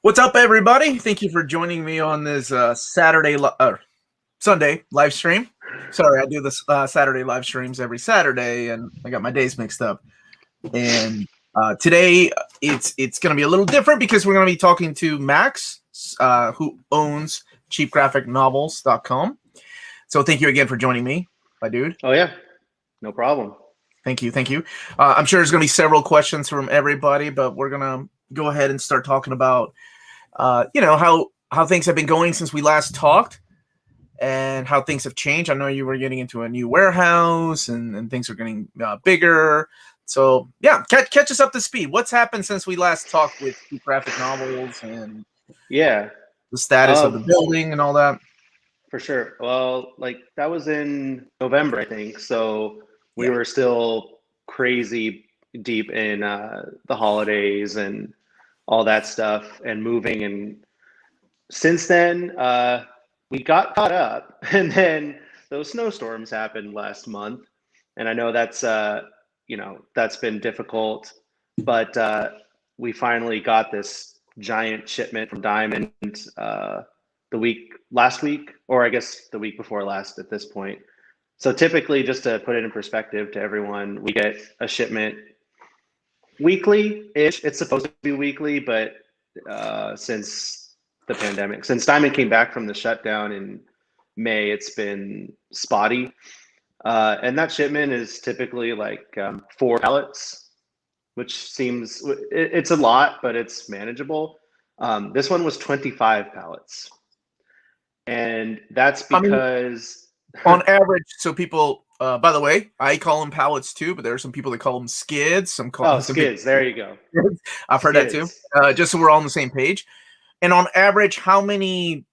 What's up, everybody? Thank you for joining me on this Sunday live stream. Sorry, I do this Saturday live streams every Saturday, and I got my days mixed up. And today it's going to be a little different because we're going to be talking to Max, who owns cheapgraphicnovels.com. So thank you again for joining me, my dude. Oh yeah, no problem. Thank you. I'm sure there's going to be several questions from everybody, but we're going to go ahead and start talking about how things have been going since we last talked and how things have changed. I know you were getting into a new warehouse and things are getting bigger. So yeah, catch us up to speed. What's happened since we last talked with graphic novels and the status of the building and all that? For sure. Well, that was in November, I think. So we were still crazy deep in the holidays and all that stuff and moving. And since then, we got caught up, and then those snowstorms happened last month. And I know that's that's been difficult, but we finally got this giant shipment from Diamond last week, or I guess the week before last at this point. So typically, just to put it in perspective to everyone, we get a shipment weekly-ish. It's supposed to be weekly, but since the pandemic, since Diamond came back from the shutdown in May, it's been spotty. And that shipment is typically 4 pallets, which seems, it's a lot, but it's manageable. This one was 25 pallets. And that's because on average, so people, by the way, I call them pallets too, but there are some people that call them skids. Skids. There you go. I've heard that too. Just so we're all on the same page. And on average, how many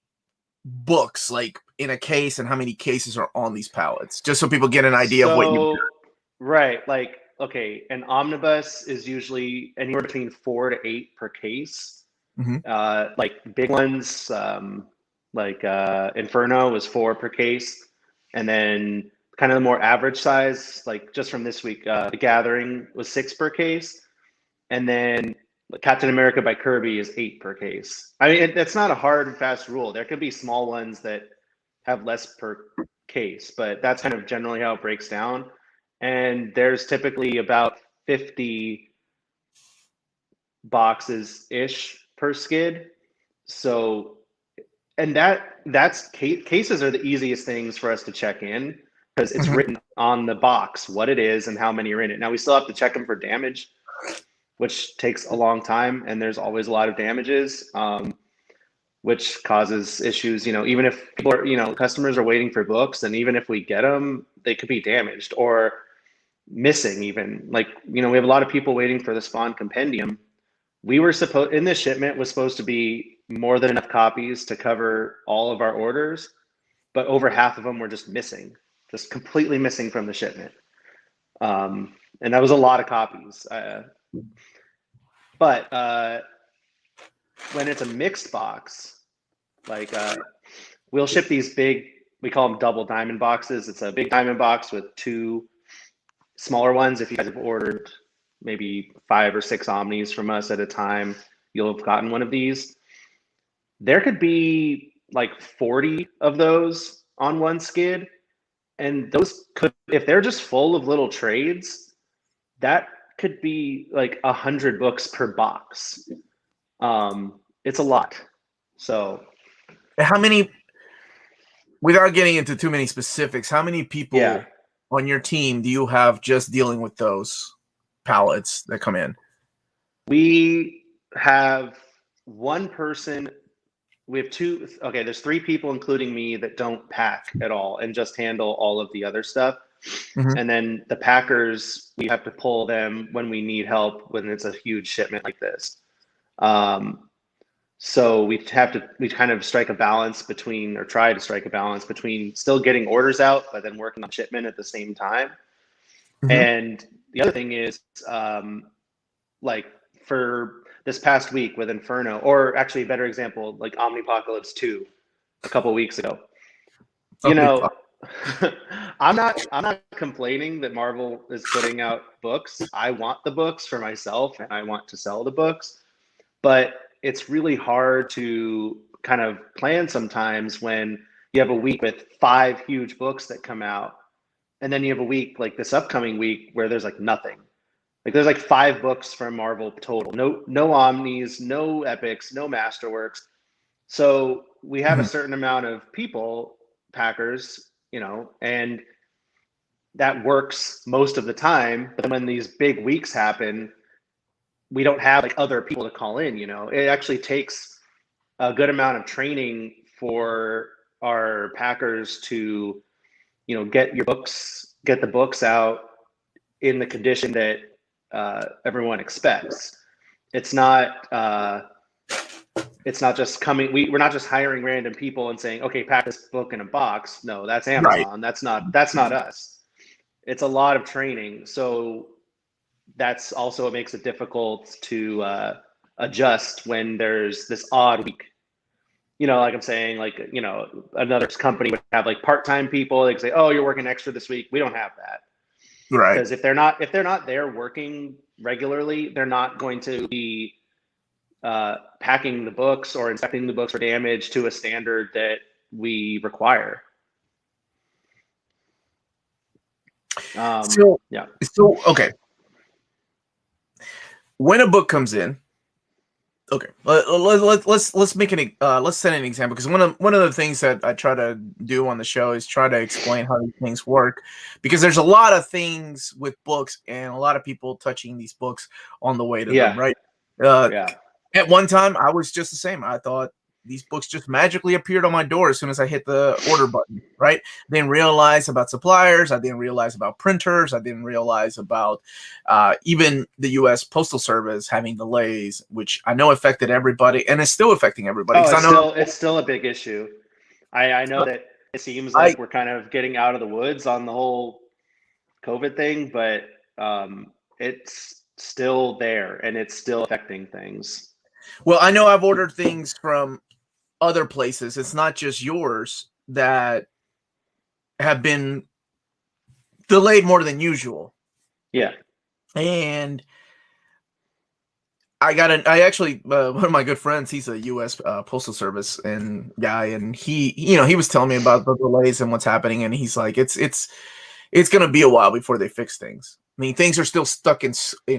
books, in a case, and how many cases are on these pallets? Just so people get an idea of what you. Right. Okay, an omnibus is usually anywhere between 4 to 8 per case. Mm-hmm. Big ones, Inferno was 4 per case. And then kind of the more average size, just from this week, The Gathering was 6 per case. And then Captain America by Kirby is 8 per case. I mean, that's not a hard and fast rule. There could be small ones that have less per case, but that's kind of generally how it breaks down. And there's typically about 50 boxes-ish per skid. So, and cases are the easiest things for us to check in because it's written on the box what it is and how many are in it. Now we still have to check them for damage, which takes a long time, and there's always a lot of damages, which causes issues. Even if people are, customers are waiting for books, and even if we get them, they could be damaged or missing. Even we have a lot of people waiting for the Spawn Compendium. We were in this shipment was supposed to be more than enough copies to cover all of our orders, but over half of them were just missing, just completely missing from the shipment. And that was a lot of copies. But when it's a mixed box, we'll ship these big, we call them double diamond boxes. It's a big diamond box with 2 smaller ones. If you guys have ordered maybe 5 or 6 Omnis from us at a time, you'll have gotten one of these. There could be 40 of those on one skid. And those could, if they're just full of little trades, that could be 100 books per box. It's a lot. So how many, without getting into too many specifics, how many people on your team do you have just dealing with those pallets that come in? We have one person. We have 2. Okay, there's 3 people, including me, that don't pack at all and just handle all of the other stuff. And then the packers, we have to pull them when we need help when it's a huge shipment like this. So we kind of strike a balance between, or try to strike a balance between still getting orders out, but then working on shipment at the same time. And the other thing is, for this past week with Inferno, or actually a better example, Omnipocalypse 2 a couple weeks ago. I'm not complaining that Marvel is putting out books. I want the books for myself and I want to sell the books. But it's really hard to kind of plan sometimes when you have a week with 5 huge books that come out, and then you have a week like this upcoming week where there's like nothing. Like there's like 5 books from Marvel total. No Omnis, no Epics, no Masterworks. So we have a certain amount of people, packers, and that works most of the time. But then when these big weeks happen, we don't have like other people to call in. It actually takes a good amount of training for our packers to, get the books out in the condition that everyone expects. It's not just coming. We're not just hiring random people and saying, okay, pack this book in a box. No, that's Amazon. Right. That's not us. It's a lot of training. So that's also what makes it difficult to adjust when there's this odd week. Like I'm saying, like, another company would have like part-time people. They can say, oh, you're working extra this week. We don't have that. Right. Because if they're not there working regularly, they're not going to be packing the books or inspecting the books for damage to a standard that we require. So okay. When a book comes in, okay, let's make let's set an example, because one of the things that I try to do on the show is try to explain how these things work, because there's a lot of things with books and a lot of people touching these books on the way to them, right? At one time, I was just the same. I thought these books just magically appeared on my door as soon as I hit the order button, right? Didn't realize about suppliers. I didn't realize about printers. I didn't realize about even the U.S. Postal Service having delays, which I know affected everybody, and it's still affecting everybody. It's still a big issue. I know that it seems like we're kind of getting out of the woods on the whole COVID thing, but it's still there, and it's still affecting things. Well, I know I've ordered things from other places. It's not just yours that have been delayed more than usual. Yeah. And I actually, one of my good friends, he's a U.S. Postal Service and guy, and he was telling me about the delays and what's happening, and he's like, it's going to be a while before they fix things. I mean, things are still stuck in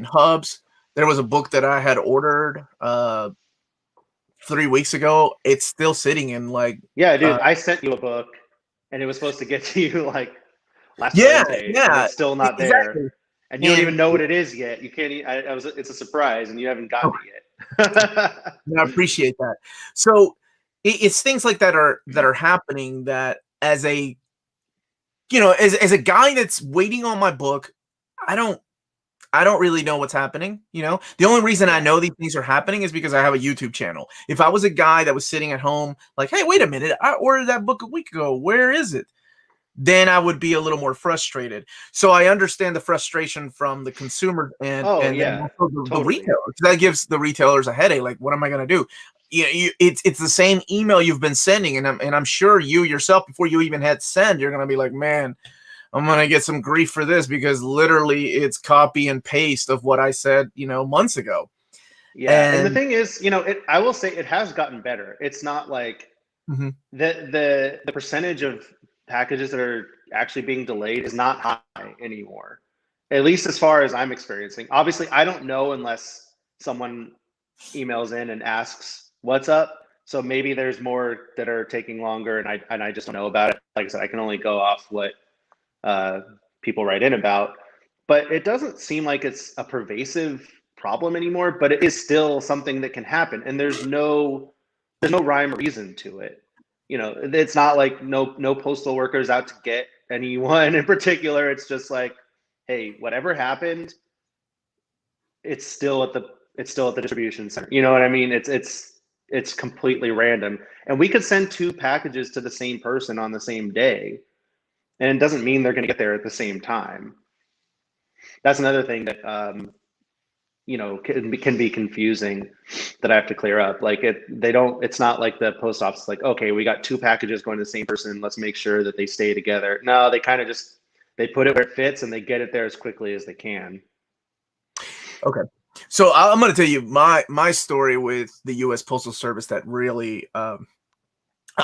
hubs. There was a book that I had ordered 3 weeks ago. It's still sitting in like. Yeah, dude, I sent you a book, and it was supposed to get to you like last Wednesday. Yeah, and it's still not there, and you don't even know what it is yet. You can't. It's a surprise, and you haven't gotten it yet. I appreciate that. So it's things like that are happening. That as a as a guy that's waiting on my book, I don't really know what's happening. The only reason I know these things are happening is because I have a YouTube channel. If I was a guy that was sitting at home like, hey, wait a minute, I ordered that book a week ago. Where is it? Then I would be a little more frustrated. So I understand the frustration from the consumer and the retailer. That gives the retailers a headache. Like, what am I going to do? It's the same email you've been sending, and I'm sure you yourself, before you even had send, you're going to be like, man, I'm going to get some grief for this, because literally it's copy and paste of what I said, months ago. Yeah. And the thing is, I will say it has gotten better. It's not like the percentage of packages that are actually being delayed is not high anymore, at least as far as I'm experiencing. Obviously, I don't know unless someone emails in and asks what's up. So maybe there's more that are taking longer, and I just don't know about it. Like I said, I can only go off what people write in about, but it doesn't seem like it's a pervasive problem anymore. But it is still something that can happen, and there's no rhyme or reason to it. It's not like no postal workers out to get anyone in particular. It's just like, hey, whatever happened, it's still at the distribution center. You know what I mean? It's completely random, and we could send 2 packages to the same person on the same day, and it doesn't mean they're going to get there at the same time. That's another thing that can be confusing, that I have to clear up. Like it's not like the post office, like, okay, we got 2 packages going to the same person, let's make sure that they stay together. No, they kind of just, they put it where it fits, and they get it there as quickly as they can. Okay. So I'm going to tell you my story with the U.S. Postal Service that really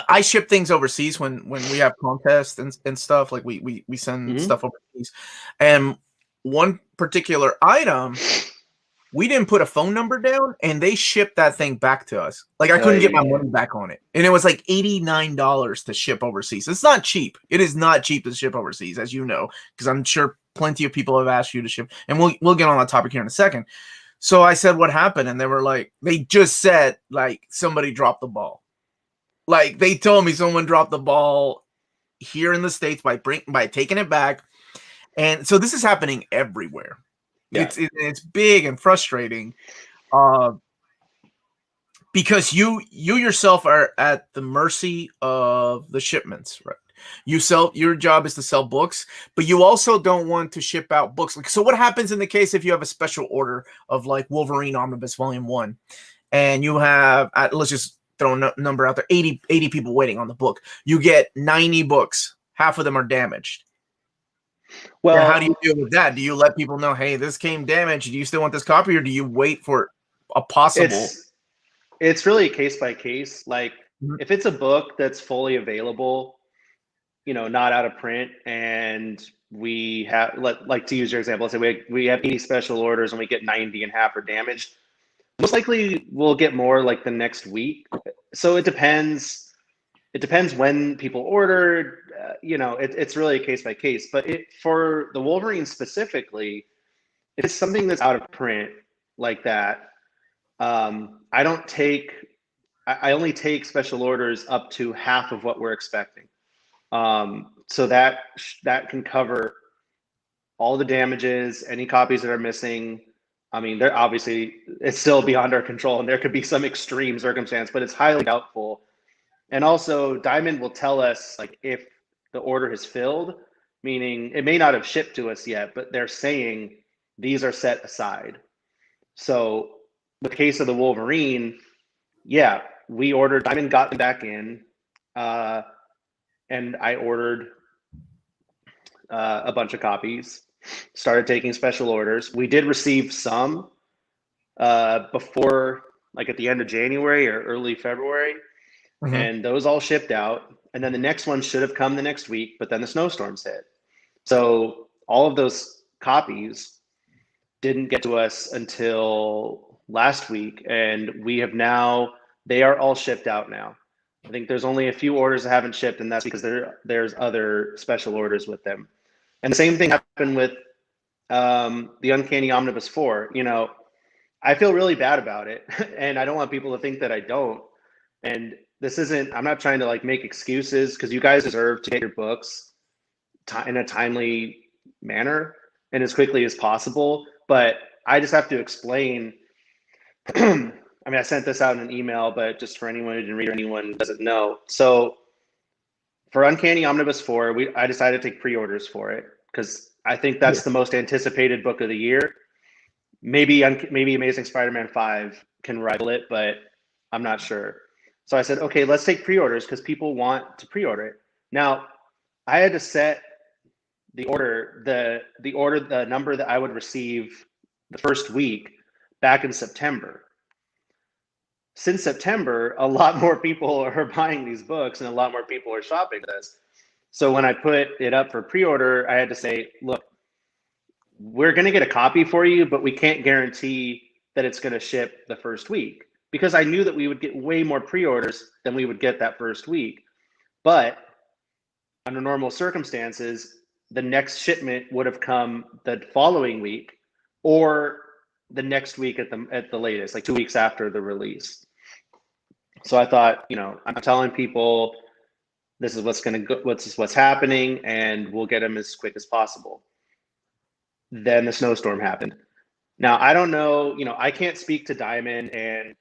I ship things overseas when we have contests and stuff. Like we send Mhm. stuff overseas, and one particular item we didn't put a phone number down, and they shipped that thing back to us. Like I couldn't get my money back on it, and it was like $89 to ship overseas. It's not cheap. It is not cheap to ship overseas, as you know, because I'm sure plenty of people have asked you to ship, and we'll get on that topic here in a second. So I said, "What happened?" And they were like, "They just said like somebody dropped the ball." Like they told me someone dropped the ball here in the States by taking it back, and so this is happening everywhere. Yeah. It's big and frustrating. Uh, because you yourself are at the mercy of the shipments, right? Your job is to sell books, but you also don't want to ship out books. Like, so what happens in the case if you have a special order of like Wolverine Omnibus Volume 1 and you have let's just throw a number out there, 80 people waiting on the book. You get 90 books, half of them are damaged. Well, Yeah, how do you deal with that? Do you let people know, hey, this came damaged, do you still want this copy, or do you wait for a possible it's really case by case. Like Mhm. if it's a book that's fully available, not out of print, and we have, like, to use your example, let's say we have 80 special orders and we get 90 and half are damaged. Most likely we'll get more like the next week. So it depends. It depends when people ordered. It's really a case by case. But for the Wolverine specifically, if it's something that's out of print like that, I don't take. I only take special orders up to half of what we're expecting. So that can cover all the damages, any copies that are missing. I mean, they're obviously, it's still beyond our control, and there could be some extreme circumstance, but it's highly doubtful. And also, Diamond will tell us like if the order has filled, meaning it may not have shipped to us yet, but they're saying these are set aside. So the case of the Wolverine, yeah, we ordered. Diamond got them back in, and I ordered a bunch of copies. Started taking special orders. We did receive some before, like at the end of January or early February, Mhm. and those all shipped out. And then the next one should have come the next week, but then the snowstorms hit. So all of those copies didn't get to us until last week, and they are all shipped out now. I think there's only a few orders that haven't shipped, and that's because there's other special orders with them. And the same thing happened with the Uncanny Omnibus 4. I feel really bad about it, and I don't want people to think that I don't. And I'm not trying to like make excuses, because you guys deserve to get your books in a timely manner and as quickly as possible. But I just have to explain. I mean, I sent this out in an email, but just for anyone who didn't read or anyone who doesn't know. So for Uncanny Omnibus 4, I decided to take pre-orders for it because I think that's the most anticipated book of the year. Maybe Amazing Spider-Man 5 can rival it, but I'm not sure. So I said, okay, let's take pre-orders because people want to pre-order it. Now, I had to set the number that I would receive the first week back in September. Since September, a lot more people are buying these books and a lot more people are shopping this. So when I put it up for pre-order, I had to say, look, we're going to get a copy for you, but we can't guarantee that it's going to ship the first week, because I knew that we would get way more pre-orders than we would get that first week. But under normal circumstances, the next shipment would have come the following week or the next week at the latest, like 2 weeks after the release. So I thought, I'm telling people this is what's happening, and we'll get them as quick as possible. Then the snowstorm happened. Now, I don't know, I can't speak to Diamond and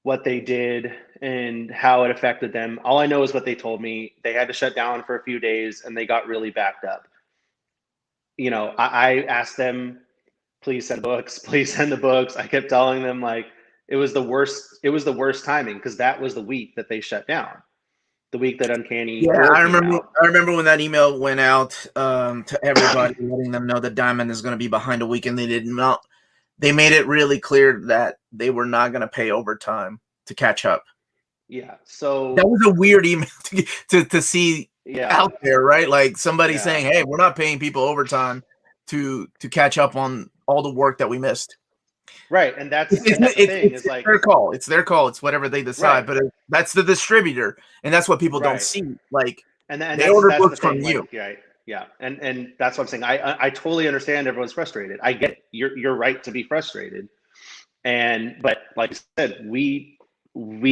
what they did and how it affected them. All I know is what they told me. They had to shut down for a few days and they got really backed up. I asked them, please send books, please send the books. I kept telling them like it was the worst timing, because that was the week that they shut down. The week that Uncanny Yeah, 4 I came remember. out. I remember when that email went out to everybody, letting them know that Diamond is going to be behind a week, and they did not. they made it really clear that they were not going to pay overtime to catch up. Yeah. So that was a weird email to see out there, right? Like somebody saying, "Hey, we're not paying people overtime to catch up on all the work that we missed." Right, and that's the thing. It's like their call. It's their call. It's whatever they decide. But that's the distributor, and that's what people don't see. Like, and they order books from you. Like, yeah, and that's what I'm saying. I totally understand everyone's frustrated. I get it. You're right to be frustrated, but like I said, we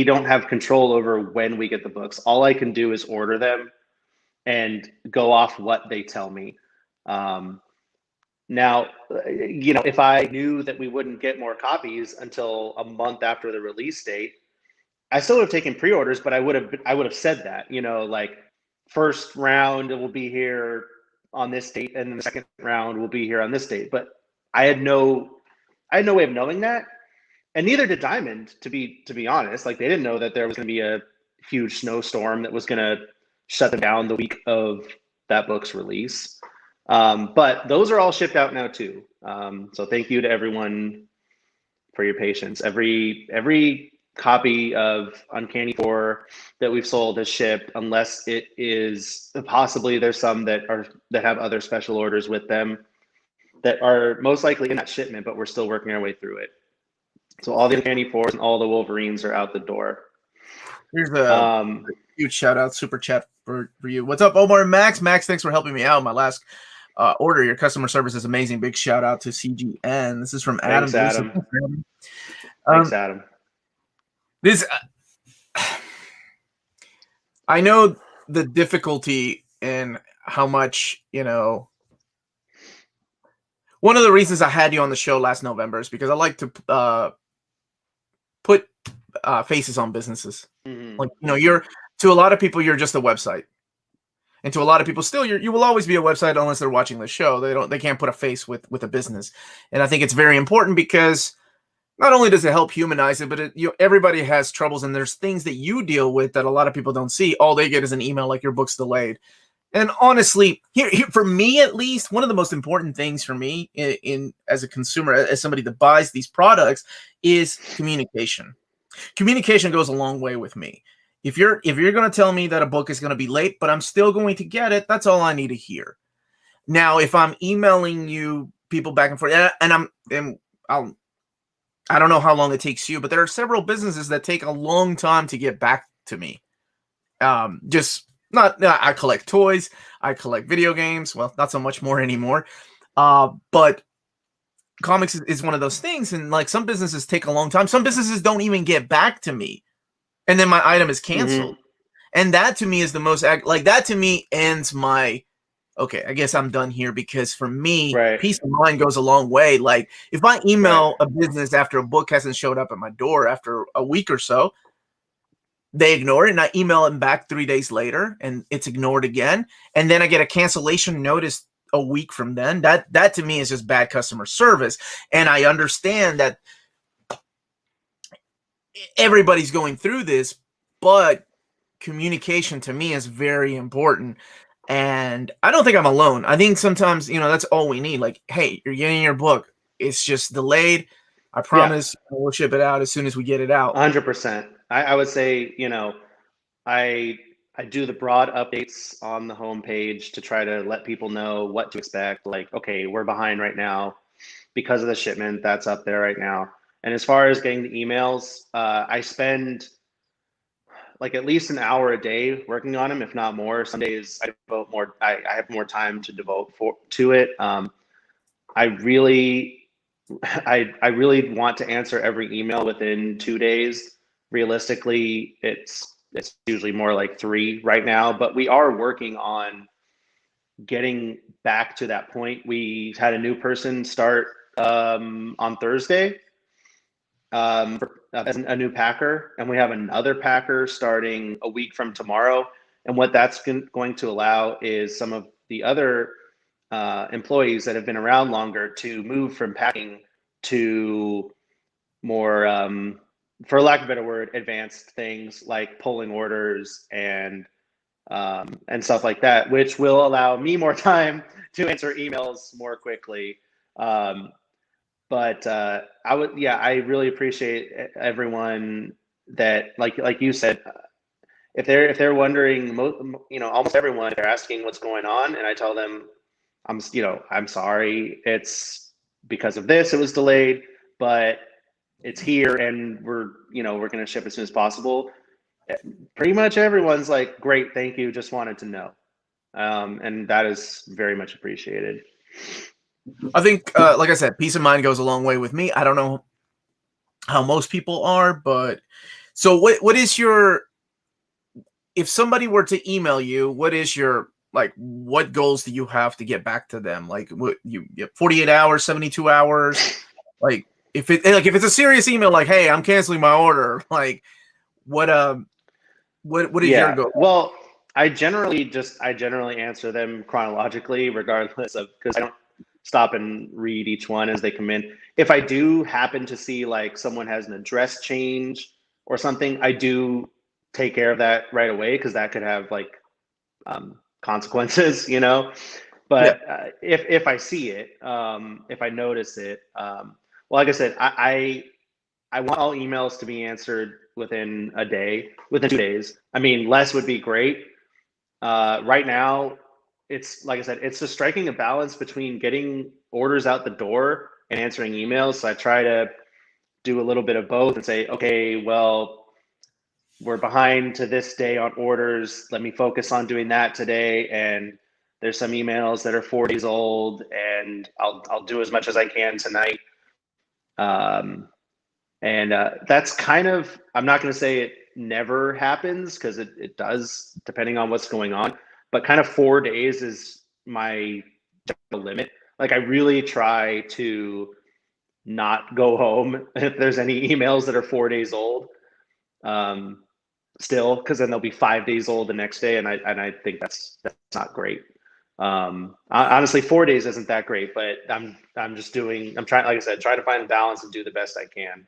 don't have control over when we get the books. All I can do is order them and go off what they tell me. Now, if I knew that we wouldn't get more copies until a month after the release date, I still would have taken pre-orders, but I would have said that, like first round it will be here on this date, and then the second round will be here on this date. But I had no way of knowing that, and neither did Diamond. To be honest, like they didn't know that there was going to be a huge snowstorm that was going to shut them down the week of that book's release. But those are all shipped out now too. So thank you to everyone for your patience. Every copy of Uncanny 4 that we've sold is shipped, unless it is possibly there's some that have other special orders with them that are most likely in that shipment, but we're still working our way through it. So all the Uncanny 4s and all the Wolverines are out the door. Here's a huge shout out, super chat for you. What's up, Omar and Max? Max, thanks for helping me out. My last order. Your customer service is amazing. Big shout out to CGN. This is from Adam. Thanks, Adam. Thanks, Adam. This, I know the difficulty in how much, one of the reasons I had you on the show last November is because I like to put faces on businesses. Mm-hmm. Like, you're, to a lot of people, you're just a website. And to a lot of people still, you will always be a website unless they're watching the show. They can't put a face with a business. And I think it's very important because not only does it help humanize it, but everybody has troubles, and there's things that you deal with that a lot of people don't see. All they get is an email like your book's delayed. And honestly, here for me at least, one of the most important things for me in as a consumer, as somebody that buys these products, is communication. Communication goes a long way with me. If you're going to tell me that a book is going to be late, but I'm still going to get it, that's all I need to hear. Now, if I'm emailing you people back and forth, I don't know how long it takes you, but there are several businesses that take a long time to get back to me. I collect toys, I collect video games. Well, not so much more anymore. But comics is one of those things, and like some businesses take a long time. Some businesses don't even get back to me. And then my item is canceled. Mm-hmm. And that to me is the most, that to me ends my, okay, I guess I'm done here, because for me, peace of mind goes a long way. Like if I email a business after a book hasn't showed up at my door after a week or so, they ignore it, and I email them back 3 days later and it's ignored again. And then I get a cancellation notice a week from then. That to me is just bad customer service. And I understand that everybody's going through this, but communication to me is very important. And I don't think I'm alone. I think sometimes, that's all we need. Like, hey, you're getting your book. It's just delayed. I promise we'll ship it out as soon as we get it out. 100%. I would say, I do the broad updates on the homepage to try to let people know what to expect. Like, okay, we're behind right now because of the shipment that's up there right now. And as far as getting the emails, I spend like at least an hour a day working on them, if not more. Some days I devote more. I have more time to devote to it. I really want to answer every email within 2 days. Realistically, it's usually more like 3 right now. But we are working on getting back to that point. We had a new person start on Thursday. As a new packer, and we have another packer starting a week from tomorrow. And what that's going to allow is some of the other employees that have been around longer to move from packing to more, for lack of a better word, advanced things like pulling orders and stuff like that, which will allow me more time to answer emails more quickly. But I really appreciate everyone that, like you said, if they're wondering, almost everyone, they're asking what's going on, and I tell them, I'm sorry, it's because of this, it was delayed, but it's here, and we're going to ship as soon as possible. Pretty much everyone's like, great, thank you, just wanted to know. And that is very much appreciated. I think, like I said, peace of mind goes a long way with me. I don't know how most people are, but so what is your, if somebody were to email you, what is your, like, what goals do you have to get back to them? Like, what you 48 hours, 72 hours? Like, if it's a serious email, like, hey, I'm canceling my order, like, what is your goal? Well, I generally answer them chronologically, regardless of, because I don't stop and read each one as they come in. If I do happen to see like someone has an address change or something, I do take care of that right away, because that could have like consequences, But if I see it, if I notice it, well, like I said, I want all emails to be answered within a day, within 2 days. I mean, less would be great. Right now, it's like I said, it's just striking a balance between getting orders out the door and answering emails. So I try to do a little bit of both and say, okay, well, we're behind to this day on orders. Let me focus on doing that today. And there's some emails that are 4 days old, and I'll do as much as I can tonight. And that's kind of, I'm not going to say it never happens, because it does, depending on what's going on. But kind of 4 days is my limit. Like, I really try to not go home if there's any emails that are 4 days old. Still, because then they'll be 5 days old the next day, and I think that's not great. Honestly, 4 days isn't that great, but I'm trying, like I said, trying to find a balance and do the best I can.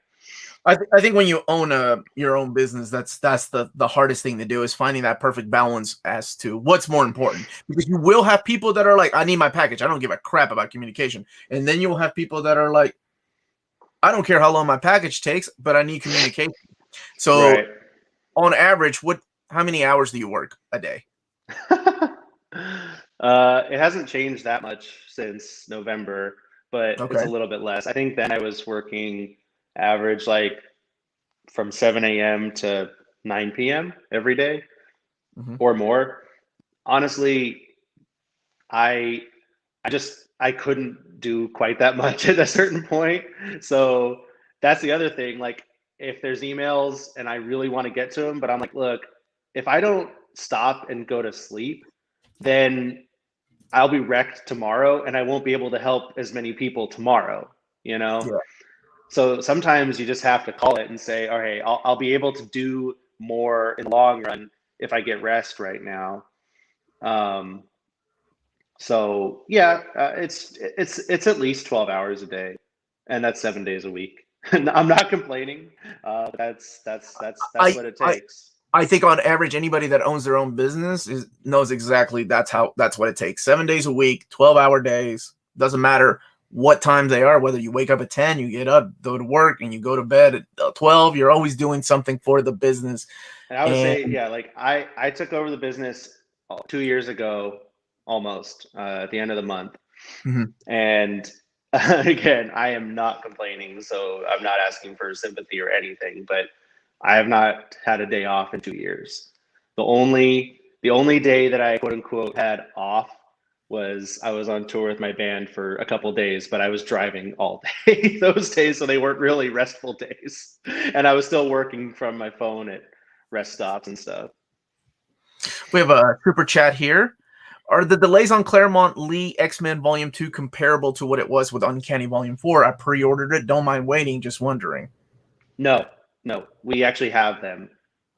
I think when you own your own business, that's the hardest thing to do, is finding that perfect balance as to what's more important. Because you will have people that are like, I need my package, I don't give a crap about communication. And then you'll have people that are like, I don't care how long my package takes, but I need communication. So Right. on average, how many hours do you work a day? It hasn't changed that much since November, but it's Okay. a little bit less. I think then I was working average like from 7 a.m. to 9 p.m. every day or more. Honestly, I couldn't do quite that much at a certain point. So that's the other thing. Like, if there's emails and I really want to get to them, but I'm like, look, if I don't stop and go to sleep, then I'll be wrecked tomorrow, and I won't be able to help as many people tomorrow, Yeah. So sometimes you just have to call it and say, all right, I'll be able to do more in the long run if I get rest right now. So yeah, it's at least 12 hours a day, and that's 7 days a week. I'm not complaining. That's what it takes. I think on average, anybody that owns their own business knows exactly that's what it takes. 7 days a week, 12-hour days. Doesn't matter what times they are, whether you wake up at 10, you get up, go to work, and you go to bed at 12, you're always doing something for the business. And I would say, yeah, like I took over the business 2 years ago, almost at the end of the month. And again, I am not complaining, so I'm not asking for sympathy or anything, but I have not had a day off in 2 years. The only day that I quote unquote had off was I was on tour with my band for a couple days, but I was driving all day those days, so they weren't really restful days. And I was still working from my phone at rest stops and stuff. We have a super chat here. Are the delays on Claremont Lee X-Men Volume 2 comparable to what it was with Uncanny Volume 4? I pre-ordered it. Don't mind waiting. Just wondering. No, we actually have them.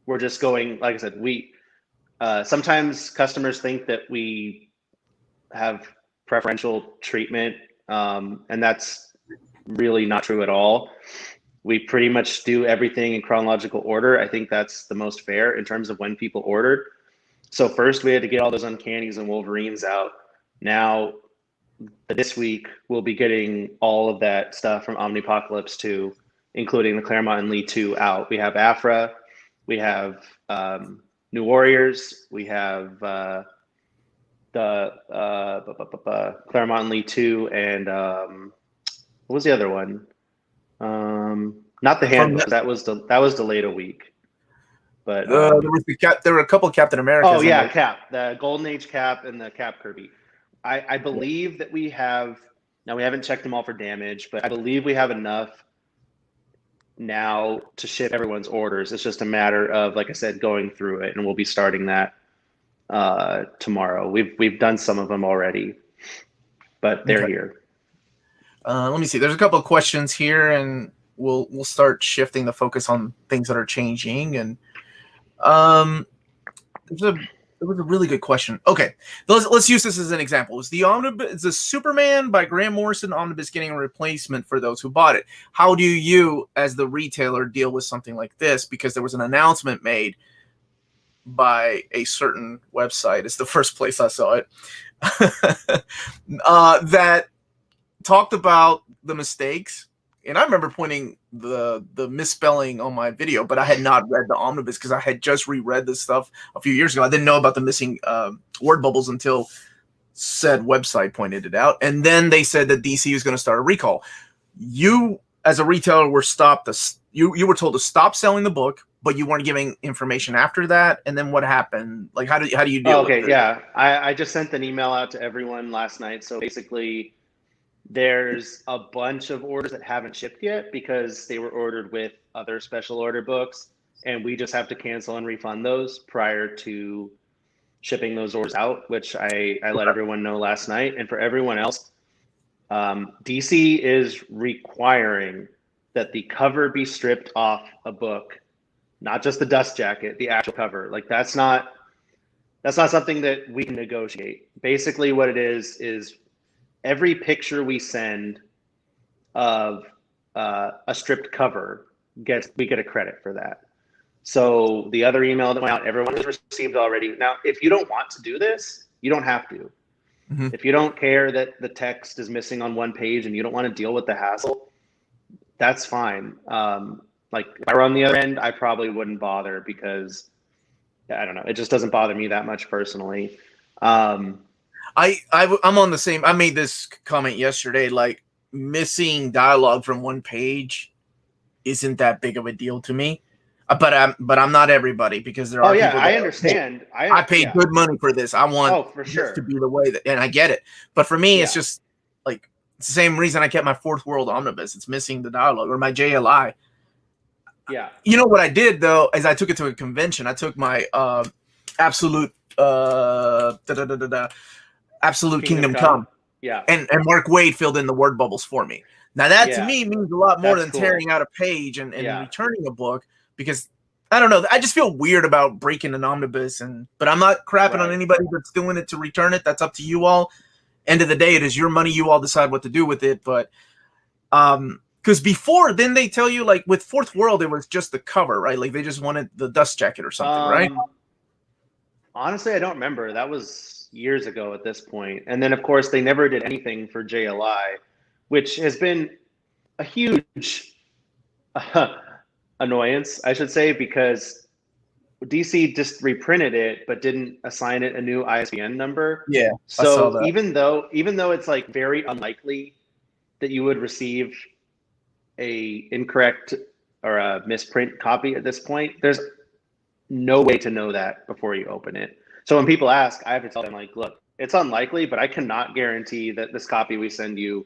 We're just going, like I said, sometimes customers think that we have preferential treatment, and that's really not true at all. We pretty much do everything in chronological order. I think that's the most fair in terms of when people ordered. So first we had to get all those Uncannies and Wolverines out. Now this week we'll be getting all of that stuff from Omnipocalypse 2, including the Claremont and Lee 2 out. We have Afra, we have New Warriors, we have the Claremont and Lee 2, and what was the other one? Not the handbook. That was delayed a week. But there were a couple of Captain Americas. Oh yeah, Cap, the Golden Age Cap and the Cap Kirby. I believe that we have, now we haven't checked them all for damage, but I believe we have enough now to ship everyone's orders. It's just a matter of, like I said, going through it, and we'll be starting that tomorrow. We've done some of them already, but they're here. Let me see. There's a couple of questions here, and we'll start shifting the focus on things that are changing. And there was a really good question. Okay, let's use this as an example. Is the Superman by Grant Morrison omnibus getting a replacement for those who bought it? How do you, as the retailer, deal with something like this? Because there was an announcement made by a certain website. It's the first place I saw it. That talked about the mistakes. And I remember pointing the misspelling on my video, but I had not read the omnibus because I had just reread this stuff a few years ago. I didn't know about the missing word bubbles until said website pointed it out. And then they said that DC was going to start a recall. You, as a retailer, were you were told to stop selling the book, but you weren't giving information after that. And then what happened? Like, how do you deal with it? Okay, yeah. I just sent an email out to everyone last night. So basically, there's a bunch of orders that haven't shipped yet because they were ordered with other special order books, and we just have to cancel and refund those prior to shipping those orders out, which I let everyone know last night. And for everyone else, DC is requiring that the cover be stripped off a book, not just the dust jacket, the actual cover. Like that's not something that we can negotiate. Basically what it is every picture we send of a stripped cover we get a credit for that. So the other email that went out, everyone has received already. Now, if you don't want to do this, you don't have to. Mm-hmm. If you don't care that the text is missing on one page and you don't want to deal with the hassle, that's fine. Like if I were on the other end, I probably wouldn't bother because I don't know. It just doesn't bother me that much personally. I'm on the same. I made this comment yesterday. Like missing dialogue from one page isn't that big of a deal to me. But I'm not everybody because there are. Yeah, people I understand. I paid good money for this. I want for sure to be the way that, and I get it. But for me, it's just like it's the same reason I kept my Fourth World Omnibus. It's missing the dialogue, or my JLI. Yeah. You know what I did though, is I took it to a convention. I took my Absolute Absolute Kingdom Come. Yeah. And Mark Waid filled in the word bubbles for me. Now that to me means a lot more than tearing out a page and returning a book, because I don't know. I just feel weird about breaking an omnibus, but I'm not crapping on anybody that's doing it to return it. That's up to you all. End of the day, it is your money. You all decide what to do with it. But because before, then they tell you, like with Fourth World, it was just the cover, right? Like they just wanted the dust jacket or something, right? Honestly, I don't remember. That was years ago at this point. And then, of course, they never did anything for JLI, which has been a huge annoyance, I should say, because DC just reprinted it but didn't assign it a new ISBN number. Yeah. So even though it's like very unlikely that you would receive a incorrect or a misprint copy at this point, there's no way to know that before you open it. So when people ask, I have to tell them, like, look, it's unlikely, but I cannot guarantee that this copy we send you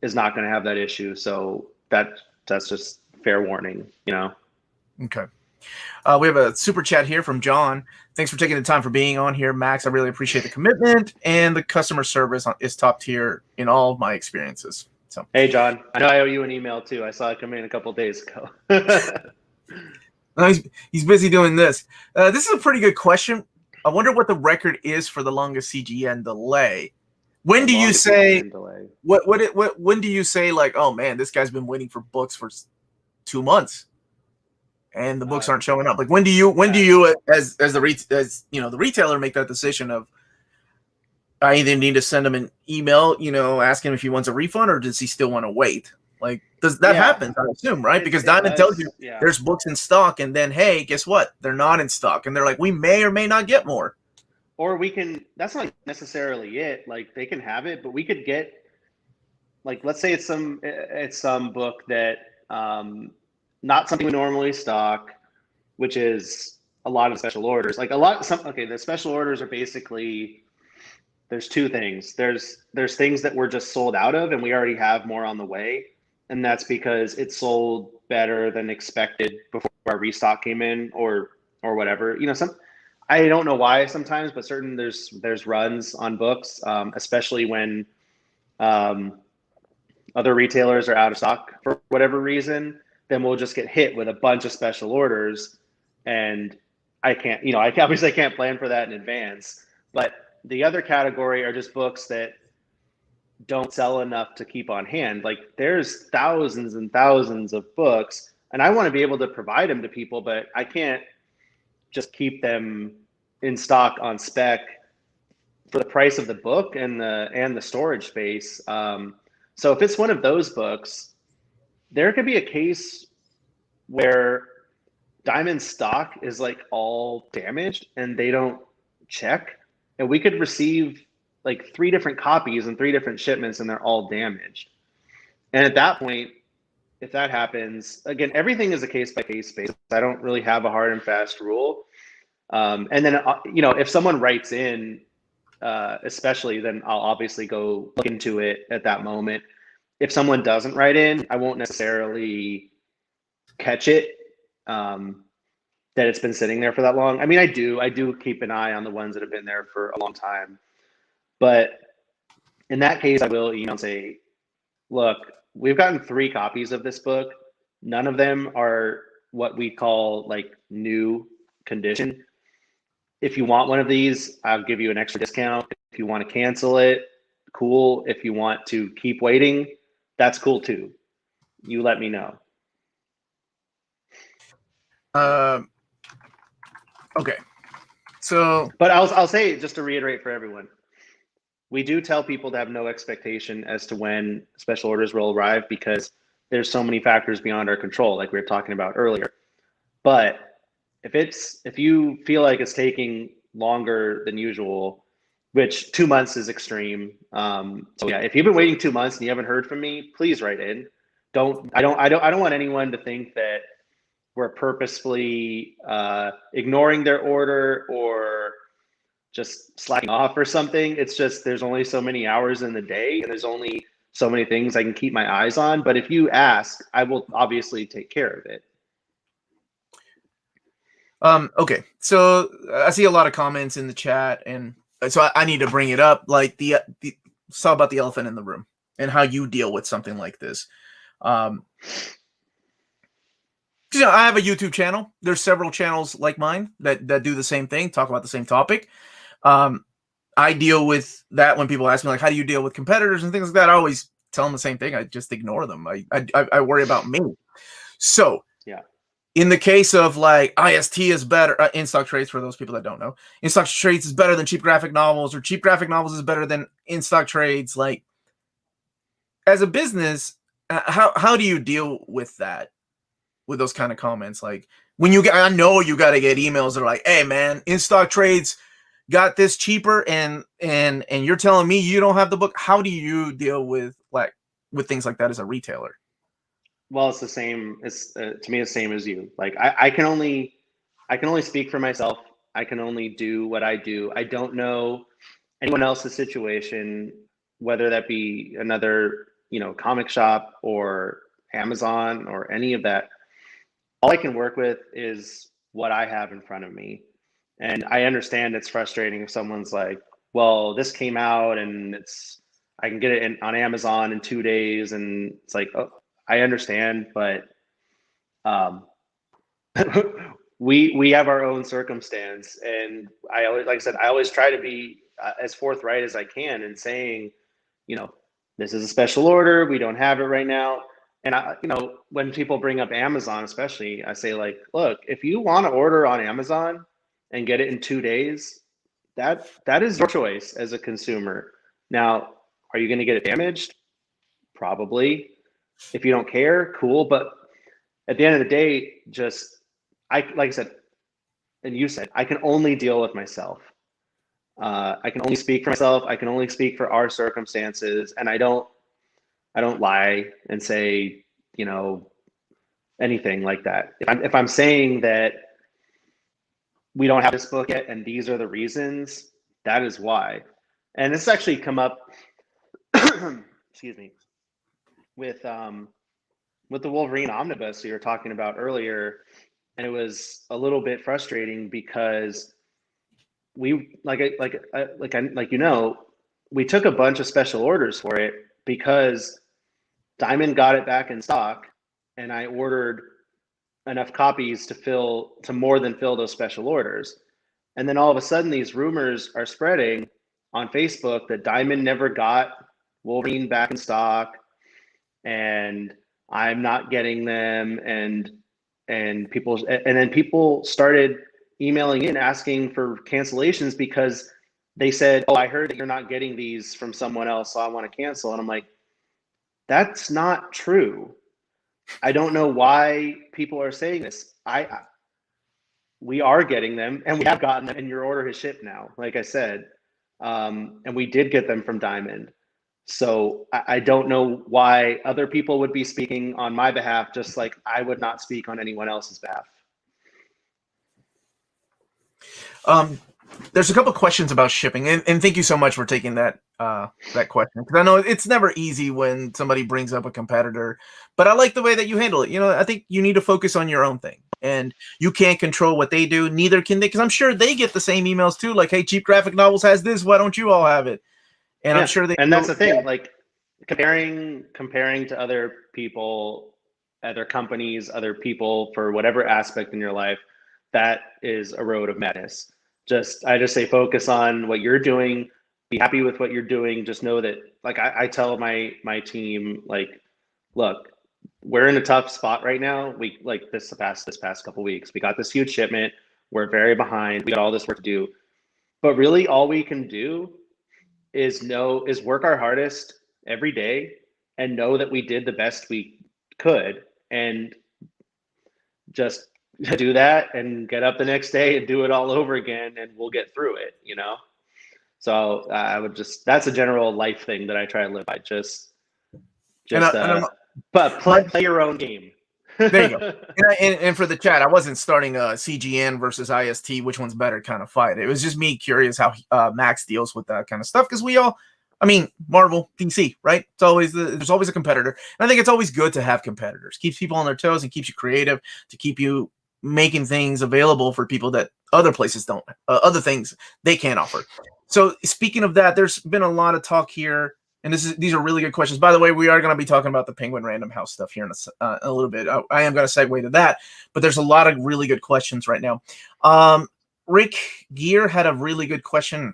is not going to have that issue. So that's just fair warning, you know? Okay. We have a super chat here from John. Thanks for taking the time for being on here, Max. I really appreciate the commitment, and the customer service is top tier in all of my experiences. So, hey, John, I know I owe you an email too. I saw it come in a couple of days ago. He's busy doing this. This is a pretty good question. I wonder what the record is for the longest CGN delay. When do you say when do you say, like, oh man, this guy's been waiting for books for 2 months and the books aren't showing up? Like when do you as the retailer make that decision of, I either need to send him an email, asking him if he wants a refund, or does he still want to wait? Like, does that happen? I assume, right? Because Diamond tells you there's books in stock, and then, hey, guess what? They're not in stock, and they're like, we may or may not get more. Or we can. That's not necessarily it. Like, they can have it, but we could get, like, let's say it's some book that not something we normally stock, which is a lot of special orders. Like the special orders are basically, there's two things. There's things that we're just sold out of and we already have more on the way. And that's because it sold better than expected before our restock came in or whatever. I don't know why sometimes, but there's runs on books, especially when other retailers are out of stock for whatever reason, then we'll just get hit with a bunch of special orders. And I obviously can't plan for that in advance. But the other category are just books that don't sell enough to keep on hand. Like, there's thousands and thousands of books, and I want to be able to provide them to people, but I can't just keep them in stock on spec for the price of the book and the storage space. So if it's one of those books, there could be a case where Diamond stock is like all damaged and they don't check, and we could receive like 3 different copies and 3 different shipments and they're all damaged. And at that point, if that happens, again, everything is a case by case basis. I don't really have a hard and fast rule. And then, if someone writes in, especially, then I'll obviously go look into it at that moment. If someone doesn't write in, I won't necessarily catch it, that it's been sitting there for that long. I mean, I do keep an eye on the ones that have been there for a long time. But in that case, I will email and say, look, we've gotten 3 copies of this book. None of them are what we call like new condition. If you want one of these, I'll give you an extra discount. If you want to cancel it, cool. If you want to keep waiting, that's cool too. You let me know. Okay. So, but I'll say, just to reiterate for everyone, we do tell people to have no expectation as to when special orders will arrive, because there's so many factors beyond our control, like we were talking about earlier. But if you feel like it's taking longer than usual, which 2 months is extreme. So yeah, if you've been waiting 2 months and you haven't heard from me, please write in. I don't want anyone to think that we're purposefully ignoring their order or just slacking off or something. It's just, there's only so many hours in the day and there's only so many things I can keep my eyes on. But if you ask, I will obviously take care of it. Okay, so I see a lot of comments in the chat, and so I need to bring it up. Like talk about the elephant in the room and how you deal with something like this. I have a YouTube channel. There's several channels like mine that do the same thing, talk about the same topic. I deal with that when people ask me, like, how do you deal with competitors and things like that? I always tell them the same thing. I just ignore them. I worry about me. So yeah. In the case of like IST is better, in-stock trades, for those people that don't know, in-stock trades is better than cheap graphic novels, or cheap graphic novels is better than in-stock trades. Like, as a business, how do you deal with that, with those kind of comments? Like, when I know you got to get emails that are like, hey man, in-stock trades got this cheaper, and you're telling me you don't have the book. How do you deal with things like that as a retailer? Well, it's the same. It's to me the same as you. Like, I can only speak for myself. I can only do what I do. I don't know anyone else's situation, whether that be another, comic shop or Amazon or any of that. All I can work with is what I have in front of me. And I understand it's frustrating if someone's like, well, this came out and I can get it on Amazon in 2 days. And it's like, oh, I understand, but we have our own circumstance, and I always try to be as forthright as I can in saying, this is a special order. We don't have it right now. And when people bring up Amazon, especially, I say, like, look, if you want to order on Amazon and get it in 2 days, that is your choice as a consumer. Now, are you going to get it damaged? Probably. If you don't care, cool. But at the end of the day, like I said, and you said, I can only deal with myself. I can only speak for myself. I can only speak for our circumstances, and I don't lie and say, anything like that. If I'm saying that we don't have this book yet and these are the reasons, that is why. And this actually come up, excuse me, with the Wolverine Omnibus you were talking about earlier, and it was a little bit frustrating because we we took a bunch of special orders for it because Diamond got it back in stock, and I ordered enough copies to more than fill those special orders. And then all of a sudden these rumors are spreading on Facebook that Diamond never got Wolverine back in stock and I'm not getting them, and then people started emailing in asking for cancellations because they said, "Oh, I heard that you're not getting these from someone else, so I want to cancel." And I'm like, that's not true. I don't know why people are saying this. We are getting them, and we have gotten them, and your order has shipped now, like I said. And we did get them from Diamond. So I don't know why other people would be speaking on my behalf, just like I would not speak on anyone else's behalf. There's a couple questions about shipping, and thank you so much for taking that question, because I know it's never easy when somebody brings up a competitor, but I like the way that you handle it. I think you need to focus on your own thing, and you can't control what they do, neither can they, because I'm sure they get the same emails too, like, "Hey, Cheap Graphic Novels has this, why don't you all have it?" And yeah, I'm sure they. And that's the thing, like comparing to other people, other companies, other people for whatever aspect in your life, that is a road of madness. I just say focus on what you're doing, be happy with what you're doing. Just know that, like I tell my team, like, look, we're in a tough spot right now. We like this past couple weeks, we got this huge shipment. We're very behind. We got all this work to do, but really all we can do is work our hardest every day and know that we did the best we could, and just do that and get up the next day and do it all over again, and we'll get through it, So that's a general life thing that I try to live by. But play your own game. There you go. And for the chat, I wasn't starting a CGN versus IST, which one's better kind of fight. It was just me curious how Max deals with that kind of stuff, because Marvel, DC, right? There's always a competitor. And I think it's always good to have competitors. Keeps people on their toes and keeps you creative, to keep you making things available for people that other places don't, other things they can't offer. So speaking of that, there's been a lot of talk here, and these are really good questions. By the way, we are going to be talking about the Penguin Random House stuff here in a little bit. I am going to segue to that, but there's a lot of really good questions right now. Rick Gear had a really good question.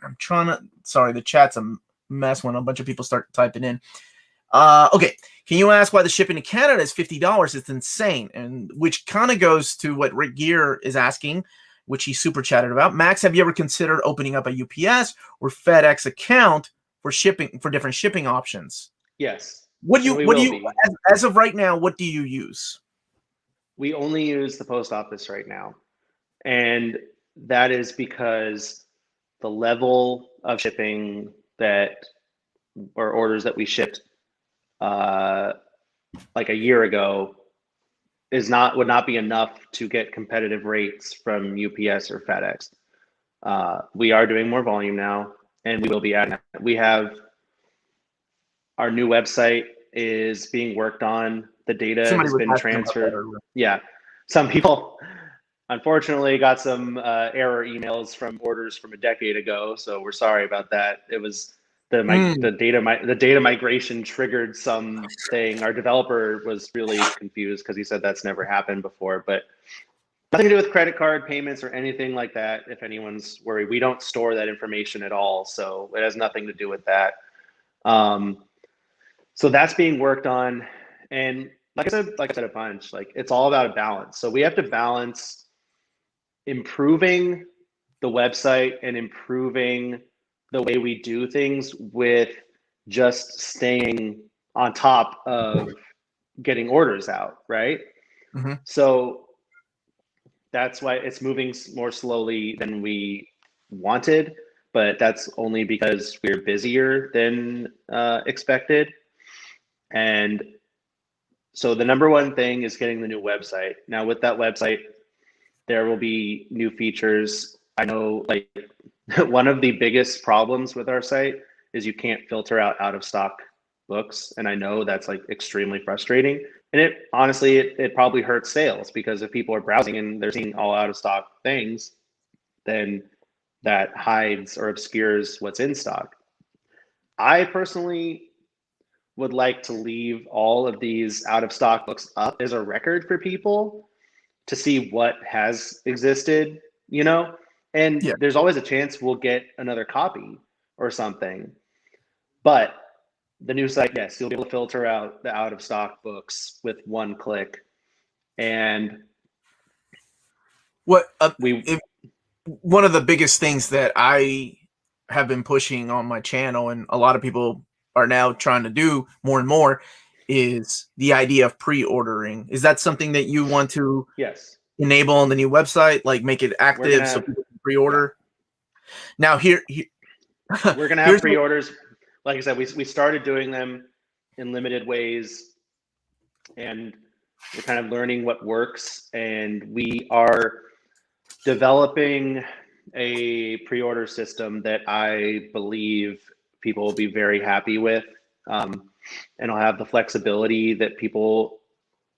Sorry, the chat's a mess when a bunch of people start typing in. Okay, can you ask why the shipping to Canada is $50? It's insane. And which kind of goes to what Rick Gear is asking, which he super chatted about. Max, have you ever considered opening up a UPS or FedEx account for different shipping options? Yes. As of right now, what do you use? We only use the post office right now. And that is because the level of shipping or orders that we shipped like a year ago would not be enough to get competitive rates from UPS or FedEx. We are doing more volume now, and we will be adding. We have our new website is being worked on. The data has been transferred. Yeah, some people unfortunately got some error emails from orders from a decade ago, so we're sorry about that. It was the data migration triggered something. Our developer was really confused because he said that's never happened before, but nothing to do with credit card payments or anything like that. If anyone's worried, we don't store that information at all, so it has nothing to do with that. So that's being worked on, and like I said a bunch, like it's all about a balance. So we have to balance improving the website and improving the way we do things with just staying on top of getting orders out, right? Mm-hmm. So that's why it's moving more slowly than we wanted, but that's only because we're busier than expected. And so the number one thing is getting the new website. Now with that website, there will be new features. I know like one of the biggest problems with our site is you can't filter out of stock books. And I know that's like extremely frustrating. And it honestly, it probably hurts sales, because if people are browsing and they're seeing all out of stock things, then that hides or obscures what's in stock. I personally would like to leave all of these out of stock books up as a record for people to see what has existed, you know? And Yeah. there's always a chance we'll get another copy or something. But the new site, yes, you'll be able to filter out the out of stock books with one click. And What we, one of the biggest things that I have been pushing on my channel, and a lot of people are now trying to do more and more, is the idea of pre-ordering. Is that something that you want to yes, enable on the new website, like make it we're gonna active so have, people can yeah, pre-order? Now we're gonna have here's what, pre-orders. Like I said, we started doing them in limited ways, and we're kind of learning what works. And we are developing a pre-order system that I believe people will be very happy with, and I'll have the flexibility that people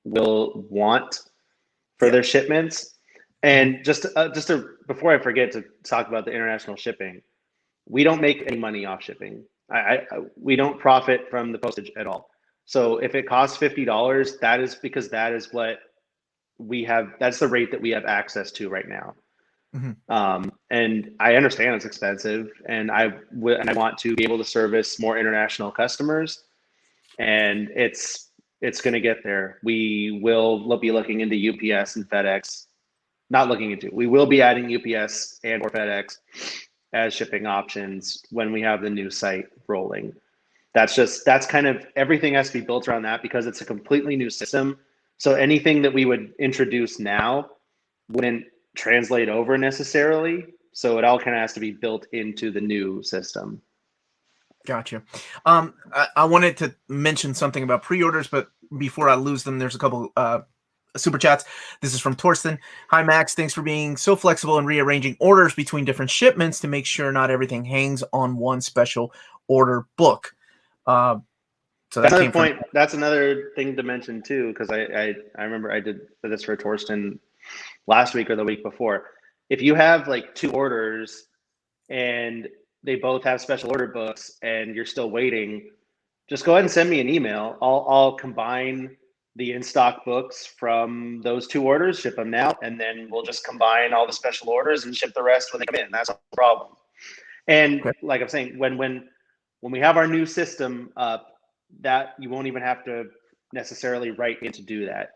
will want for yeah. their shipments. And just to before I forget to talk about the international shipping, we don't make any money off shipping. We don't profit from the postage at all. So if it costs $50, that is because that is what we have. That's the rate that we have access to right now. And I understand it's expensive, and I want to be able to service more international customers, and it's going to get there. We will be looking into UPS and FedEx. Not looking into. We will be adding UPS and or FedEx as shipping options when we have the new site rolling. That's kind of everything has to be built around that, because it's a completely new system. So anything that we would introduce now wouldn't translate over necessarily. So it all kind of has to be built into the new system. Gotcha. I wanted to mention something about pre-orders, but before I lose them, there's a couple super chats. This is from Torsten. Hi, Max. Thanks for being so flexible and rearranging orders between different shipments to make sure not everything hangs on one special order book. So that's another point. That's another thing to mention too, because I remember I did this for Torsten last week or the week before. If you have like two orders and they both have special order books and you're still waiting, just go ahead and send me an email. I'll combine the in-stock books from those two orders, ship them now, and then we'll just combine all the special orders and ship the rest when they come in. That's no problem. And okay, like I'm saying, when we have our new system up, that you won't even have to necessarily write in to do that.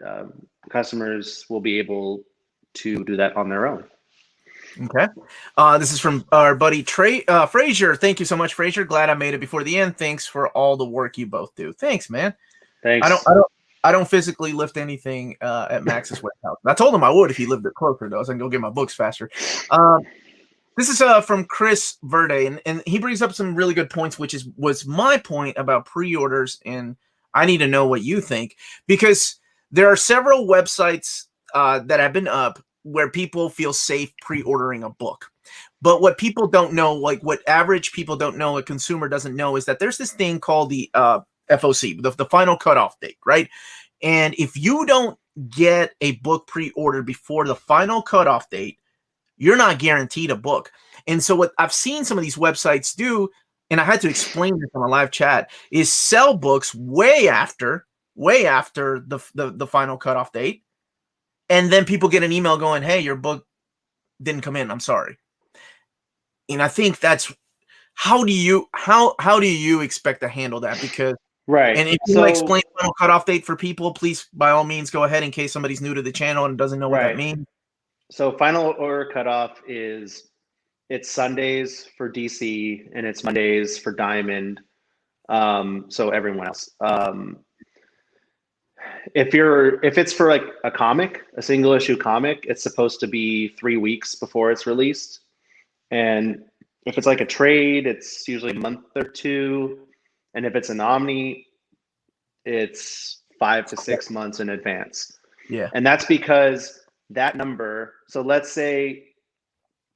Customers will be able to do that on their own. Okay. This is from our buddy Frazier. Thank you so much, Frazier. Glad I made it before the end. Thanks for all the work you both do. Thanks, man. Thanks. I don't physically lift anything at Max's warehouse. I told him I would if he lived it closer, though, so I can go get my books faster. This is from Chris Verde, and he brings up some really good points, which was my point about pre-orders, and I need to know what you think, because there are several websites that have been up where people feel safe pre-ordering a book. But what people don't know, like what average people don't know, a consumer doesn't know, is that there's this thing called the FOC, the final cutoff date, right? And if you don't get a book pre-ordered before the final cutoff date, you're not guaranteed a book. And so what I've seen some of these websites do, and I had to explain this on a live chat, is sell books way after the final cutoff date. And then people get an email going, hey, your book didn't come in. I'm sorry. And I think that's how do you expect to handle that? Because right. And if you want to explain final cutoff date for people, please by all means go ahead in case somebody's new to the channel and doesn't know what that means. So final order cutoff is it's Sundays for DC and it's Mondays for Diamond. So everyone else. If it's for like a comic, a single issue comic, it's supposed to be 3 weeks before it's released. And if it's like a trade, it's usually a month or two. And if it's an Omni, it's 5 to 6 months in advance. Yeah. And that's because that number, so let's say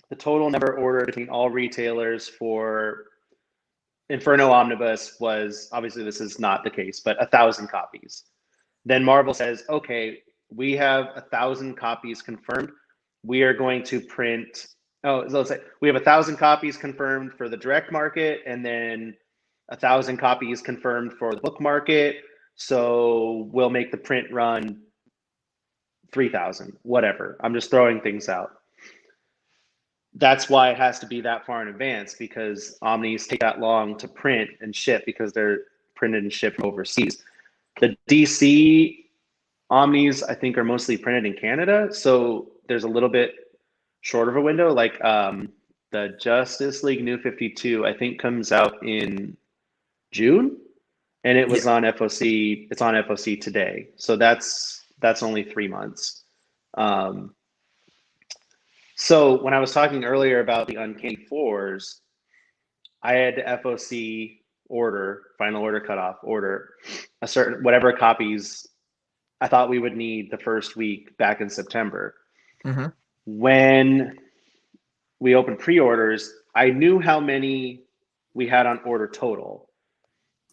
the total number ordered between all retailers for Inferno Omnibus was, obviously this is not the case, but 1,000 copies. Then Marvel says, okay, we have 1,000 copies confirmed. We are going to print, let's say we have 1,000 copies confirmed for the direct market, and then 1,000 copies confirmed for the book market. So we'll make the print run 3,000, whatever. I'm just throwing things out. That's why it has to be that far in advance, because Omnis take that long to print and ship because they're printed and shipped overseas. The DC Omnis, I think, are mostly printed in Canada, so there's a little bit shorter of a window. Like the Justice League New 52, I think, comes out in June, and it was on FOC. It's on FOC today, so that's only 3 months. So when I was talking earlier about the Uncanny Fours, I had to FOC final order cutoff, order a certain whatever copies I thought we would need the first week back in September. Mm-hmm. When we opened pre-orders, I knew how many we had on order total,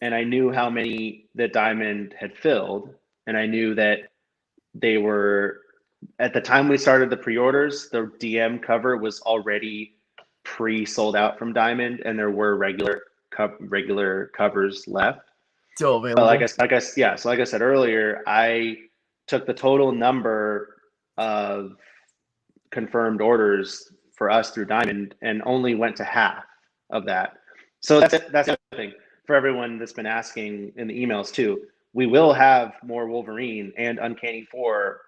and I knew how many that Diamond had filled, and I knew that they were, at the time we started the pre-orders, the DM cover was already pre-sold out from Diamond, and there were regular covers left. Still available. But so like I said earlier, I took the total number of confirmed orders for us through Diamond and only went to half of that. So that's the other thing for everyone that's been asking in the emails too. We will have more Wolverine and Uncanny 4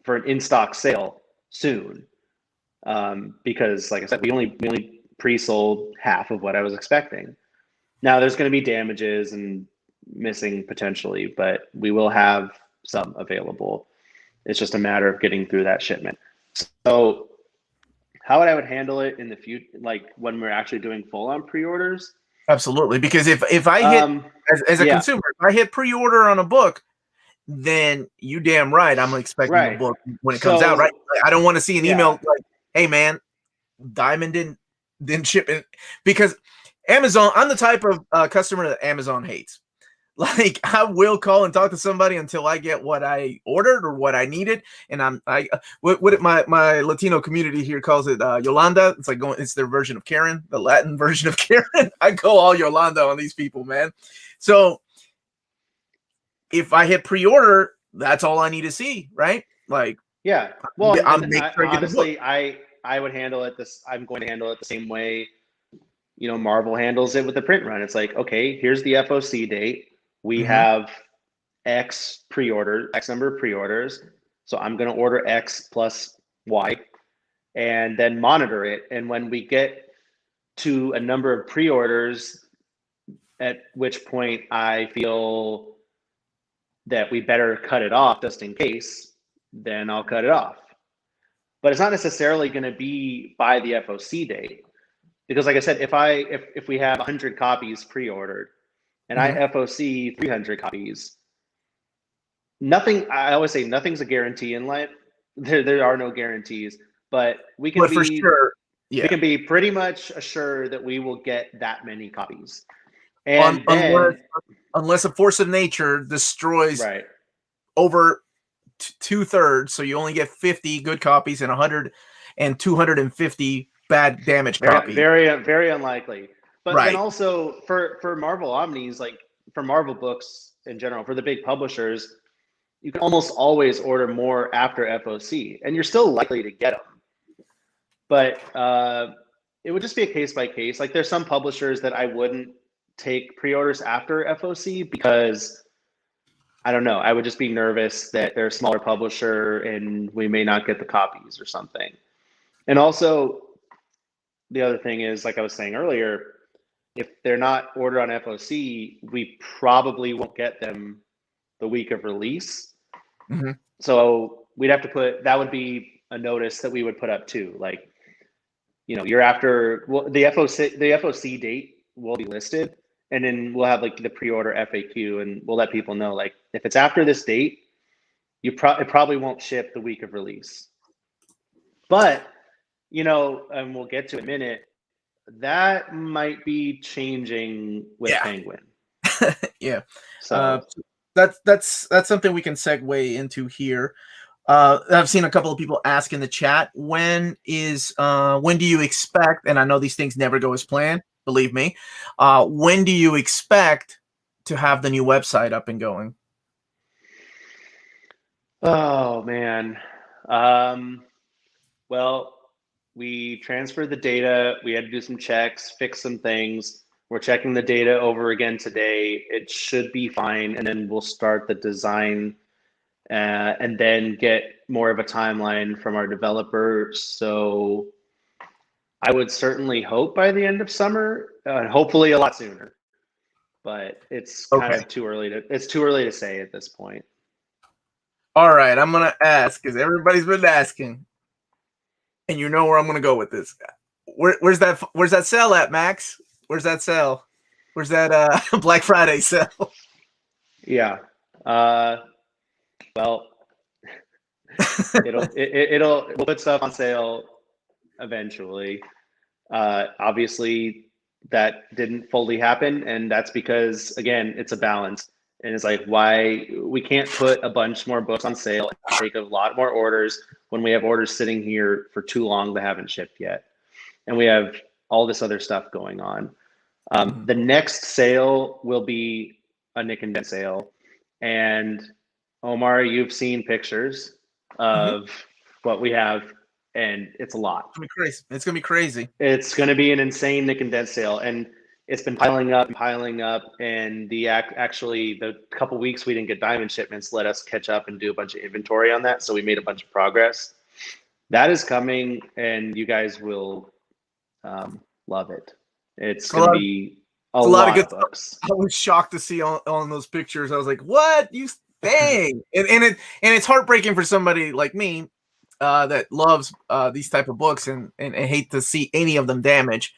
for an in-stock sale soon, because, like I said, we only pre-sold half of what I was expecting. Now there's going to be damages and missing potentially, but we will have some available. It's just a matter of getting through that shipment. So how I would handle it in the future, like when we're actually doing full-on pre-orders? Absolutely, because if I hit as a consumer, if I hit pre-order on a book, then you damn right I'm expecting the book when it comes out, right? I don't want to see an email like, "Hey man, Diamond didn't ship it," because Amazon. I'm the type of customer that Amazon hates. Like, I will call and talk to somebody until I get what I ordered or what I needed, and what my Latino community here calls it, Yolanda. It's like it's their version of Karen, the Latin version of Karen. I go all Yolanda on these people, man. So if I hit pre-order, that's all I need to see, right? Like, yeah. Well, honestly, I would handle it I'm going to handle it the same way, Marvel handles it with the print run. It's like, okay, here's the FOC date. We have X number of pre-orders. So I'm going to order X plus Y and then monitor it. And when we get to a number of pre-orders, at which point I feel that we better cut it off just in case, then I'll cut it off. But it's not necessarily going to be by the FOC date, because like I said, if we have 100 copies pre-ordered and I FOC 300 copies, I always say nothing's a guarantee in life. There are no guarantees, but we can we can be pretty much assured that we will get that many copies. And unless a force of nature destroys over 2/3, so you only get 50 good copies and 100 and 250 bad damaged copies. Very unlikely. But then also for Marvel Omnis, like for Marvel books in general, for the big publishers, you can almost always order more after FOC, and you're still likely to get them. But it would just be a case by case. Like there's some publishers that I wouldn't take pre-orders after FOC because I don't know, I would just be nervous that they're a smaller publisher and we may not get the copies or something. And also, the other thing is, like I was saying earlier, if they're not ordered on FOC, we probably won't get them the week of release. Mm-hmm. So we'd have to put, that would be a notice that we would put up too. Like, you're after, well, the FOC date will be listed, and then we'll have like the pre-order FAQ, and we'll let people know, like, if it's after this date, it probably won't ship the week of release. But, and we'll get to in a minute, that might be changing with Penguin. Yeah. So that's something we can segue into here. I've seen a couple of people ask in the chat, when do you expect, and I know these things never go as planned, believe me, when do you expect to have the new website up and going? Oh man. Well, we transferred the data. We had to do some checks, fix some things. We're checking the data over again today. It should be fine. And then we'll start the design and then get more of a timeline from our developer. So I would certainly hope by the end of summer, hopefully a lot sooner. But it's kind of too early to say at this point. All right, I'm gonna ask because everybody's been asking, and you know where I'm gonna go with this. Where's that sale at, Max? Where's that sale? Where's that Black Friday sale? Yeah. Well, we'll put stuff on sale eventually. Obviously, that didn't fully happen, and that's because, again, it's a balance. And it's like, why we can't put a bunch more books on sale and take a lot more orders when we have orders sitting here for too long that haven't shipped yet, and we have all this other stuff going on. The next sale will be a Nick and Dent sale, and Omar, you've seen pictures of what we have, and it's a lot. It's gonna be crazy. It's gonna be crazy. It's gonna be an insane Nick and Dent sale, and it's been piling up, and actually the couple weeks we didn't get diamond shipments let us catch up and do a bunch of inventory on that, so we made a bunch of progress. That is coming, and you guys will love it. It's gonna be a lot of good books. I was shocked to see on those pictures. I was like, "What you dang!" and it's heartbreaking for somebody like me that loves these type of books and hate to see any of them damaged.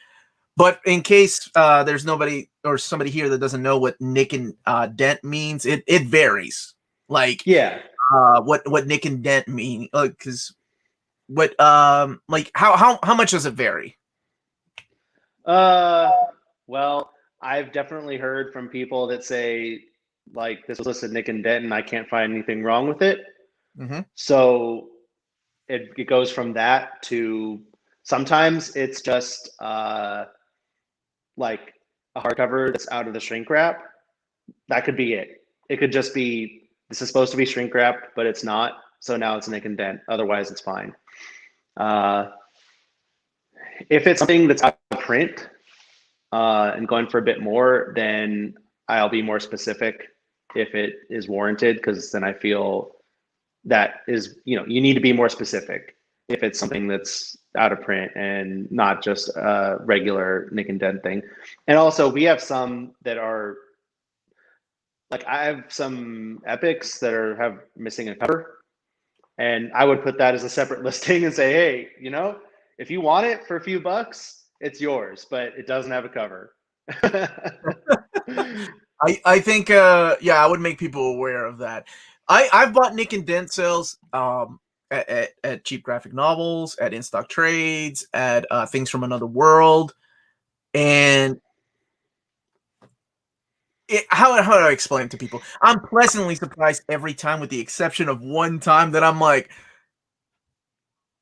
But in case there's nobody or somebody here that doesn't know what Nick and Dent means, it varies. Like, what Nick and Dent mean? Because what like how much does it vary? Well, I've definitely heard from people that say, like, this was listed Nick and Dent and I can't find anything wrong with it. So it goes from that to sometimes it's just like a hardcover that's out of the shrink wrap. That could be it. It could just be, this is supposed to be shrink wrapped, but it's not. So now it's Nick and Dent. Otherwise, it's fine. If it's something that's out of print and going for a bit more, then I'll be more specific if it is warranted, because then I feel that is, you need to be more specific if it's something that's out of print and not just a regular Nick and Dent thing. And also, we have some that are, like, I have some epics that have missing a cover, and I would put that as a separate listing and say, hey, if you want it for a few bucks, it's yours, but it doesn't have a cover. I think I would make people aware of that. I've bought Nick and Dent sales at Cheap Graphic Novels, at In Stock Trades, at Things from Another World, and how do I explain it to people? I'm pleasantly surprised every time, with the exception of one time that I'm like,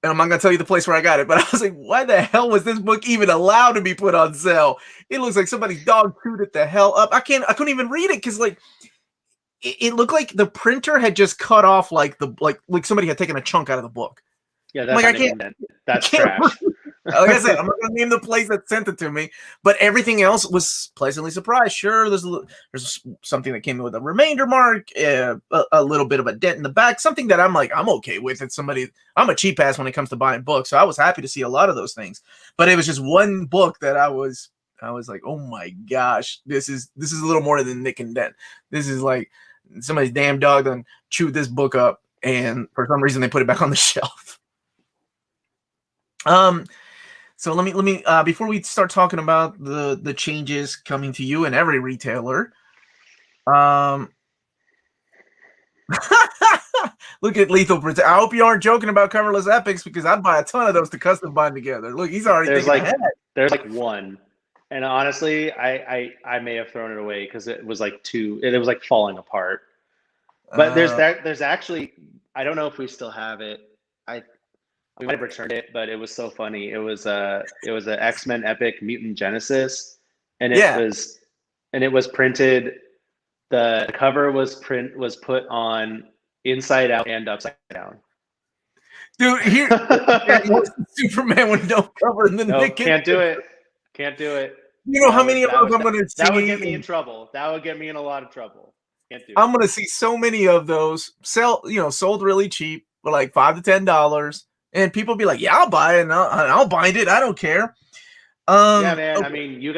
and I'm not gonna tell you the place where I got it, but I was like, why the hell was this book even allowed to be put on sale? It looks like somebody's dog chewed it the hell up. I couldn't even read it because, like, it looked like the printer had just cut off like somebody had taken a chunk out of the book. Yeah, that's like, that's trash. Like I said, I'm not going to name the place that sent it to me, but everything else was pleasantly surprised. Sure, there's something that came with a remainder mark, a little bit of a dent in the back, something that I'm okay with. It's somebody, I'm a cheap ass when it comes to buying books, so I was happy to see a lot of those things. But it was just one book that I was like, oh my gosh, this is a little more than nick and dent. This is like somebody's damn dog done chewed this book up, and for some reason they put it back on the shelf. So let me before we start talking about the changes coming to you and every retailer, look at Lethal Protect. I hope you aren't joking about coverless epics, because I'd buy a ton of those to custom bind together. Look, he's already thinking ahead. There's like one, and honestly, I may have thrown it away because it was like it was like falling apart. But there's actually, I don't know if we still have it. We might have returned it, but it was so funny. It was a X-Men Epic Mutant Genesis, and it was printed. The cover was put on inside out and upside down. Dude, here Superman with no cover and then nope, can't do it. You know how many of those I'm going to see? That would get me in trouble. That would get me in a lot of trouble. Can't do it. I'm going to see so many of those sold really cheap for like $5 to $10. And people be like, yeah, I'll buy it and I'll bind it. I don't care. Yeah, man. Okay. I mean, you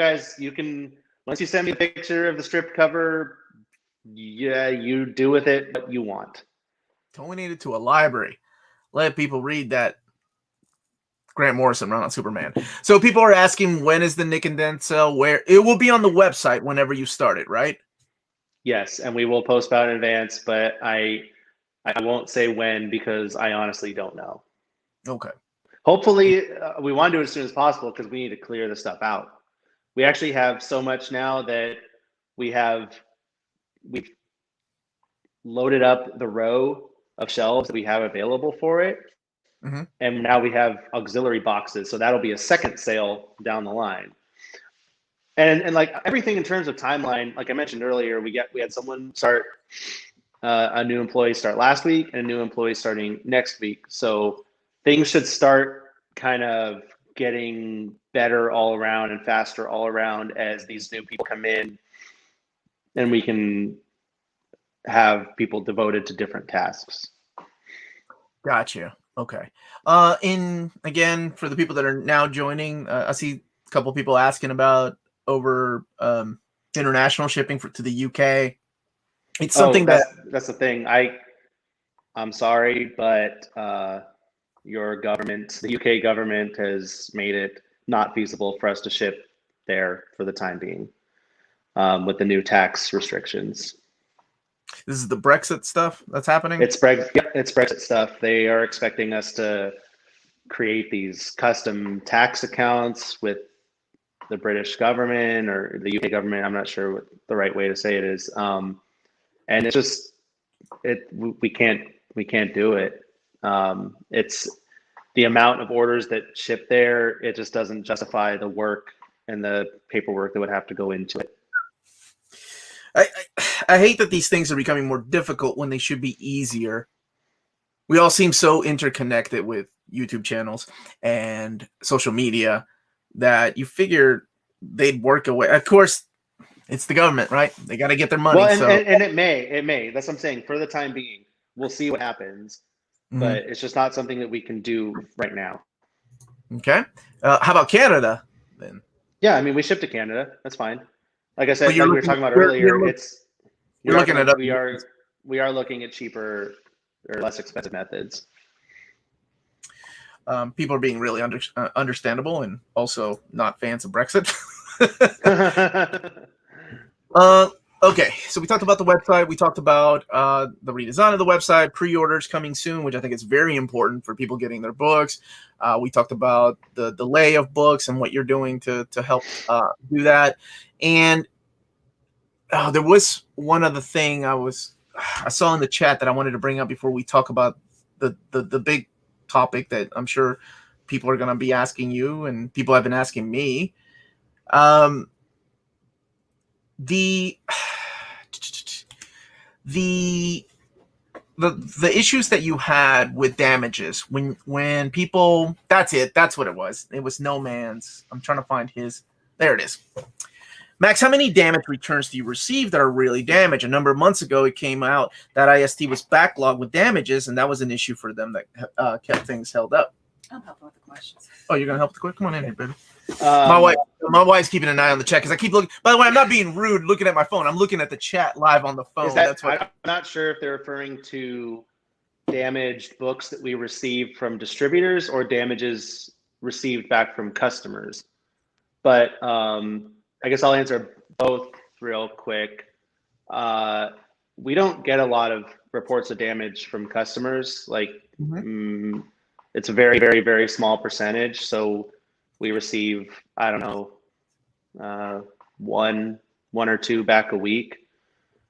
can, once you send me a picture of the strip cover, yeah, you do with it what you want. Donate it to a library. Let people read that Grant Morrison run on Superman. So people are asking, when is the Nick and Dent sale? Where it will be on the website whenever you start it, right? Yes, and we will post about it in advance, but I won't say when because I honestly don't know. Okay. Hopefully, we want to do it as soon as possible because we need to clear the stuff out. We actually have so much now that we've loaded up the row of shelves that we have available for it. Mm-hmm. And now we have auxiliary boxes. So that'll be a second sale down the line. And like everything in terms of timeline, like I mentioned earlier, we had someone start, a new employee start last week and a new employee starting next week. So things should start kind of getting better all around and faster all around as these new people come in, and we can have people devoted to different tasks. Gotcha. Okay. Again, for the people that are now joining, I see a couple people asking about over international shipping to the UK. It's something that's the thing. I'm sorry, but your government, the UK government, has made it not feasible for us to ship there for the time being, with the new tax restrictions. This is the Brexit stuff that's happening? It's Brexit stuff. They are expecting us to create these custom tax accounts with the British government or the UK government. I'm not sure what the right way to say it is. And it's just, we can't do it. It's the amount of orders that ship there. It just doesn't justify the work and the paperwork that would have to go into it. I hate that these things are becoming more difficult when they should be easier. We all seem so interconnected with YouTube channels and social media that you figure they'd work away. Of course, it's the government, right? They got to get their money. Well, and it may. That's what I'm saying. For the time being, we'll see what happens. Mm-hmm. But it's just not something that we can do right now. Okay. How about Canada then? Yeah, I mean, we ship to Canada. That's fine. Like I said, like we were talking about earlier, we are looking at cheaper or less expensive methods. People are being really understandable and also not fans of Brexit. Okay, so we talked about the website. We talked about the redesign of the website, pre-orders coming soon, which I think is very important for people getting their books. We talked about the delay of books and what you're doing to help do that. And there was one other thing I saw in the chat that I wanted to bring up before we talk about the big topic that I'm sure people are going to be asking you and people have been asking me. The the issues that you had with damages when people, that's what it was. It was No Man's. I'm trying to find his. There it is. Max, how many damage returns do you receive that are really damaged? A number of months ago, it came out that IST was backlogged with damages, and that was an issue for them that kept things held up. I'm helping with the questions. Oh, you're gonna help with the quick? Come on in here, baby. My wife's keeping an eye on the chat because I keep looking. By the way, I'm not being rude looking at my phone. I'm looking at the chat live on the phone. That's what I'm not sure if they're referring to damaged books that we received from distributors or damages received back from customers. But I guess I'll answer both real quick. We don't get a lot of reports of damage from customers. Like, it's a very, very, very small percentage. So we receive, I don't know, one or two back a week.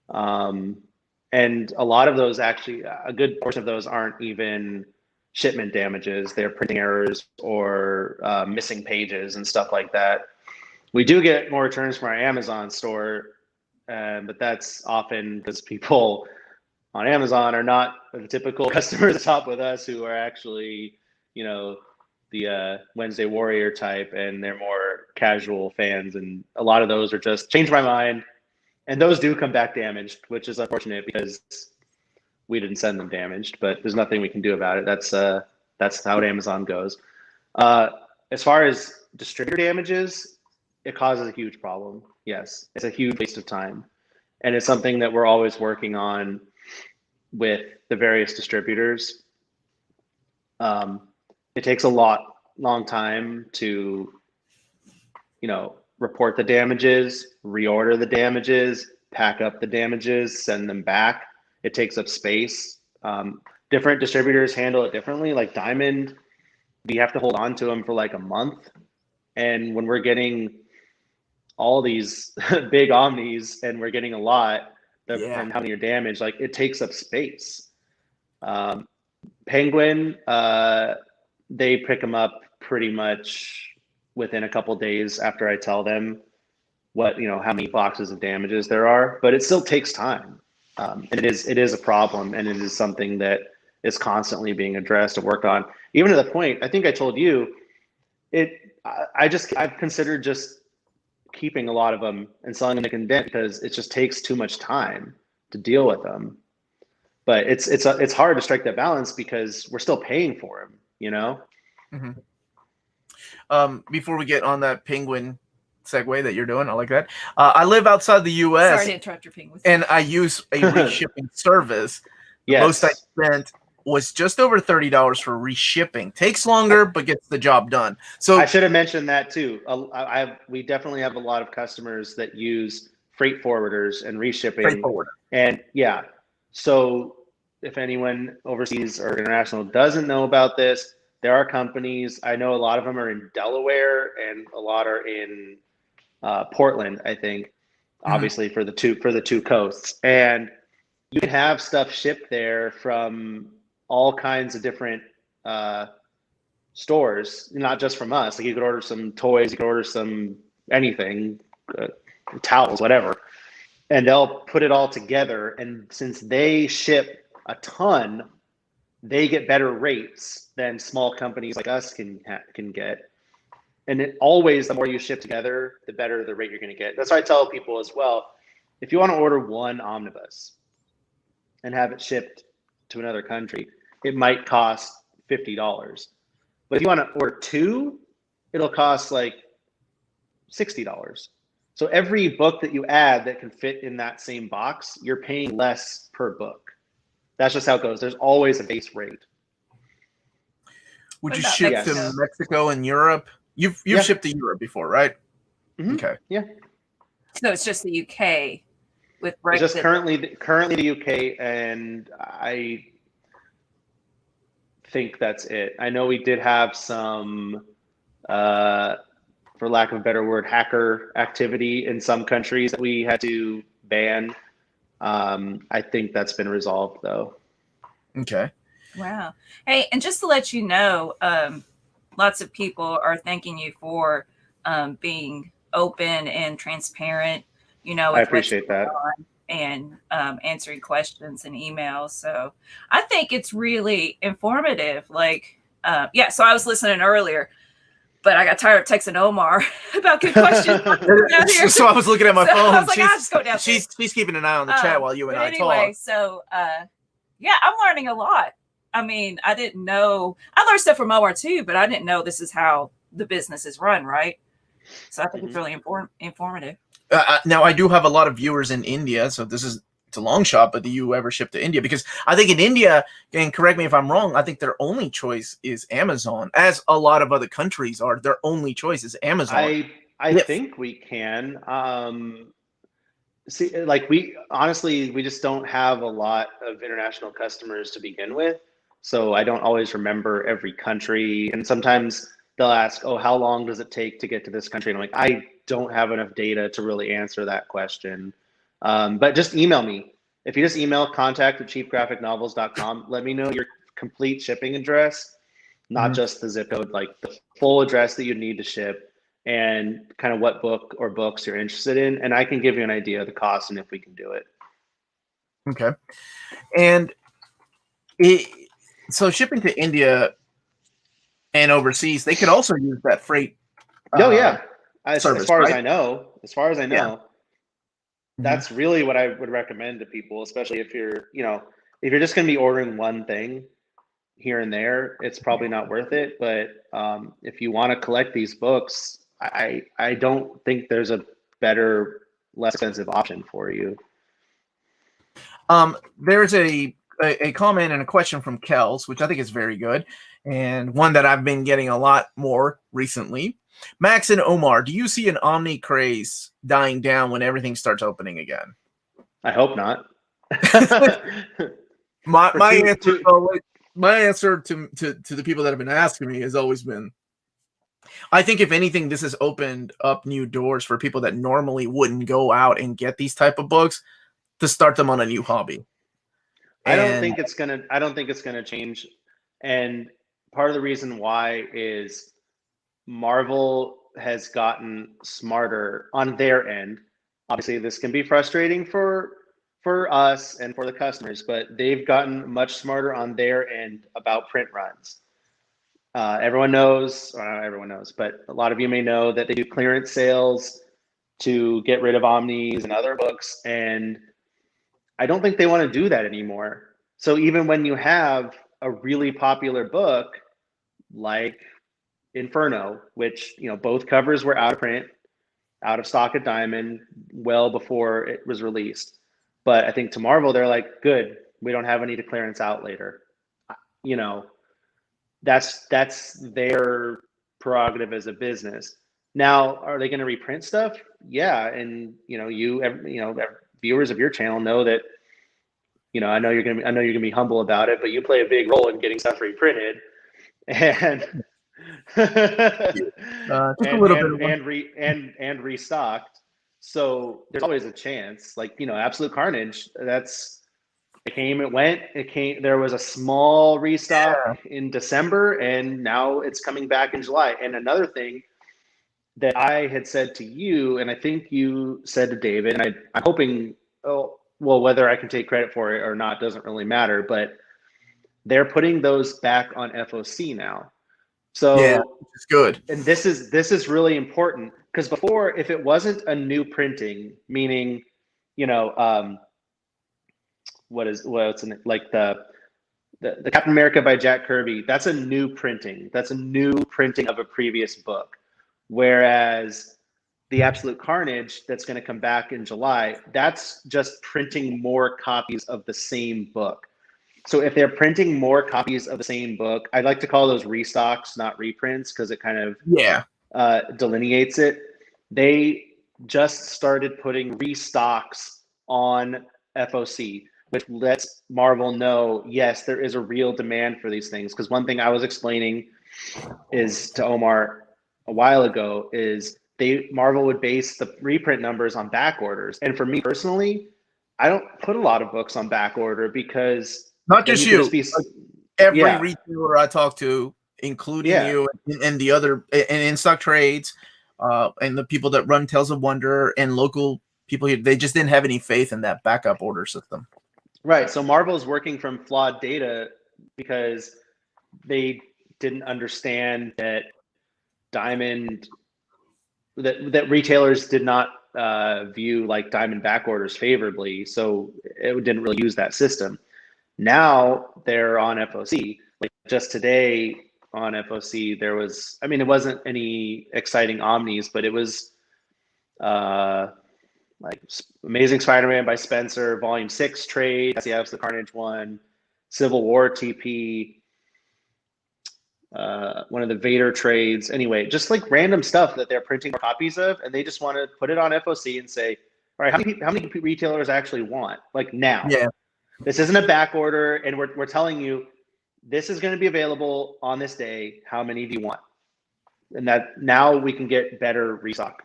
And a lot of those, actually, a good portion of those aren't even shipment damages. They're printing errors or missing pages and stuff like that. We do get more returns from our Amazon store, but that's often because people on Amazon are not the typical customers that shop with us, who are actually, you know, the Wednesday Warrior type, and they're more casual fans. And a lot of those are just change my mind. And those do come back damaged, which is unfortunate because we didn't send them damaged, but there's nothing we can do about it. That's how Amazon goes. As far as distributor damages, it causes a huge problem. Yes, it's a huge waste of time. And it's something that we're always working on with the various distributors. It takes a long time to, you know, report the damages, reorder the damages, pack up the damages, send them back. It takes up space. Different distributors handle it differently. Like Diamond, we have to hold on to them for like a month. And when we're getting all these big omnis and we're getting a lot, and how many are damaged, like it takes up space. Penguin, they pick them up pretty much within a couple days after I tell them what, you know, how many boxes of damages there are, but it still takes time. And it is a problem, and it is something that is constantly being addressed and worked on, even to the point, I think I told you, I've considered just keeping a lot of them and selling them to condemn because it just takes too much time to deal with them. But it's hard to strike that balance because we're still paying for them, you know? Before we get on that Penguin segue that you're doing, I like that. I live outside the U.S. Sorry to interrupt your Penguin. And I use a reshipping service. The most I spent was just over $30 for reshipping. Takes longer, but gets the job done. So I should have mentioned that too. We definitely have a lot of customers that use freight forwarders and reshipping. And yeah, so if anyone overseas or international doesn't know about this, there are companies. I know a lot of them are in Delaware and a lot are in Portland, I think, obviously for the two coasts. And you can have stuff shipped there from all kinds of different stores, not just from us. Like you could order some toys, you could order some anything, towels, whatever, and they'll put it all together. And since they ship a ton, they get better rates than small companies like us can get. And it always, the more you ship together, the better the rate you're going to get. That's why I tell people as well, if you want to order one omnibus and have it shipped to another country, it might cost $50. But if you want to order two, it'll cost like $60. So every book that you add that can fit in that same box, you're paying less per book. That's just how it goes. There's always a base rate. Would you ship to Mexico and Europe? You've shipped to Europe before, right? Okay. Yeah. So it's just the UK with Brexit. Just currently the UK, and I think that's it. I know we did have some, for lack of a better word, hacker activity in some countries that we had to ban. I think that's been resolved though. Okay. Wow. Hey, and just to let you know, lots of people are thanking you for being open and transparent. You know, I appreciate that. and answering questions and emails. So I think it's really informative. Like, so I was listening earlier, but I got tired of texting Omar about good questions. So I was looking at my phone. I was like, I'll just go down. She's keeping an eye on the chat while you and I talk. So I'm learning a lot. I mean, I didn't know. I learned stuff from Omar too, but I didn't know this is how the business is run, right? So I think it's really informative. Now, I do have a lot of viewers in India, so it's a long shot, but do you ever ship to India? Because I think in India, and correct me if I'm wrong, I think their only choice is Amazon, as a lot of other countries are. Their only choice is Amazon. I think we can. See, like we just don't have a lot of international customers to begin with. So I don't always remember every country. And sometimes they'll ask, oh, how long does it take to get to this country? And I'm like, I don't have enough data to really answer that question. But just email me. If you just email contact@cheapgraphicnovels.com, let me know your complete shipping address, not just the zip code, like the full address that you need to ship and kind of what book or books you're interested in. And I can give you an idea of the cost and if we can do it. Okay. And so shipping to India and overseas, they could also use that freight. As far as I know, that's really what I would recommend to people, especially if you're just going to be ordering one thing here and there, it's probably not worth it. But if you want to collect these books, I don't think there's a better, less expensive option for you. There's a comment and a question from Kels, which I think is very good, and one that I've been getting a lot more recently. Max and Omar, do you see an Omni craze dying down when everything starts opening again? I hope not. my answer to the people that have been asking me has always been, I think if anything, this has opened up new doors for people that normally wouldn't go out and get these type of books to start them on a new hobby. I don't think it's gonna change. And part of the reason why is Marvel has gotten smarter on their end. Obviously, this can be frustrating for us and for the customers, but they've gotten much smarter on their end about print runs. Everyone knows, or not everyone knows, but a lot of you may know that they do clearance sales to get rid of Omnis and other books, and I don't think they want to do that anymore. So even when you have a really popular book like Inferno, which both covers were out of print, out of stock at Diamond well before it was released, but I think to Marvel they're like, good, we don't have any to clearance out later. That's their prerogative as a business. Now, are they going to reprint stuff? Yeah, and viewers of your channel know that. I know you're gonna be humble about it, but you play a big role in getting stuff reprinted, and and restocked. So there's always a chance. Like Absolute Carnage. It came, it went. It came. There was a small restock in December, and now it's coming back in July. And another thing that I had said to you, and I think you said to David, and I'm hoping. Well, whether I can take credit for it or not doesn't really matter, but they're putting those back on FOC now. So it's good. And this is really important because before, if it wasn't a new printing, meaning, what's in it? Like the Captain America by Jack Kirby, that's a new printing. That's a new printing of a previous book. Whereas the Absolute Carnage that's going to come back in July, that's just printing more copies of the same book. So if they're printing more copies of the same book, I'd like to call those restocks, not reprints, because it kind of delineates it. They just started putting restocks on FOC, which lets Marvel know, yes, there is a real demand for these things. Because one thing I was explaining is to Omar a while ago is Marvel would base the reprint numbers on back orders. And for me personally, I don't put a lot of books on back order because not just you, every retailer I talk to, including you and the other and in stock trades, and the people that run Tales of Wonder and local people they just didn't have any faith in that backup order system. Right. So Marvel is working from flawed data because they didn't understand that that retailers did not view like Diamond back orders favorably, so it didn't really use that system. Now they're on FOC. Like just today on FOC, there was, I mean, it wasn't any exciting omnis, but it was like Amazing Spider-Man by Spencer, Volume 6 trade, SCF's The Carnage one, Civil War TP, one of the Vader trades. Anyway, just like random stuff that they're printing more copies of, and they just want to put it on FOC and say, all right, how many retailers actually want? Like now. Yeah. This isn't a back order, and we're telling you this is going to be available on this day. How many do you want? And that now we can get better restock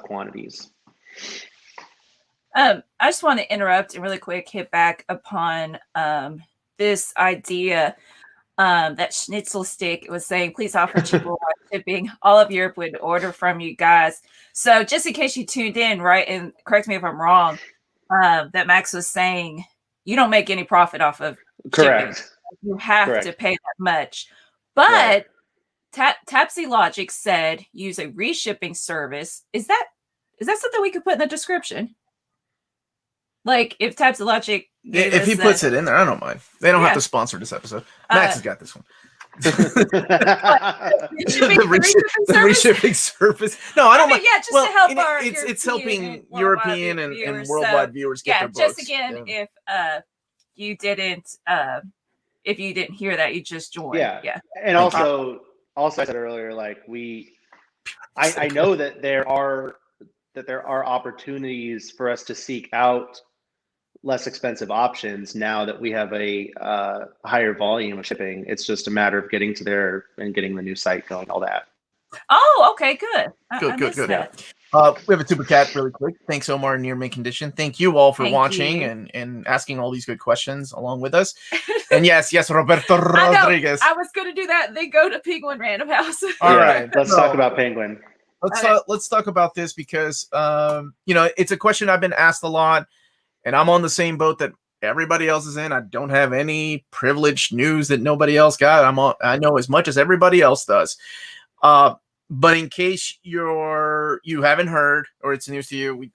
quantities. I just want to interrupt and really quick hit back upon this idea that Schnitzel Stick was saying, please offer cheaper shipping. All of Europe would order from you guys. So just in case you tuned in, right, and correct me if I'm wrong, that Max was saying you don't make any profit off of Correct. shipping. You have Correct. to pay that much. But tapsilogic said use a reshipping service. Is that something we could put in the description? Like if tapsilogic, if he puts it in there, I don't mind. They don't have to sponsor this episode. Max has got this one. The reshipping service. No, I don't mind. Yeah, just to help our it's helping European and worldwide viewers get their books. Just again, if you didn't hear that, you just joined. Yeah. And also I said earlier, like I know that there are opportunities for us to seek out less expensive options now that we have a higher volume of shipping. It's just a matter of getting to there and getting the new site going, all that. Oh, okay, good. Good. Yeah. We have a super chat really quick. Thanks, Omar, in near mint condition. Thank you all for watching and asking all these good questions along with us. And yes, Roberto Rodriguez. I was going to do that. They go to Penguin Random House. All right. Let's talk about Penguin. Let's talk about this because it's a question I've been asked a lot, and I'm on the same boat that everybody else is in. I don't have any privileged news that nobody else got. I know as much as everybody else does. But in case you haven't heard or it's news to you,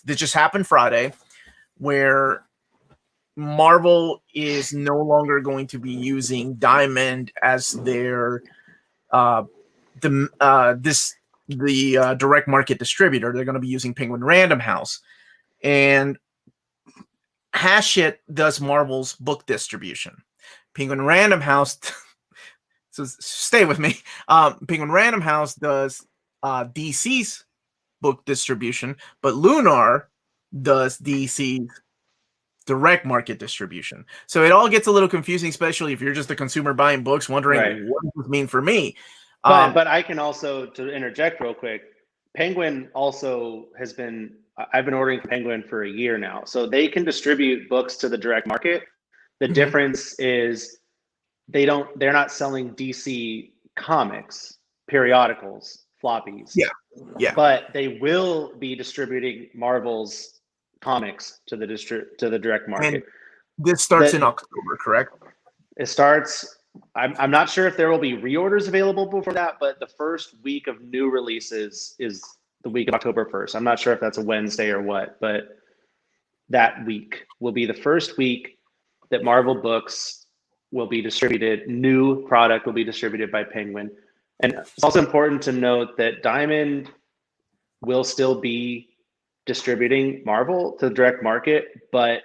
this just happened Friday, where Marvel is no longer going to be using Diamond as their direct market distributor. They're going to be using Penguin Random House, and Hachette does Marvel's book distribution. Penguin Random House. So stay with me. Penguin Random House does DC's book distribution, but Lunar does DC's direct market distribution. So it all gets a little confusing, especially if you're just a consumer buying books, wondering what does this mean for me. But I can also, to interject real quick, Penguin also has been, I've been ordering Penguin for a year now. So they can distribute books to the direct market. The difference is they're not selling DC comics, periodicals, floppies. Yeah. But they will be distributing Marvel's comics to the direct market. And this starts in October, correct? It starts. I'm not sure if there will be reorders available before that, but the first week of new releases is the week of October 1st. I'm not sure if that's a Wednesday or what, but that week will be the first week that Marvel books will be distributed. New product will be distributed by Penguin. And it's also important to note that Diamond will still be distributing Marvel to the direct market, but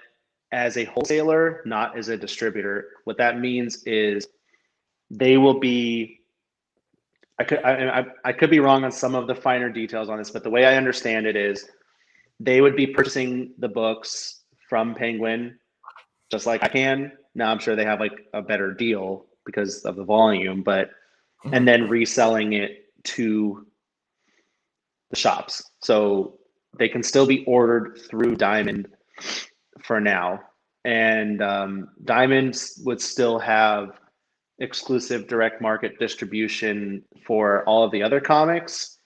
as a wholesaler, not as a distributor. What that means is they will be, I could be wrong on some of the finer details on this, but the way I understand it is they would be purchasing the books from Penguin, just like I can. Now I'm sure they have like a better deal because of the volume, but and then reselling it to the shops. So they can still be ordered through Diamond for now. And Diamond would still have exclusive direct market distribution for all of the other comics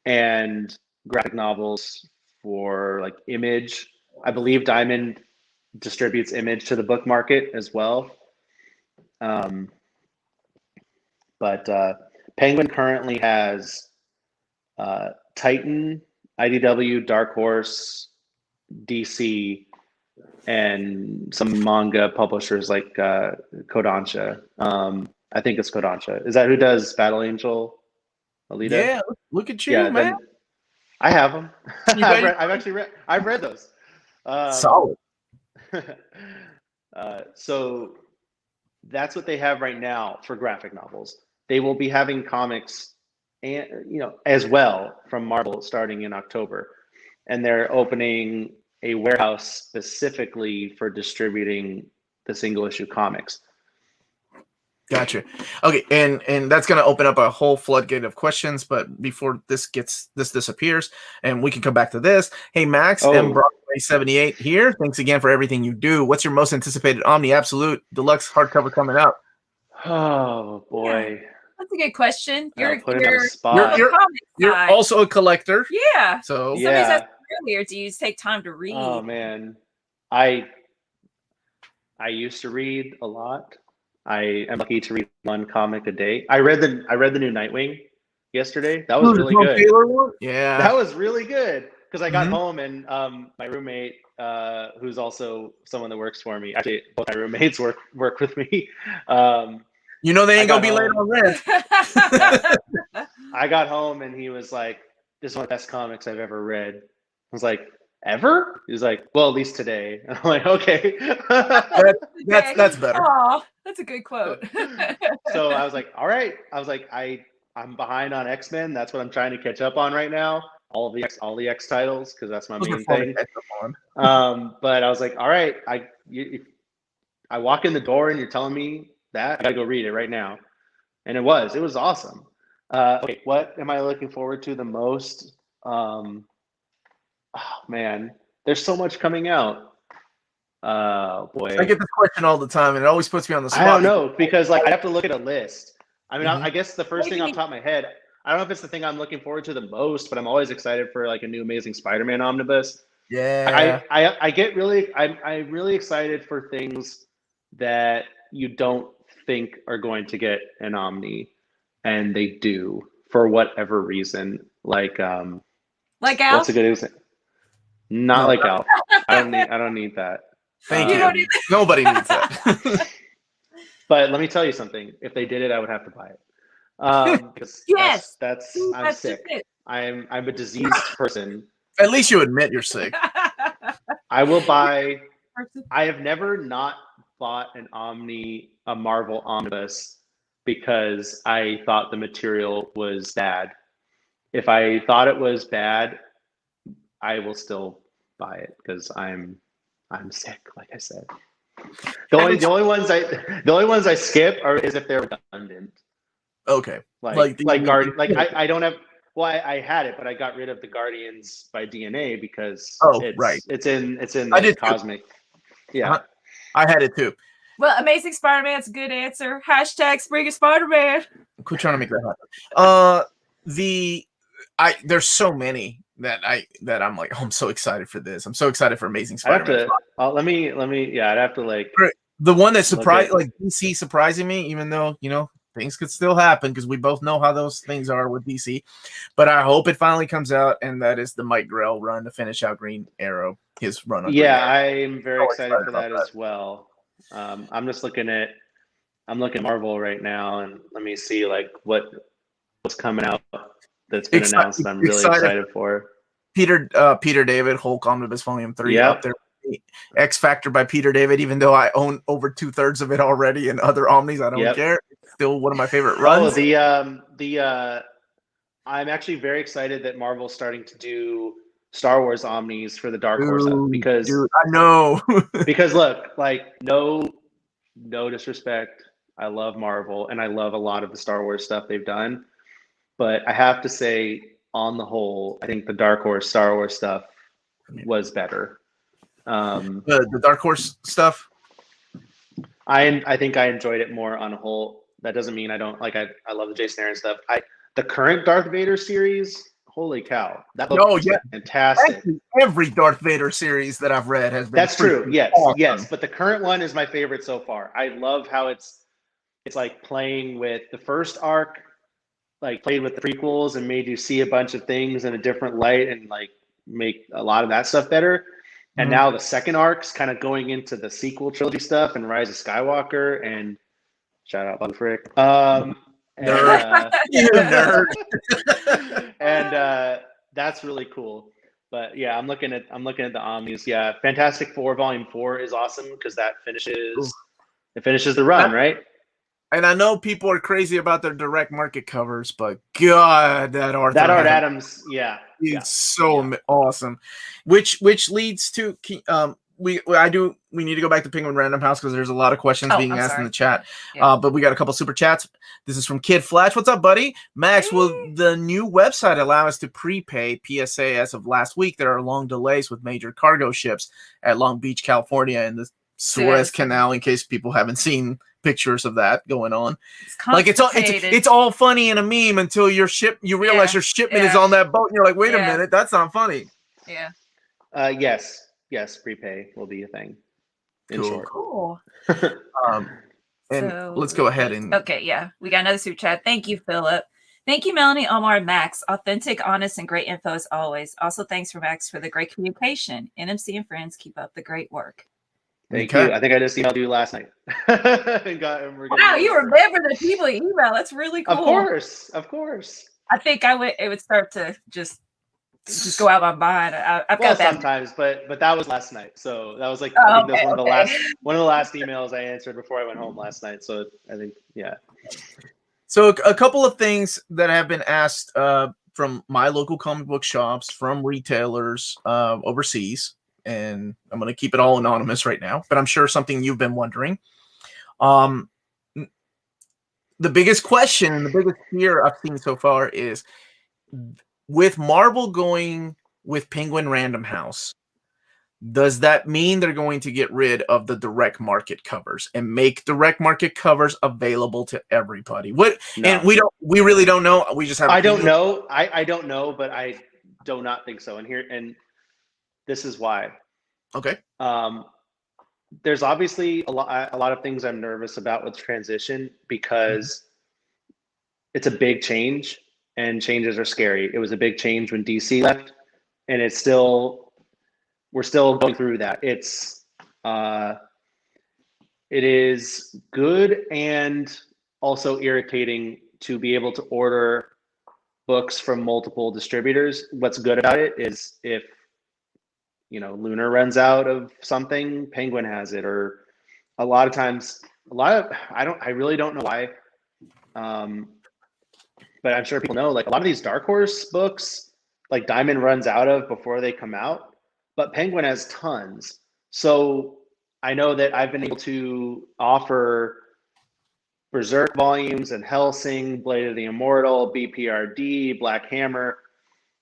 and graphic novels for like Image. I believe Diamond distributes Image to the book market as well. But Penguin currently has Titan, IDW, Dark Horse, DC, and some manga publishers like Kodansha. I think it's Kodansha. Is that who does Battle Angel? Alita? Yeah, look at you, Yeah, man. then I have them. You ready? I've read those. Solid. So that's what they have right now for graphic novels. They will be having comics, and as well from Marvel starting in October, and they're opening a warehouse specifically for distributing the single issue comics. Gotcha. Okay, and that's going to open up a whole floodgate of questions. But before this disappears, and we can come back to this. Hey, Max, and Broadway 78 here. Thanks again for everything you do. What's your most anticipated Omni Absolute Deluxe hardcover coming out? Oh boy, that's a good question. You're also a collector. Yeah. So somebody's asked earlier, do you take time to read? Oh man, I used to read a lot. I am lucky to read one comic a day. I read the new Nightwing yesterday. That was really good. Yeah, that was really good because I got home and my roommate, who's also someone that works for me. Actually, both my roommates work with me. They ain't gonna be late on rent. I got home and he was like, "This is one of the best comics I've ever read." I was like, "Ever?" He was like, "Well, at least today." And I'm like, "Okay." That's better. Aww, that's a good quote. So I was like, "All right." I was like, I'm behind on X-Men. That's what I'm trying to catch up on right now. All the X titles because that's my main thing. But I was like, "All right." I walk in the door and you're telling me that I gotta go read it right now, and it was awesome. Okay, what am I looking forward to the most? Oh man, there's so much coming out. Boy, I get this question all the time, and it always puts me on the spot. I don't know because I have to look at a list. I mean, I guess the first thing off the top of my head, I don't know if it's the thing I'm looking forward to the most, but I'm always excited for like a new Amazing Spider-Man omnibus. Yeah, I'm really excited for things that you don't think are going to get an Omni, and they do for whatever reason. Like Al? What's a good example? Like Al. I don't need that. Thank you. Nobody needs that. But let me tell you something. If they did it, I would have to buy it. Because I'm sick. I'm a diseased person. At least you admit you're sick. I will buy. I have never not bought a Marvel omnibus because I thought the material was bad. If I thought it was bad, I will still buy it because I'm sick, like I said. The only ones I skip is if they're redundant. Okay. I don't have. Well, I had it, but I got rid of the Guardians by DNA because it's in the cosmic. Too. Yeah, I had it too. Well, Amazing Spider-Man's a good answer. # Spring of Spider-Man. Quit trying to make that happen. There's so many that I'm like, oh, I'm so excited for this. I'm so excited for Amazing Spider-Man. I'd have to like the one that surprised, like DC surprising me, even though things could still happen because we both know how those things are with DC. But I hope it finally comes out, and that is the Mike Grell run to finish out Green Arrow, his run on Green Arrow. I'm very excited for that as well. I'm looking at Marvel right now, and let me see like what's coming out that's been announced and I'm really excited for. Peter David, Hulk Omnibus Volume 3 up there. X Factor by Peter David, even though I own over 2/3 of it already and other Omnis, I don't care. It's still one of my favorite runs. I'm actually very excited that Marvel's starting to do Star Wars Omnis for the Dark Horse because I know because look, like no disrespect, I love Marvel and I love a lot of the Star Wars stuff they've done, but I have to say, on the whole, I think the Dark Horse Star Wars stuff was better. The Dark Horse stuff. I think I enjoyed it more on a whole. That doesn't mean I don't like. I love the Jason Aaron stuff. The current Darth Vader series. holy cow, that book Oh is yeah, fantastic. actually, every Darth Vader series that I've read has been. That's true. freaking Yes, awesome. yes. But the current one is my favorite so far. I love how it's like playing with the first arc, like played with the prequels and made you see a bunch of things in a different light and like make a lot of that stuff better. And Mhm. now the second arc's kind of going into the sequel trilogy stuff and Rise of Skywalker and shout out Bug Frick. Nerd. You nerd. And that's really cool. But yeah, I'm looking at the Omnis. Yeah, Fantastic Four Volume 4 is awesome because that finishes the run, right? And I know people are crazy about their direct market covers, but God, that Art Adams, yeah, is so awesome. Which leads to we need to go back to Penguin Random House because there's a lot of questions being asked in the chat. Yeah. But we got a couple super chats. This is from Kid Flash. What's up, buddy? Max, will the new website allow us to prepay PSA as of last week? There are long delays with major cargo ships at Long Beach, California, and the Suez Canal. In case people haven't seen pictures of that going on, it's all funny in a meme until you realize your shipment is on that boat, and you're like, wait a minute, that's not funny. Yes, prepay will be a thing. Cool. And so, let's go ahead and we got another super chat. Thank you, Philip. Thank you, Melanie, Omar, and Max. Authentic, honest, and great info as always. Also, thanks for Max for the great communication. NMC and friends, keep up the great work. Thank you. I think I just emailed you last night. Wow, you remember the people you email. That's really cool. Of course. I think it would start to just go out my mind. I've got that sometimes, but that was last night. So that was like I think that was one of the last emails I answered before I went home last night. So I think So a couple of things that have been asked from my local comic book shops, from retailers overseas. And I'm going to keep it all anonymous right now, but I'm sure something you've been wondering. The biggest question and the biggest fear I've seen so far is with Marvel going with Penguin Random House, does that mean they're going to get rid of the direct market covers and make direct market covers available to everybody? And we really don't know. We just have. I don't know. I don't know, but I do not think so. And this is why. Okay. There's obviously a lot of things I'm nervous about with transition because it's a big change and changes are scary. It was a big change when DC left, and we're still going through that. It is good and also irritating to be able to order books from multiple distributors. What's good about it is if Lunar runs out of something, Penguin has it, or a lot of times, I really don't know why. But I'm sure people know, like a lot of these Dark Horse books, like Diamond runs out of before they come out, but Penguin has tons. So I know that I've been able to offer Berserk volumes and Hellsing, Blade of the Immortal, BPRD, Black Hammer,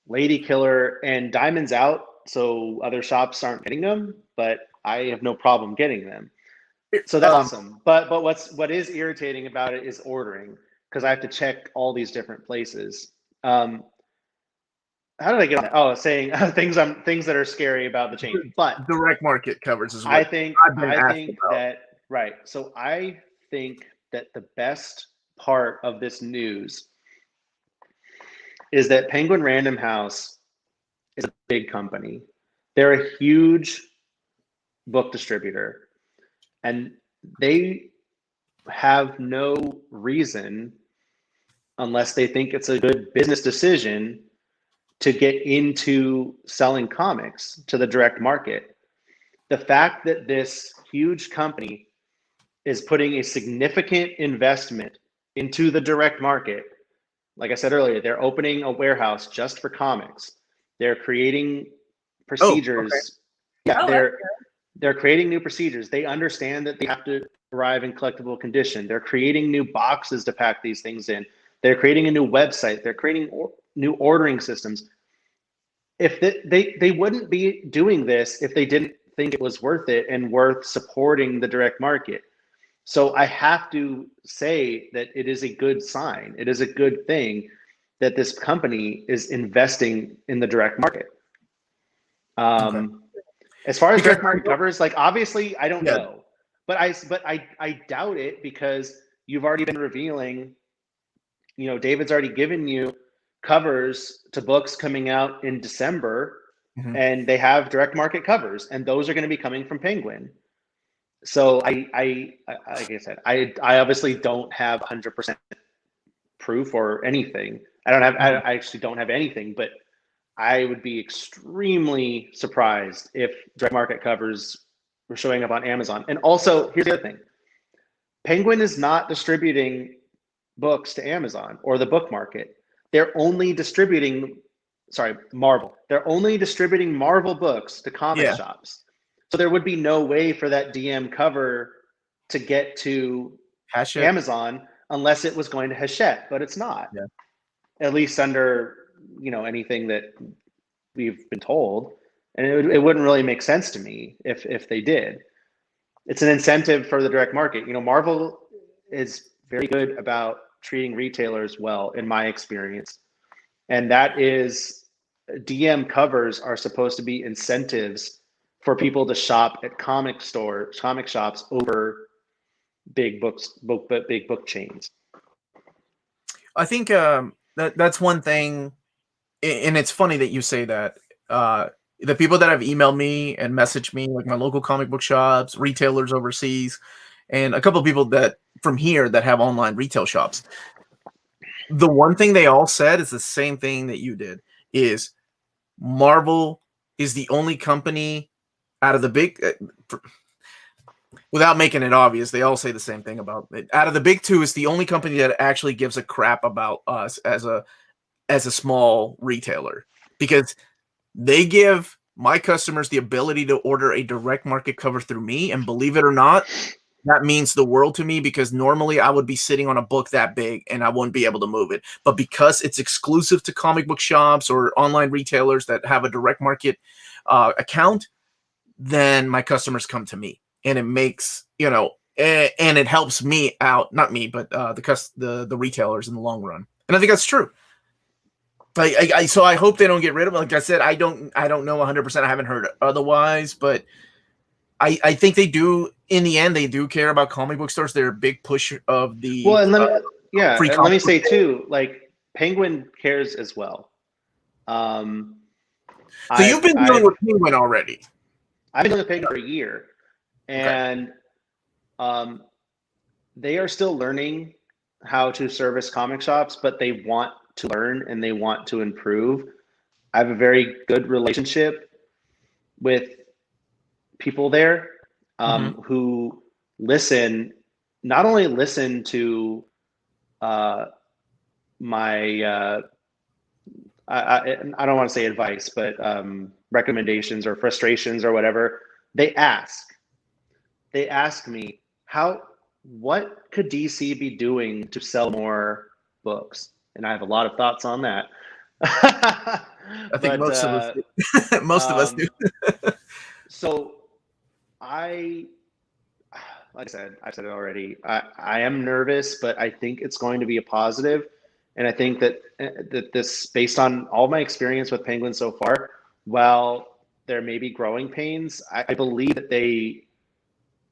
Lady Killer, and Diamond's out. So other shops aren't getting them, but I have no problem getting them. So that's awesome. But what is irritating about it is ordering, because I have to check all these different places. How did I get on that? Oh, saying things that are scary about the change. But direct market covers is what I think that right. So I think that the best part of this news is that Penguin Random House is a big company. They're a huge book distributor, and they have no reason, unless they think it's a good business decision, to get into selling comics to the direct market. The fact that this huge company is putting a significant investment into the direct market, like I said earlier, they're opening a warehouse just for comics. They're creating procedures. They're creating new procedures. They understand that they have to arrive in collectible condition. They're creating new boxes to pack these things in. They're creating a new website. They're creating new ordering systems. If they wouldn't be doing this if they didn't think it was worth it and worth supporting the direct market. So I have to say that it is a good sign. It is a good thing. that this company is investing in the direct market. As far as direct market covers, like obviously I don't know, but I doubt it, because you've already been revealing, David's already given you covers to books coming out in December, and they have direct market covers, and those are going to be coming from Penguin. So like I said, I obviously don't have 100% proof or anything. I actually don't have anything, but I would be extremely surprised if direct market covers were showing up on Amazon. And also, here's the other thing. Penguin is not distributing books to Amazon or the book market. They're only distributing, Marvel. They're only distributing Marvel books to comic shops. So there would be no way for that DM cover to get to Amazon unless it was going to Hachette, but it's not. Yeah. At least under, anything that we've been told. And it wouldn't really make sense to me if they did. It's an incentive for the direct market. Marvel is very good about treating retailers well, in my experience. And that is, DM covers are supposed to be incentives for people to shop at comic shops over big book chains. I think that's one thing, and it's funny that you say that. The people that have emailed me and messaged me, like my local comic book shops, retailers overseas, and a couple of people that from here that have online retail shops, the one thing they all said is the same thing that you did, is Marvel is the only company out of the big, without making it obvious, they all say the same thing about it. Out of the big two, is the only company that actually gives a crap about us as a small retailer, because they give my customers the ability to order a direct market cover through me. And believe it or not, that means the world to me, because normally I would be sitting on a book that big and I wouldn't be able to move it. But because it's exclusive to comic book shops or online retailers that have a direct market account, then my customers come to me, and it makes, and it helps me out, not me, but the retailers in the long run. And I think that's true. So I hope they don't get rid of it. Like I said, I don't know 100%. I haven't heard otherwise, but I think they do. In the end, they do care about comic book stores. They're a big push of the let me say too, like Penguin cares as well. So you've been dealing with Penguin already. I've been dealing with Penguin for a year, and they are still learning how to service comic shops, but they want to learn and they want to improve. I have a very good relationship with people there who not only listen to my I don't want to say advice, but recommendations or frustrations or whatever. They ask me, what could DC be doing to sell more books? And I have a lot of thoughts on that. I think most of us do. So like I said, I've said it already. I am nervous, but I think it's going to be a positive. And I think that this, based on all my experience with Penguin so far, while there may be growing pains, I believe that they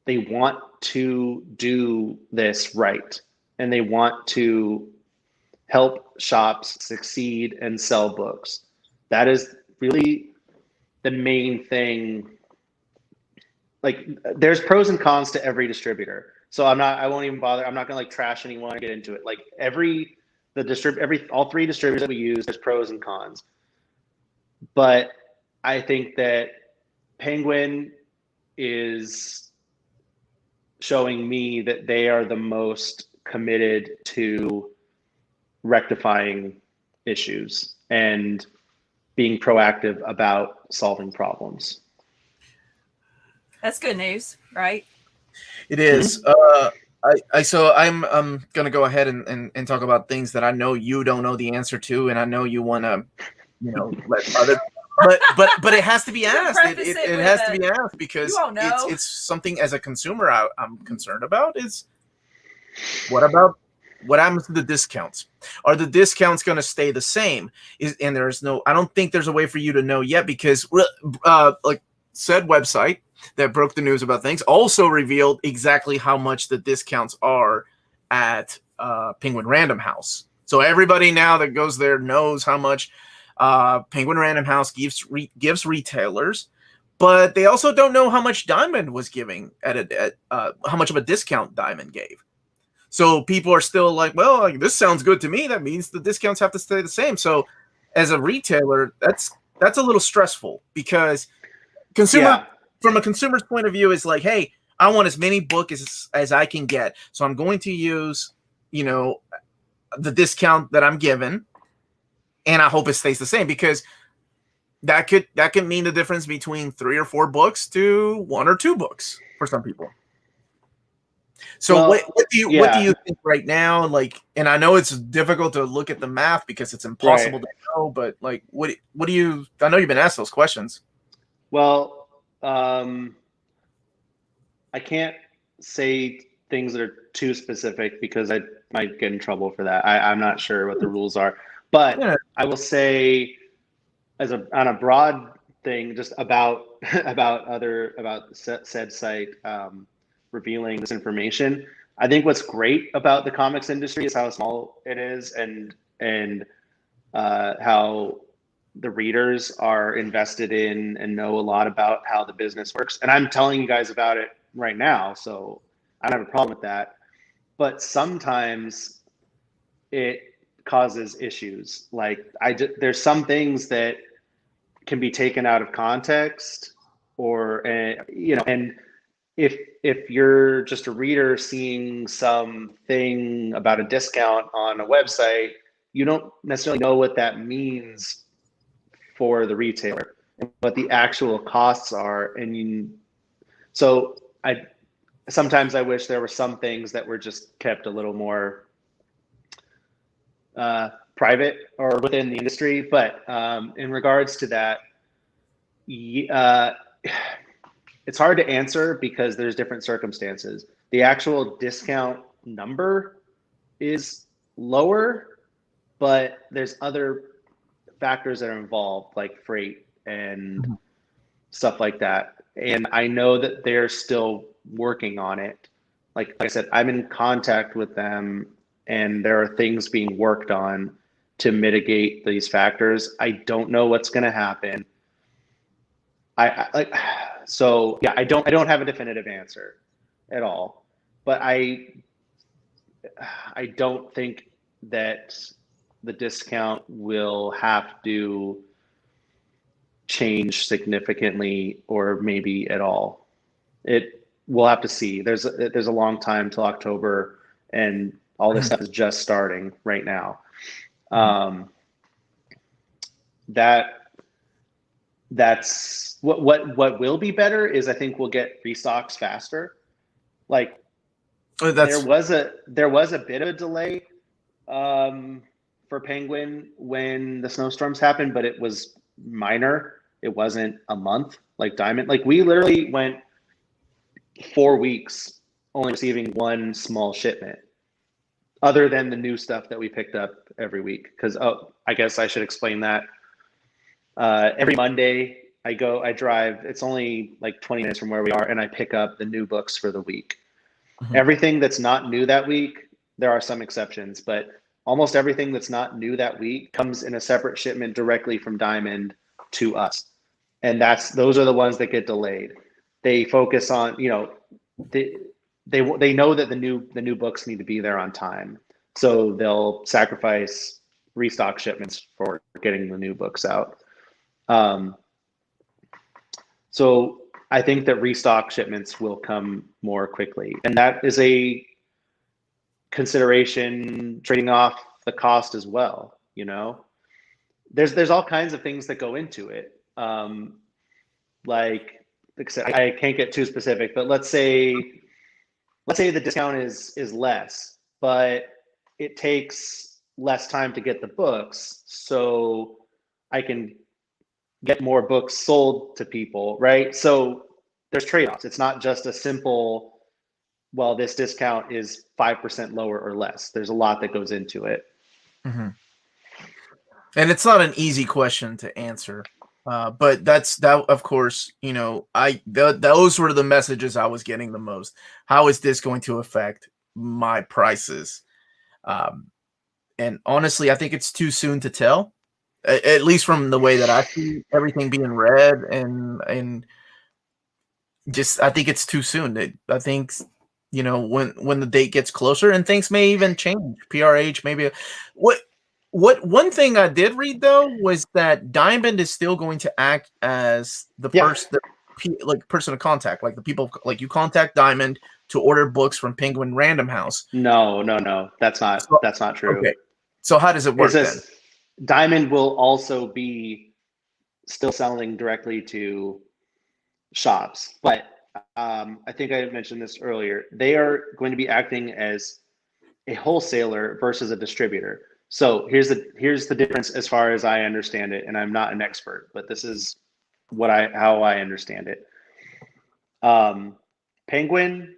want to do this right, and they want to help shops succeed and sell books. That is really the main thing. Like, there's pros and cons to every distributor. So I won't even bother. I'm not gonna like trash anyone or get into it. Like all three distributors that we use, there's pros and cons. But I think that Penguin is showing me that they are the most committed to rectifying issues and being proactive about solving problems. That's good news, right? It is. So I'm gonna go ahead and talk about things that I know you don't know the answer to, and I know you want to, let other. But it has to be asked. It has to be asked, because it's something as a consumer I'm concerned about. Is what about what happens to the discounts? Are the discounts going to stay the same? And there's no, I don't think there's a way for you to know yet, because like said website that broke the news about things also revealed exactly how much the discounts are at Penguin Random House. So everybody now that goes there knows how much Penguin Random House gives retailers, but they also don't know how much Diamond was giving at how much of a discount Diamond gave. So people are still like, well, like, this sounds good to me. That means the discounts have to stay the same. So as a retailer, that's a little stressful, because from a consumer's point of view, is like, hey, I want as many books as I can get. So I'm going to use, the discount that I'm given, and I hope it stays the same, because that could mean the difference between 3 or 4 books to 1 or 2 books for some people. So Well, what do you think right now? Like, and I know it's difficult to look at the math because it's impossible to know, but like, what do you? I know you've been asked those questions. Well, I can't say things that are too specific because I might get in trouble for that. I'm not sure what the rules are, but Yeah. I will say, on a broad thing, just about said site revealing this information. I think what's great about the comics industry is how small it is, and how the readers are invested in and know a lot about how the business works. And I'm telling you guys about it right now, so I don't have a problem with that. But sometimes it causes issues. Like there's some things that can be taken out of context, or and if you're just a reader seeing something about a discount on a website, you don't necessarily know what that means for the retailer and what the actual costs are. So sometimes I wish there were some things that were just kept a little more private or within the industry. But in regards to that, it's hard to answer because there's different circumstances. The actual discount number is lower, but there's other factors that are involved, like freight and stuff like that. And I know that they're still working on it. Like I said, I'm in contact with them, and there are things being worked on to mitigate these factors. I don't know what's going to happen. So yeah, I don't have a definitive answer at all, but I don't think that the discount will have to change significantly, or maybe at all. We'll have to see. There's a long time till October, and all this stuff is just starting right now. That's what will be better is, I think we'll get restocks faster. Like there was a bit of a delay for Penguin when the snowstorms happened, but it was minor. It wasn't a month like Diamond. Like we literally went 4 weeks only receiving one small shipment, other than the new stuff that we picked up every week. Because I guess I should explain that. Every Monday I drive, it's only like 20 minutes from where we are, and I pick up the new books for the week. Everything that's not new that week, there are some exceptions, but almost everything that's not new that week comes in a separate shipment directly from Diamond to us. And those are the ones that get delayed. They focus on, they know that the new books need to be there on time. So they'll sacrifice restock shipments for getting the new books out. So I think that restock shipments will come more quickly, and that is a consideration, trading off the cost as well. There's all kinds of things that go into it. Like I said, I can't get too specific, but let's say the discount is less, but it takes less time to get the books, so I can get more books sold to people, right? So there's trade-offs. It's not just a simple well, this discount is 5% lower or less. There's a lot that goes into it. Mm-hmm. And it's not an easy question to answer. But that, of course, those were the messages I was getting the most. How is this going to affect my prices? And honestly, I think it's too soon to tell. At least from the way that I see everything being read, and just I think it's too soon. I think when the date gets closer, and things may even change. PRH maybe. What one thing I did read though was that Diamond is still going to act as the person of contact, like the people, like you contact Diamond to order books from Penguin Random House. No, that's not true. Okay, so how does it work then? Diamond will also be still selling directly to shops, but I think I mentioned this earlier. They are going to be acting as a wholesaler versus a distributor. So here's the difference as far as I understand it, and I'm not an expert, but this is how I understand it. Penguin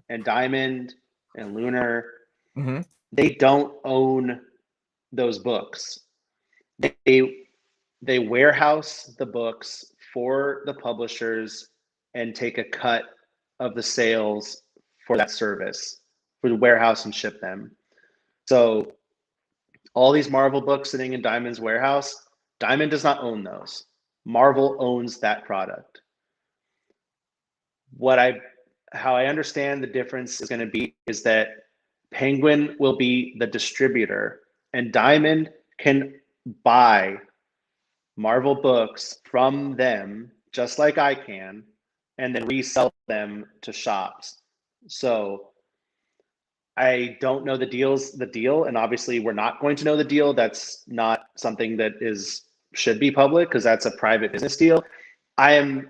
and Diamond and Lunar, Mm-hmm. they don't own those books. They warehouse the books for the publishers and take a cut of the sales for that service, for the warehouse, and ship them. So all these Marvel books sitting in Diamond's warehouse, Diamond does not own those. Marvel owns that product. How I understand the difference is going to be is that Penguin will be the distributor, and Diamond can buy Marvel books from them just like I can, and then resell them to shops. So I don't know the deal, and obviously we're not going to know the deal. That's not something that should be public because that's a private business deal. I'm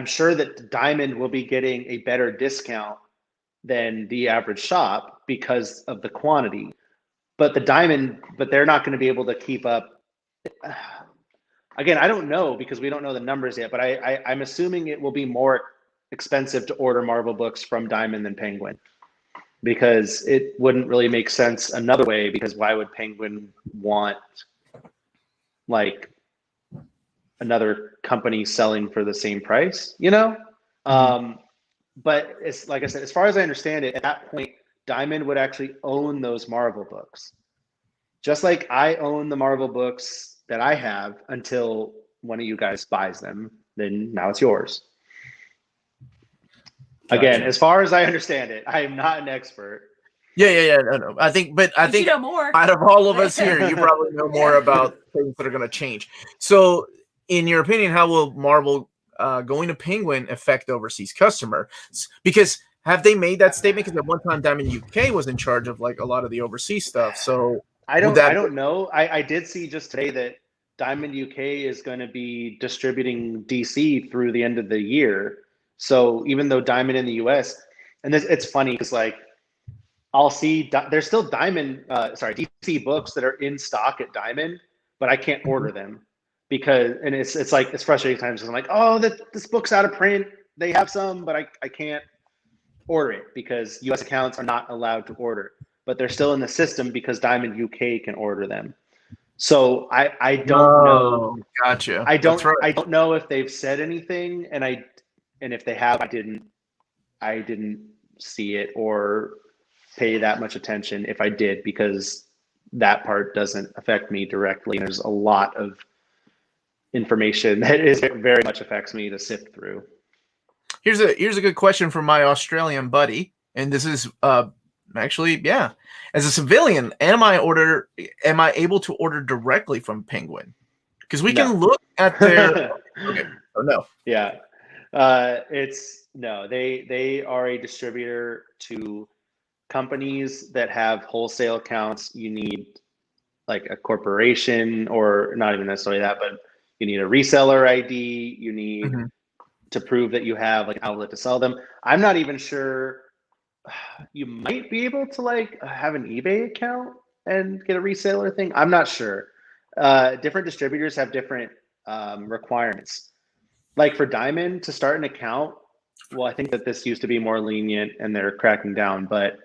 sure that Diamond will be getting a better discount than the average shop because of the quantity. But they're not going to be able to keep up. Again, I don't know because we don't know the numbers yet, but I'm assuming it will be more expensive to order Marvel books from Diamond than Penguin, because it wouldn't really make sense another way, because why would Penguin want like another company selling for the same price, But it's like I said, as far as I understand it, at that point, Diamond would actually own those Marvel books. Just like I own the Marvel books that I have until one of you guys buys them, then now it's yours. Gotcha. Again, as far as I understand it, I am not an expert. Yeah. No. I think you know more. Out of all of us here, you probably know more about things that are going to change. So, in your opinion, how will Marvel going to Penguin affect overseas customer? Because have they made that statement? Because at one time, Diamond UK was in charge of like a lot of the overseas stuff. So I don't know. I did see just today that Diamond UK is going to be distributing DC through the end of the year. So even though Diamond in the US, and it's funny because like I'll see there's still DC books that are in stock at Diamond, but I can't order them because, and it's frustrating times because I'm like, oh, this book's out of print. They have some, but I can't order it because US accounts are not allowed to order, but they're still in the system because Diamond UK can order them. So I don't know. Gotcha. I don't know if they've said anything, and if they have, I didn't see it or pay that much attention if I did, because that part doesn't affect me directly. There's a lot of information that very much affects me to sift through. Here's a good question from my Australian buddy, and this is actually, yeah. As a civilian, am I able to order directly from Penguin? Because we can look at their okay. Oh, no. Yeah. They are a distributor to companies that have wholesale accounts. You need like a corporation, or not even necessarily that, but you need a reseller ID. You need to prove that you have like an outlet to sell them. I'm not even sure. You might be able to like have an eBay account and get a reseller thing. I'm not sure. Different distributors have different requirements. Like for Diamond, to start an account, well, I think that this used to be more lenient and they're cracking down, but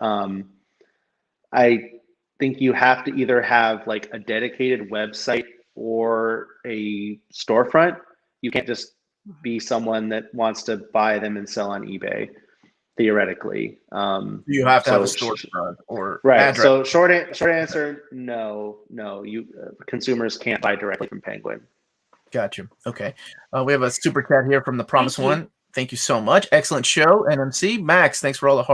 I think you have to either have like a dedicated website or a storefront. You can't just be someone that wants to buy them and sell on eBay, theoretically. You have to have a So storefront or right. address. So short answer, no. You consumers can't buy directly from Penguin. Gotcha. Okay. We have a super chat here from the Promise Thank you. One. Thank you so much. Excellent show, NMC. Max, thanks for all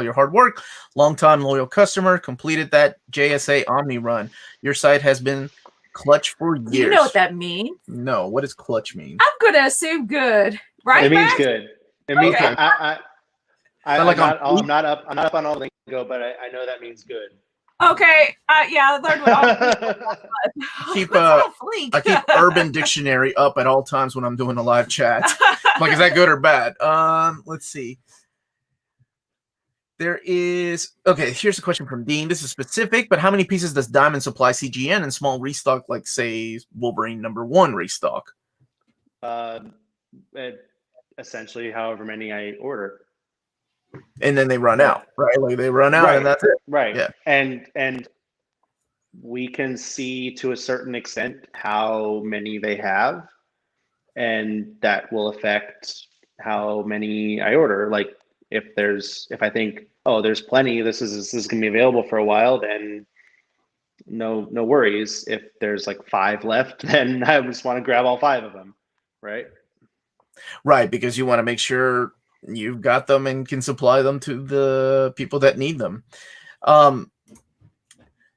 your hard work. Longtime loyal customer. Completed that JSA Omni run. Your site has been clutch for years. You know what that means? No. What does clutch mean? I'm gonna assume good, right? It means Max? good. It means Okay. I'm not up on all the lingo, but I know that means good. Okay. Yeah, I learned what all Keep fleek. I keep Urban Dictionary up at all times when I'm doing a live chat. Like, is that good or bad? Let's see. There is here's a question from Dean. This is specific, but how many pieces does Diamond supply CGN and small restock, like say Wolverine #1 restock? Essentially, however many I order. And then they run out, right? Like they run out, right. and that's it. Right. Yeah. And we can see to a certain extent how many they have, and that will affect how many I order. Like if I think, oh, there's plenty, this is gonna be available for a while, then no worries. If there's like 5 left, then I just want to grab all 5 of them, right? Right, because you want to make sure you've got them and can supply them to the people that need them.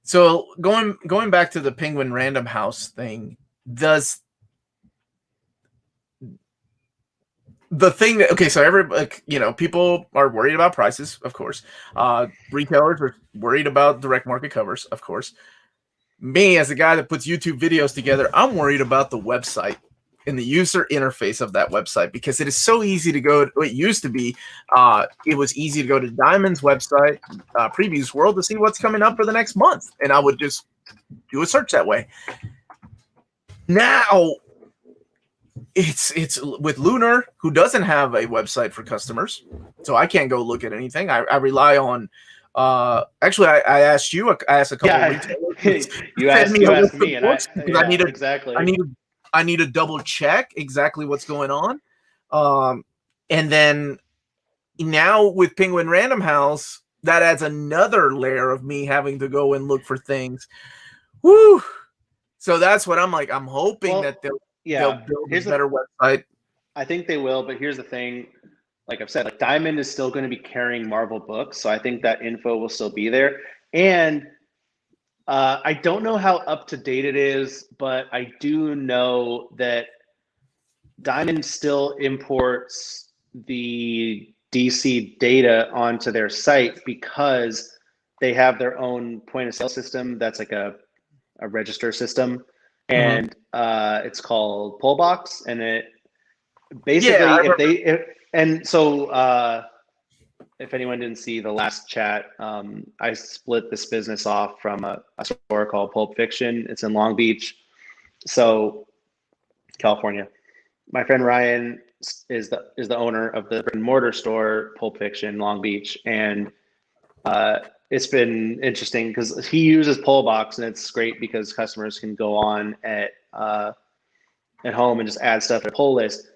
So going back to the Penguin Random House thing, does the thing that so people are worried about prices, of course. Retailers are worried about direct market covers, of course. Me, as a guy that puts YouTube videos together, I'm worried about the website and the user interface of that website, because it is so easy to go. It used to be, it was easy to go to Diamond's website, Previews World, to see what's coming up for the next month, and I would just do a search that way. Now, it's with Lunar, who doesn't have a website for customers, so I can't go look at anything. I rely on. Actually, I asked you. I asked a couple of retailers. you asked me, and I need to double check exactly what's going on. And then now with Penguin Random House, that adds another layer of me having to go and look for things. Woo! So that's what I'm like. I'm hoping that they'll build a better website. I think they will, but here's the thing. Like I've said, like Diamond is still going to be carrying Marvel books, so I think that info will still be there. And I don't know how up to date it is, but I do know that Diamond still imports the DC data onto their site because they have their own point of sale system that's like a register system, and it's called Pullbox, and it basically if anyone didn't see the last chat, I split this business off from a store called Pulp Fiction. It's in Long Beach, California. My friend Ryan is the owner of the brick and mortar store Pulp Fiction Long Beach, and it's been interesting because he uses Pullbox, and it's great because customers can go on at home and just add stuff to a pull list.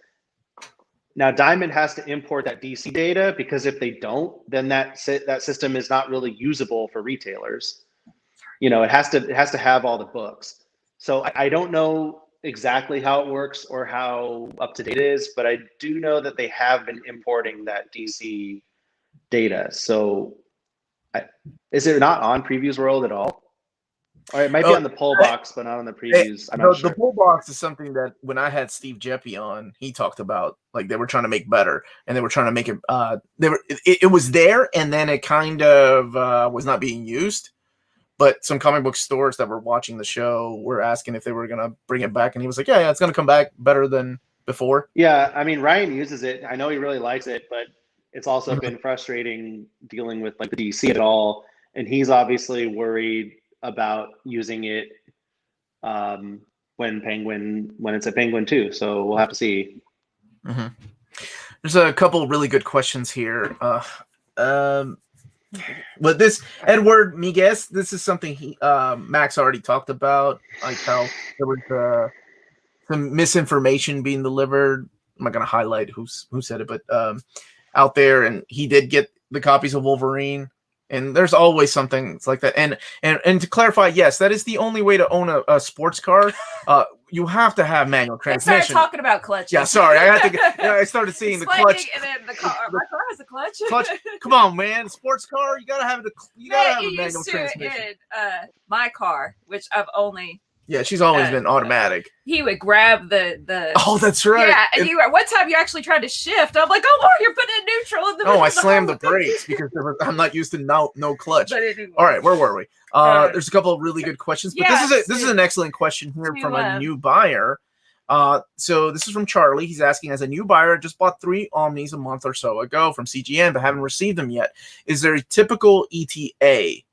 Now, Diamond has to import that DC data, because if they don't, then that system is not really usable for retailers. It has to have all the books. So I don't know exactly how it works or how up to date it is, but I do know that they have been importing that DC data. So is it not on Previews World at all? Or it might be on the pull box, but not on the previews. I'm not sure. The pull box is something that when I had Steve Jeppy on, he talked about, like, they were trying to make better, and they were trying to make it. It was there, and then it kind of was not being used. But some comic book stores that were watching the show were asking if they were going to bring it back, and he was like, "Yeah, it's going to come back better than before." Yeah, I mean, Ryan uses it. I know he really likes it, but it's also been frustrating dealing with like the DC at all, and he's obviously worried about using it when it's a Penguin too. So we'll have to see. There's a couple really good questions here. But this Edward Miguez, this is something Max already talked about, like how there was some misinformation being delivered. I'm not gonna highlight who said it, but out there, and he did get the copies of Wolverine. And there's always something like that. And to clarify, yes, that is the only way to own a sports car. You have to have manual transmission. Let's start talking about clutches. Yeah, sorry. I started seeing the clutch. And then the car. My car has a clutch. Clutch. Come on, man. Sports car, you gotta have a manual transmission. In my car, which I've only. Yeah, she's always been automatic. He would grab the. Oh, that's right. Yeah, and one time you actually tried to shift. I'm like, oh, Lord, you're putting it in neutral. In the I slammed the brakes because I'm not used to no clutch. But anyway. All right, where were we? There's a couple of really good questions, but this is an excellent question here from a new buyer. So this is from Charlie. He's asking, as a new buyer, I just bought 3 Omnis a month or so ago from CGN, but haven't received them yet. Is there a typical ETA?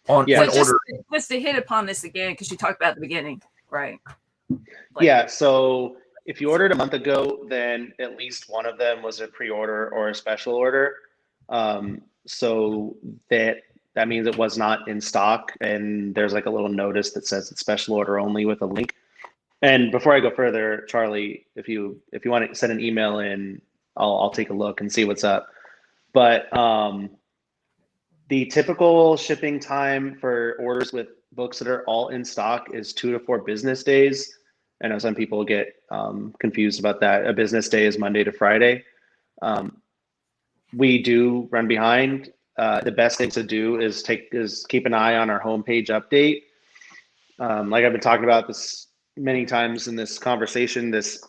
Just to hit upon this again, because you talked about at the beginning, right? So if you ordered a month ago, then at least one of them was a pre-order or a special order. So that means it was not in stock, and there's like a little notice that says it's special order only with a link. And before I go further, Charlie, if you want to send an email in, I'll take a look and see what's up. But the typical shipping time for orders with books that are all in stock is 2 to 4 business days. I know some people get confused about that. A business day is Monday to Friday. We do run behind. The best thing to do is keep an eye on our homepage update. Like I've been talking about this many times in this conversation, this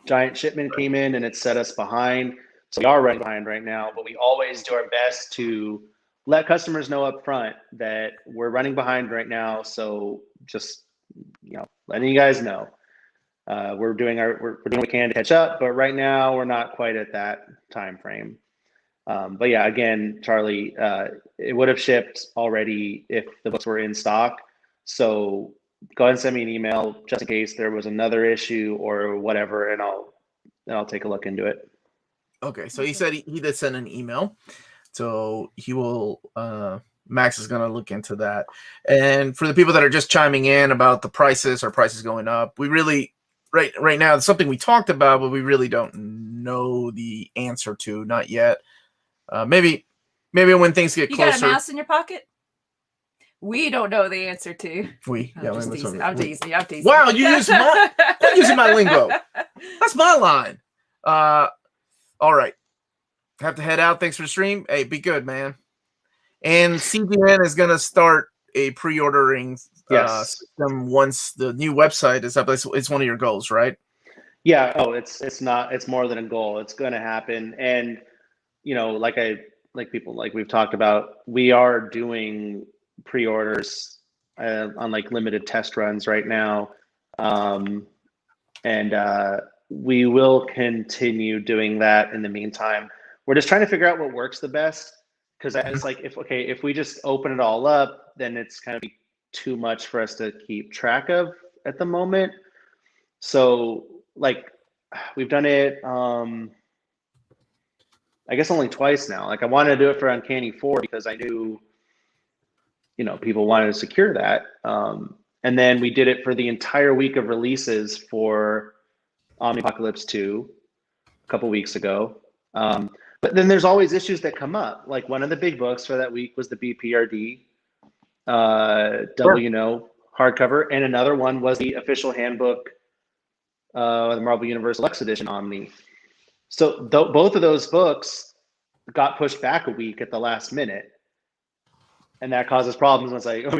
giant shipment came in and it set us behind. So we are running behind right now, but we always do our best to let customers know up front that we're running behind right now. So just, letting you guys know, we're doing what we can to catch up, but right now we're not quite at that time frame. But yeah, again, Charlie, it would have shipped already if the books were in stock. So go ahead and send me an email just in case there was another issue or whatever, and I'll take a look into it. Okay, so he said he did send an email. So he will, Max is going to look into that. And for the people that are just chiming in about the prices or prices going up, we really, right now, it's something we talked about, but we really don't know the answer to, not yet. Maybe when things get closer. You got a mouse in your pocket? We don't know the answer to. I'm teasing. Wow, I'm using my lingo. That's my line. All right. Have to head out. Thanks for the stream. Hey, be good, man. And CGN is going to start a pre-ordering system once the new website is up. It's one of your goals, right? Yeah. Oh, it's not. It's more than a goal. It's going to happen. And like we've talked about, we are doing pre-orders on like limited test runs right now, and we will continue doing that in the meantime. We're just trying to figure out what works the best, because it's like if we just open it all up, then it's kind of too much for us to keep track of at the moment. So like we've done it I guess only twice now. Like I wanted to do it for Uncanny 4 because I knew people wanted to secure that. And then we did it for the entire week of releases for Omnipocalypse 2 a couple weeks ago. But then there's always issues that come up. Like one of the big books for that week was the BPRD hardcover, and another one was the official handbook, the Marvel Universe Lux Edition Omni. So both of those books got pushed back a week at the last minute, and that causes problems. It's like,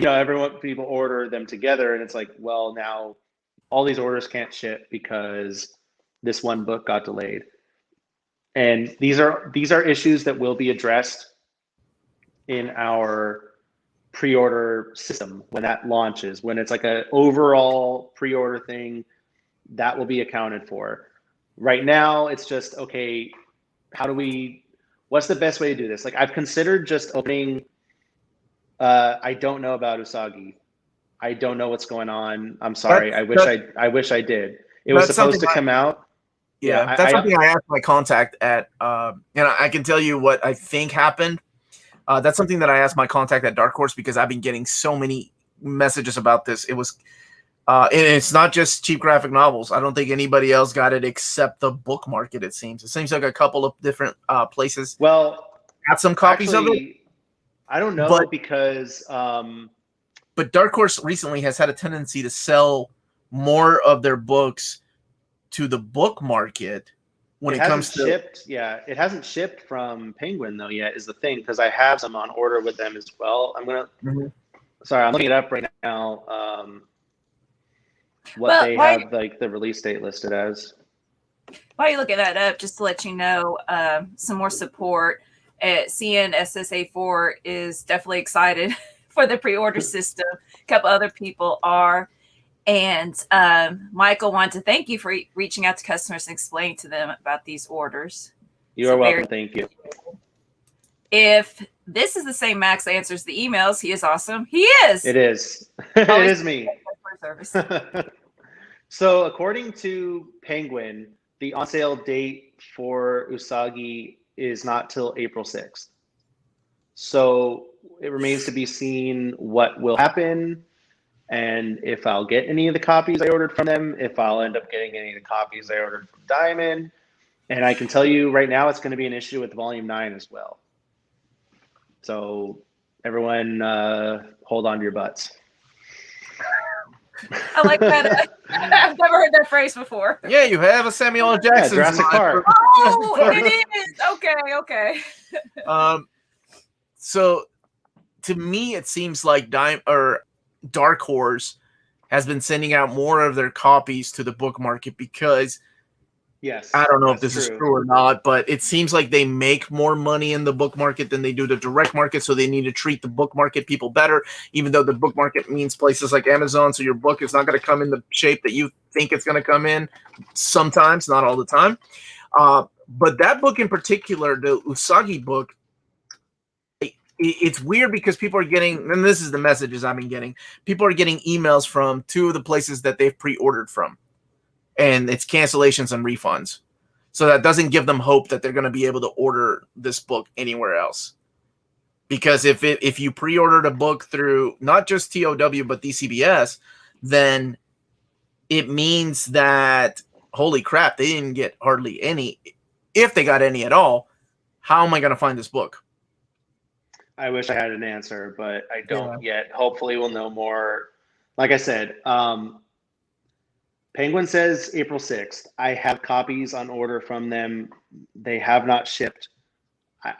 people order them together, and it's like, well, now all these orders can't ship because this one book got delayed. And these are issues that will be addressed in our pre-order system when that launches. When it's like an overall pre-order thing, that will be accounted for. Right now, it's just, okay, what's the best way to do this? Like I've considered just opening, I don't know about Usagi. I don't know what's going on. I'm sorry. I wish I did. It was supposed to come out. Yeah, that's something I asked my contact at, and I can tell you what I think happened. That's something that I asked my contact at Dark Horse because I've been getting so many messages about this. It was, and it's not just cheap graphic novels. I don't think anybody else got it except the book market. It seems like a couple of different places. Well, got some copies of it. I don't know because. But Dark Horse recently has had a tendency to sell more of their books to the book market when it comes to shipped. Yeah, it hasn't shipped from Penguin though yet is the thing, because I have some on order with them as well. I'm looking it up right now. They have like the release date listed as. While you're looking that up, just to let you know, some more support at CNSSA4 is definitely excited for the pre-order system. A couple other people are. And Michael wanted to thank you for reaching out to customers and explaining to them about these orders. You are welcome. Thank you. If this is the same Max that answers the emails, he is awesome. He is. It is. It is me. So according to Penguin, the on sale date for Usagi is not till April 6th. So it remains to be seen what will happen and if I'll get any of the copies I ordered from them, if I'll end up getting any of the copies I ordered from Diamond. And I can tell you right now, it's going to be an issue with Volume 9 as well. So everyone hold on to your butts. I like that. I've never heard that phrase before. Yeah, you have a Samuel L. Jackson. Jurassic Park. Oh, it is. Okay. So to me, it seems like Dark Horse has been sending out more of their copies to the book market because yes, I don't know if this is true or not, but it seems like they make more money in the book market than they do the direct market, so they need to treat the book market people better, even though the book market means places like Amazon, so your book is not going to come in the shape that you think it's going to come in sometimes, not all the time. But that book in particular, the Usagi book, it's weird because people are getting, and this is the messages I've been getting, people are getting emails from two of the places that they've pre-ordered from. And it's cancellations and refunds. So that doesn't give them hope that they're going to be able to order this book anywhere else. Because if you pre-ordered a book through not just TOW but DCBS, then it means that, holy crap, they didn't get hardly any. If they got any at all, how am I going to find this book? I wish I had an answer, but I don't yet. Hopefully we'll know more. Like I said, Penguin says April 6th. I have copies on order from them. They have not shipped.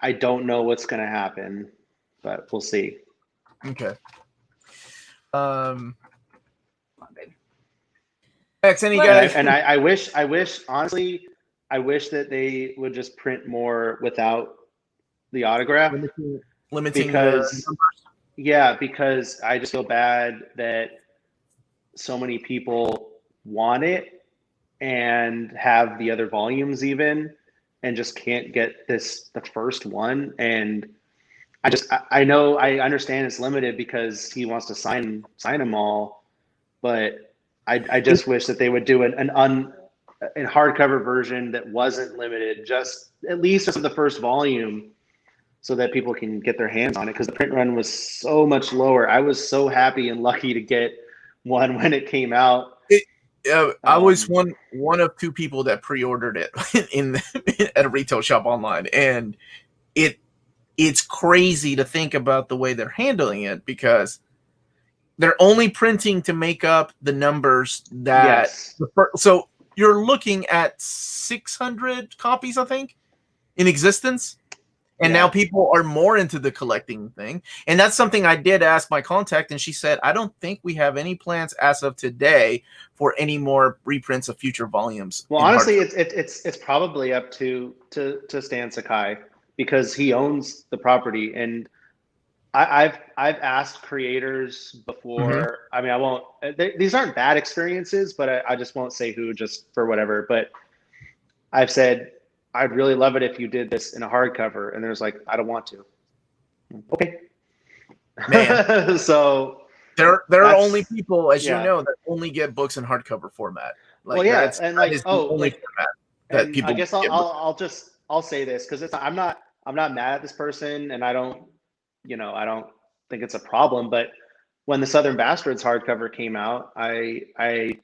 I don't know what's going to happen, but we'll see. Okay. X, any guys? And I wish, honestly, I wish that they would just print more without the autograph. Limiting because I just feel bad that so many people want it and have the other volumes even and just can't get the first one. And I know, I understand it's limited because he wants to sign them all, but I just wish that they would do an hardcover version that wasn't limited, just at least just the first volume, so that people can get their hands on it, because the print run was so much lower. I was so happy and lucky to get one when it came out. I was one of two people that pre-ordered it at a retail shop online, and it's crazy to think about the way they're handling it, because they're only printing to make up the numbers that. Yes. So you're looking at 600 copies, I think, in existence. And now people are more into the collecting thing. And that's something I did ask my contact, and she said, I don't think we have any plans as of today for any more reprints of future volumes. Well, honestly, it's probably up to Stan Sakai, because he owns the property. And I've asked creators before. Mm-hmm. I mean, I won't. These aren't bad experiences, but I just won't say who, just for whatever. But I've said, I'd really love it if you did this in a hardcover. And there's like, I don't want to. Okay. Man. So there are only people, as you know, that only get books in hardcover format. Like, well, yeah. And like, only format. that And people I guess get. I'll say this because I'm not mad at this person, and I don't think it's a problem. But when the Southern Bastards hardcover came out, I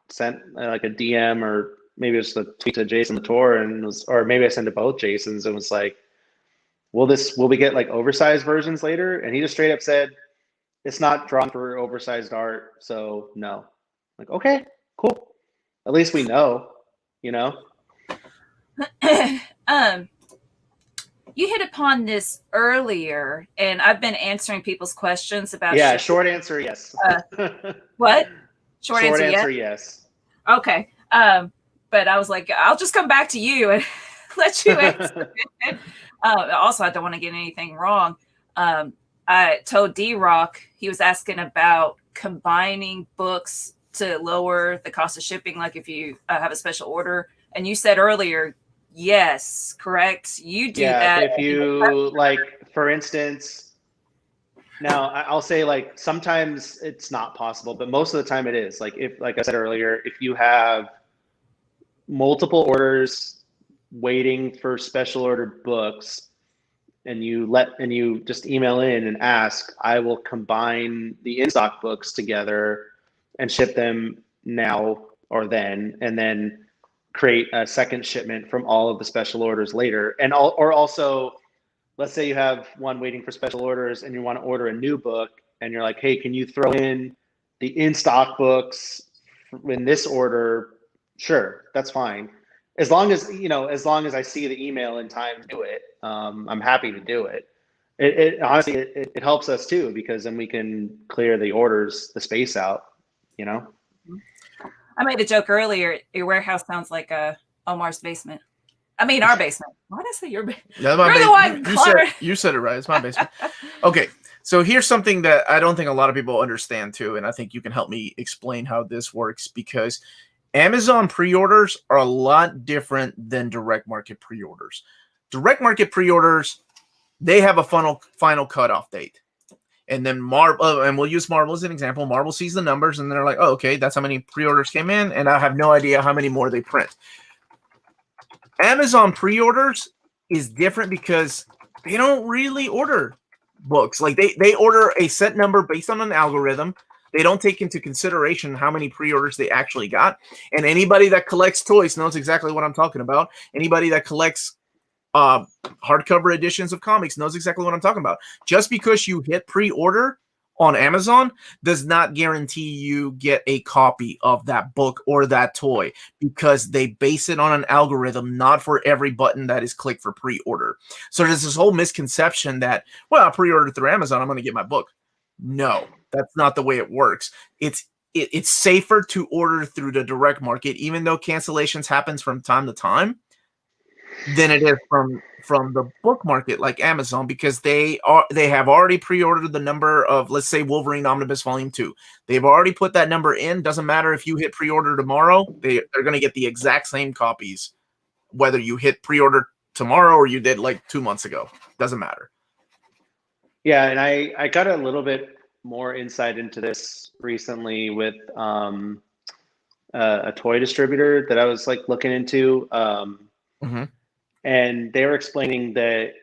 sent like a DM, or maybe it was a tweet to Jason Latour, or maybe I sent to both Jasons and was like, will we get like oversized versions later? And he just straight up said, it's not drawn for oversized art, so no. Like, okay, cool. At least we know, you know. You hit upon this earlier, and I've been answering people's questions about Yeah, shipping. short answer, yes. What? Short answer, answer, yes. Okay. But I was like, I'll just come back to you and let you answer it. Also, I don't want to get anything wrong. I told D-Rock, he was asking about combining books to lower the cost of shipping, like if you have a special order. And you said earlier, yes, correct? You do that. If you, like, for instance, now I'll say, like, sometimes it's not possible, but most of the time it is. Like, like I said earlier, if you have multiple orders waiting for special ordered books, and you just email in and ask, I will combine the in-stock books together and ship them now or then, and then create a second shipment from all of the special orders later. Or also, let's say you have one waiting for special orders and you want to order a new book, and you're like, hey, can you throw in the in-stock books in this order? Sure, that's fine. As long as I see the email in time to do it, I'm happy to do it. It honestly, it helps us too, because then we can clear the space out, you know? I made a joke earlier. Your warehouse sounds like Omar's basement. I mean, our basement. Why did I say your basement? No, You're the one, you said it right. It's my basement. Okay, so here's something that I don't think a lot of people understand too, and I think you can help me explain how this works, because Amazon pre-orders are a lot different than direct market pre-orders. Direct market pre-orders, they have a final cutoff date. And then and we'll use Marvel as an example. Marvel sees the numbers and they're like, oh, okay, that's how many pre-orders came in, and I have no idea how many more they print. Amazon pre-orders is different because they don't really order books. Like they order a set number based on an algorithm. They don't take into consideration how many pre-orders they actually got. And anybody that collects toys knows exactly what I'm talking about. Anybody that collects hardcover editions of comics knows exactly what I'm talking about. Just because you hit pre-order on Amazon does not guarantee you get a copy of that book or that toy, because they base it on an algorithm, not for every button that is clicked for pre-order. So there's this whole misconception that, well, I pre-ordered through Amazon, I'm going to get my book. No, that's not the way it works. It's safer to order through the direct market, even though cancellations happens from time to time, than it is from the book market like Amazon, because they have already pre-ordered the number of, let's say, Wolverine Omnibus Volume 2. They've already put that number in. Doesn't matter if you hit pre-order tomorrow, they're going to get the exact same copies, whether you hit pre-order tomorrow or you did like 2 months ago. Doesn't matter. Yeah, and I got a little bit more insight into this recently with a toy distributor that I was like looking into. And they were explaining that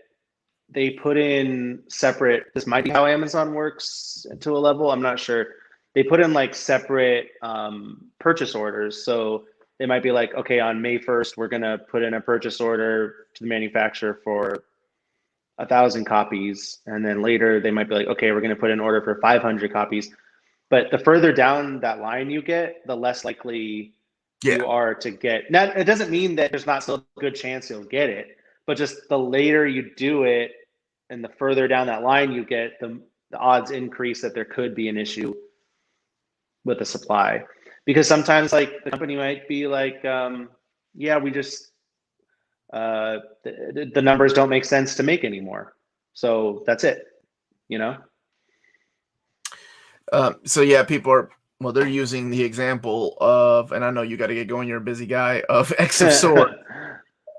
they put in separate, this might be how Amazon works to a level, I'm not sure. They put in like separate purchase orders. So they might be like, okay, on May 1st, we're going to put in a purchase order to the manufacturer for 1,000 copies. And then later they might be like, okay, we're going to put an order for 500 copies. But the further down that line you get, the less likely you are to get. Now, it doesn't mean that there's not still a good chance you'll get it, but just the later you do it and the further down that line you get, the odds increase that there could be an issue with the supply. Because sometimes, like, the company might be like, yeah, we just, the numbers don't make sense to make anymore. So that's it, you know? So yeah, people are, well, they're using the example of, and I know you got to get going, you're a busy guy, of X of Swords,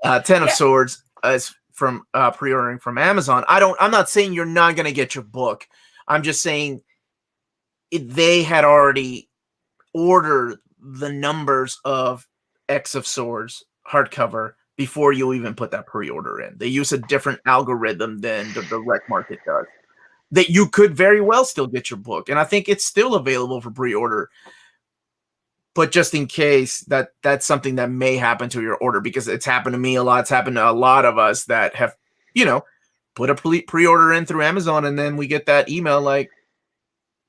10 of Swords, as from pre-ordering from Amazon. I'm not saying you're not going to get your book. I'm just saying they had already ordered the numbers of X of Swords hardcover before you even put that pre-order in. They use a different algorithm than the direct market does. That you could very well still get your book, and I think it's still available for pre-order. But just in case, that's something that may happen to your order, because it's happened to me a lot. It's happened to a lot of us that have, put a pre-order in through Amazon, and then we get that email like,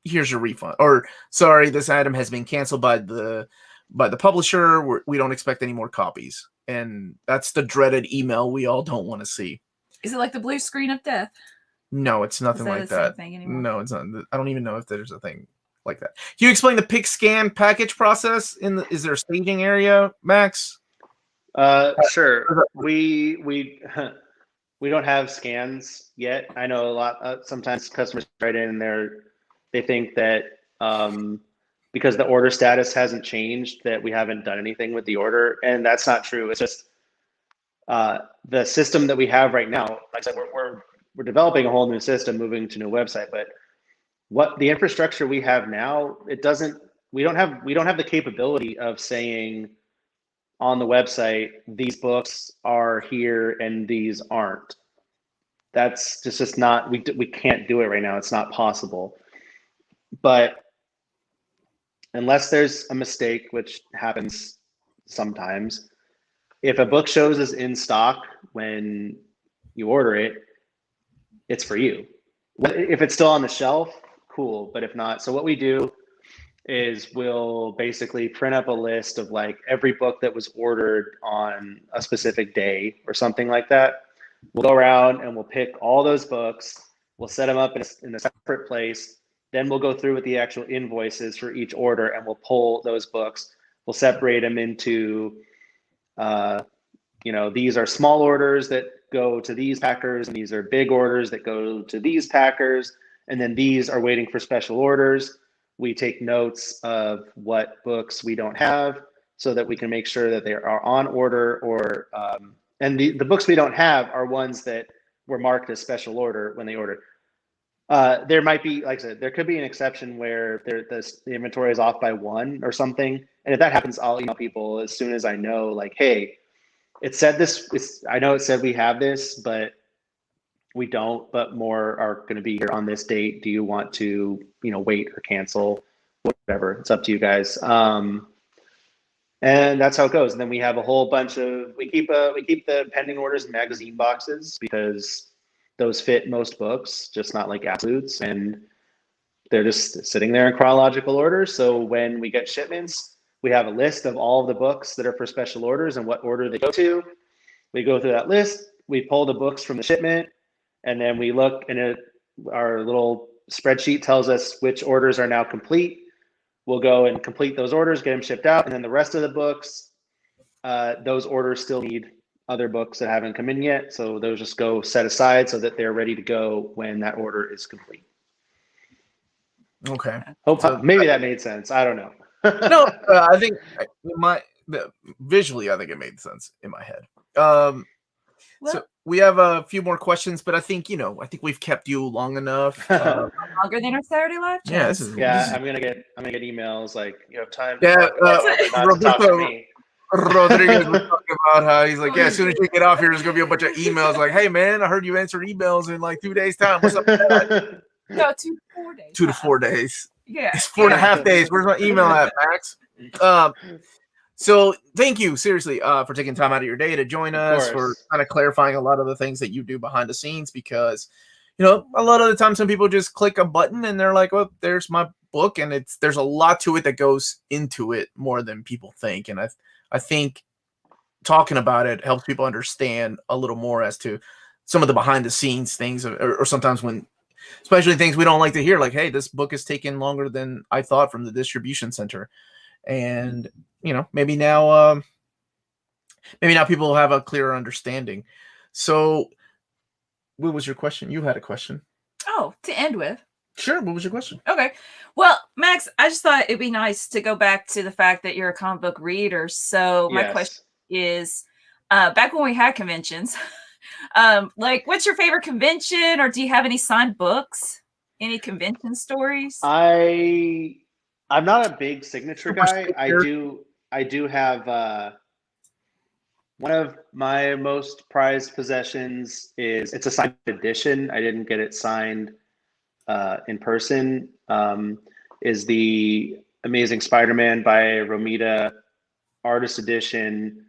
here's your refund, or sorry, this item has been canceled by the publisher. We don't expect any more copies. And that's the dreaded email we all don't want to see. Is it like the blue screen of death? No, it's nothing like that. Same thing anymore? No, it's not. I don't even know if there's a thing like that. Can you explain the pick, scan, package process? Is there a staging area, Max? Sure. We don't have scans yet. I know a lot. Sometimes customers write in and they think that because the order status hasn't changed, that we haven't done anything with the order, and that's not true. It's just the system that we have right now. Like I said, we're developing a whole new system, moving to a new website, but what the infrastructure we have now, we don't have the capability of saying on the website, these books are here and these aren't. That's just not, we can't do it right now. It's not possible. But unless there's a mistake, which happens sometimes, if a book shows as in stock when you order it, it's for you. If it's still on the shelf, cool. But if not, so what we do is we'll basically print up a list of like every book that was ordered on a specific day or something like that. We'll go around and we'll pick all those books. We'll set them up in a separate place. Then we'll go through with the actual invoices for each order, and we'll pull those books. We'll separate them into, these are small orders that go to these packers, and these are big orders that go to these packers, and then these are waiting for special orders. We take notes of what books we don't have so that we can make sure that they are on order, or and the books we don't have are ones that were marked as special order when they ordered. There might be, like I said, there could be an exception where the inventory is off by one or something. And if that happens, I'll email people as soon as I know, like, hey, it said this, I know it said we have this, but we don't, but more are going to be here on this date. Do you want to, wait or cancel? Whatever, it's up to you guys. And that's how it goes. And then we have a whole bunch of, we keep the pending orders in magazine boxes, because those fit most books, just not like absolutes, and they're just sitting there in chronological order. So when we get shipments, we have a list of all of the books that are for special orders and what order they go to. We go through that list, we pull the books from the shipment, and then we look, and our little spreadsheet tells us which orders are now complete. We'll go and complete those orders, get them shipped out, and then the rest of the books, those orders still need other books that haven't come in yet, so those just go set aside so that they're ready to go when that order is complete. Okay. Maybe that made sense. I don't know. No, I think visually, I think it made sense in my head. So we have a few more questions, but I think we've kept you long enough. Longer than our Saturday live chat. I'm gonna get emails like, you have time. Yeah, to talk to me. Rodriguez was talking about how he's like, as soon as you get off here, there's gonna be a bunch of emails like, hey man, I heard you answered emails in like 2 days time. What's up with that? No, 2 to 4 days. 2 to 4 days. Yeah. It's 4.5 days. Where's my email at, Max? So thank you seriously for taking time out of your day to join us, for kind of clarifying a lot of the things that you do behind the scenes, because a lot of the time some people just click a button and they're like, well, there's my book, and there's a lot to it that goes into it, more than people think. And I think talking about it helps people understand a little more as to some of the behind the scenes things, or sometimes when, especially things we don't like to hear, like, hey, this book is taking longer than I thought from the distribution center. And, maybe now people have a clearer understanding. So what was your question? You had a question. Oh, to end with. Sure. What was your question? Okay. Well, Max, I just thought it'd be nice to go back to the fact that you're a comic book reader. So my question is, back when we had conventions, what's your favorite convention, or do you have any signed books? Any convention stories? I'm not a big signature guy. I do have One of my most prized possessions it's a signed edition. I didn't get it signed in person. Is the Amazing Spider-Man by Romita artist edition.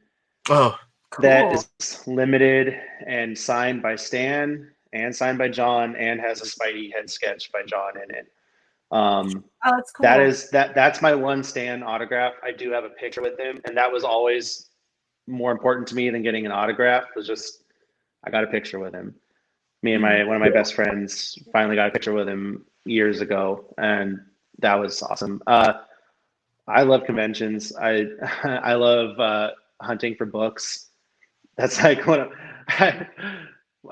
Oh, cool. That is limited and signed by Stan and signed by John and has a Spidey head sketch by John in it. Oh, that's cool. That's my one Stan autograph. I do have a picture with him, and that was always more important to me than getting an autograph. Was just I got a picture with him. Me and one of my best friends finally got a picture with him years ago, and that was awesome. I love conventions. I love hunting for books. That's like I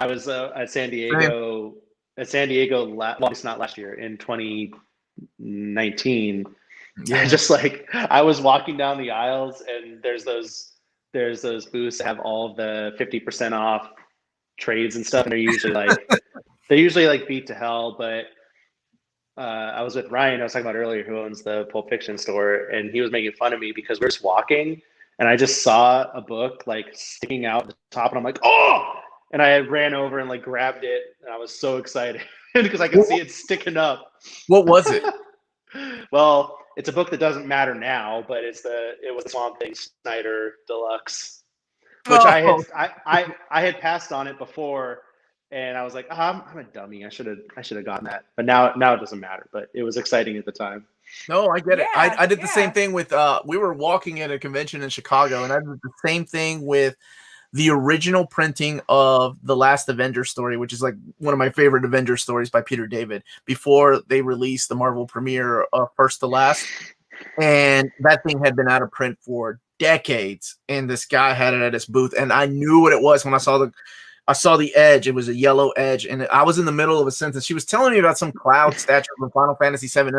was at San Diego. At San Diego, well, it's not last year, in 2019. Yeah. Just like I was walking down the aisles, and there's those booths that have all the 50% off trades and stuff, and they're usually like beat to hell. But I was with Ryan, I was talking about earlier, who owns the Pulp Fiction store, and he was making fun of me because we were just walking, and I just saw a book like sticking out the top, and I'm like, oh! And I ran over and like grabbed it, and I was so excited because I could see it sticking up. What was it? Well, it's a book that doesn't matter now, but it was the Swamp Thing Snyder Deluxe, which I had passed on it before, and I was like, I'm a dummy. I should have gotten that. But now it doesn't matter. But it was exciting at the time. No, I get it. I did the same thing with we were walking at a convention in Chicago, and I did the same thing with the original printing of the last Avengers story, which is like one of my favorite Avengers stories by Peter David, before they released the Marvel premiere of First to Last. And that thing had been out of print for decades, and this guy had it at his booth, and I knew what it was when I saw the edge. It was a yellow edge, and I was in the middle of a sentence. She was telling me about some cloud statue from Final Fantasy VII, and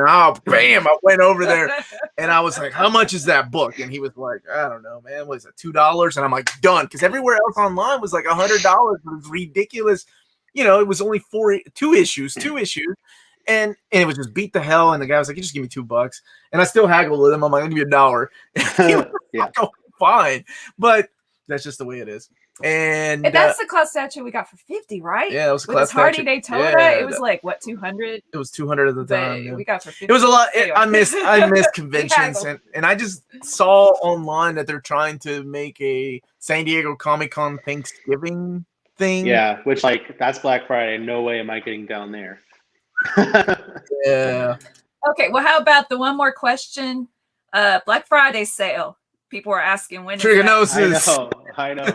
bam, I went over there, and I was like, how much is that book? And he was like, I don't know, man, what is it, $2? And I'm like, done, because everywhere else online was like $100. It was ridiculous. You know, it was only two issues, and it was just beat the hell, and the guy was like, you just give me $2. And I still haggled with him. I'm like, I'll give you $1. He was like, oh, fine. But that's just the way it is. And that's the cloud statue we got for $50, right? Yeah, it was a cloud statue. Hardy Daytona. Yeah, it was like what, $200? It was $200 at the time. Yeah. We got for $50. It was a lot. I missed conventions, and I just saw online that they're trying to make a San Diego Comic-Con Thanksgiving thing. Yeah, which like that's Black Friday. No way am I getting down there. Yeah. Okay, well, how about the one more question? Black Friday sale. People are asking when. Trigonosis. I know.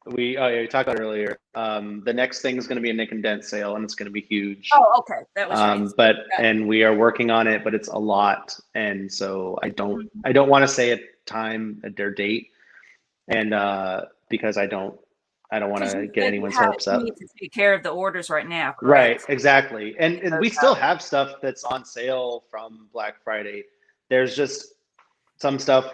We talked about it earlier. The next thing is going to be a Nick and Dent sale, and it's going to be huge. Oh, okay, that was right. And we are working on it, but it's a lot, and so I don't want to say their date, and because I don't want to get anyone's hopes up. You need to take care of the orders right now. Correct? Right, exactly, and we still have stuff that's on sale from Black Friday. There's just some stuff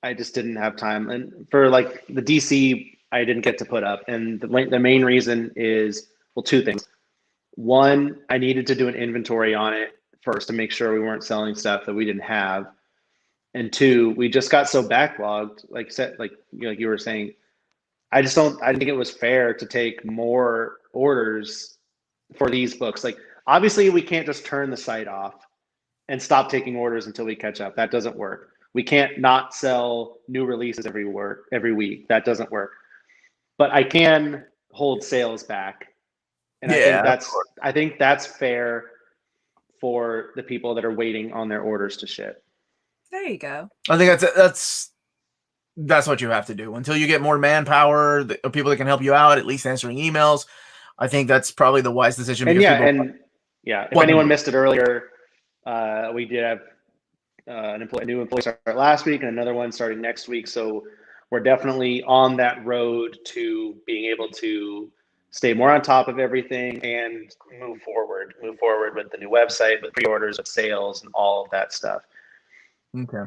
I just didn't have time, and for like the DC, I didn't get to put up, and the main reason is, well, two things. One, I needed to do an inventory on it first to make sure we weren't selling stuff that we didn't have, and two, we just got so backlogged, like you were saying. I didn't think it was fair to take more orders for these books. Like, obviously, we can't just turn the site off and stop taking orders until we catch up. That doesn't work. We can't not sell new releases every week. That doesn't work. But I can hold sales back, and I think that's fair for the people that are waiting on their orders to ship. There you go. I think that's what you have to do until you get more manpower, people that can help you out, at least answering emails. I think that's probably the wise decision. And if anyone missed it earlier, we did have a new employee start last week and another one starting next week. So we're definitely on that road to being able to stay more on top of everything and move forward with the new website, with pre-orders, with sales, and all of that stuff. Okay.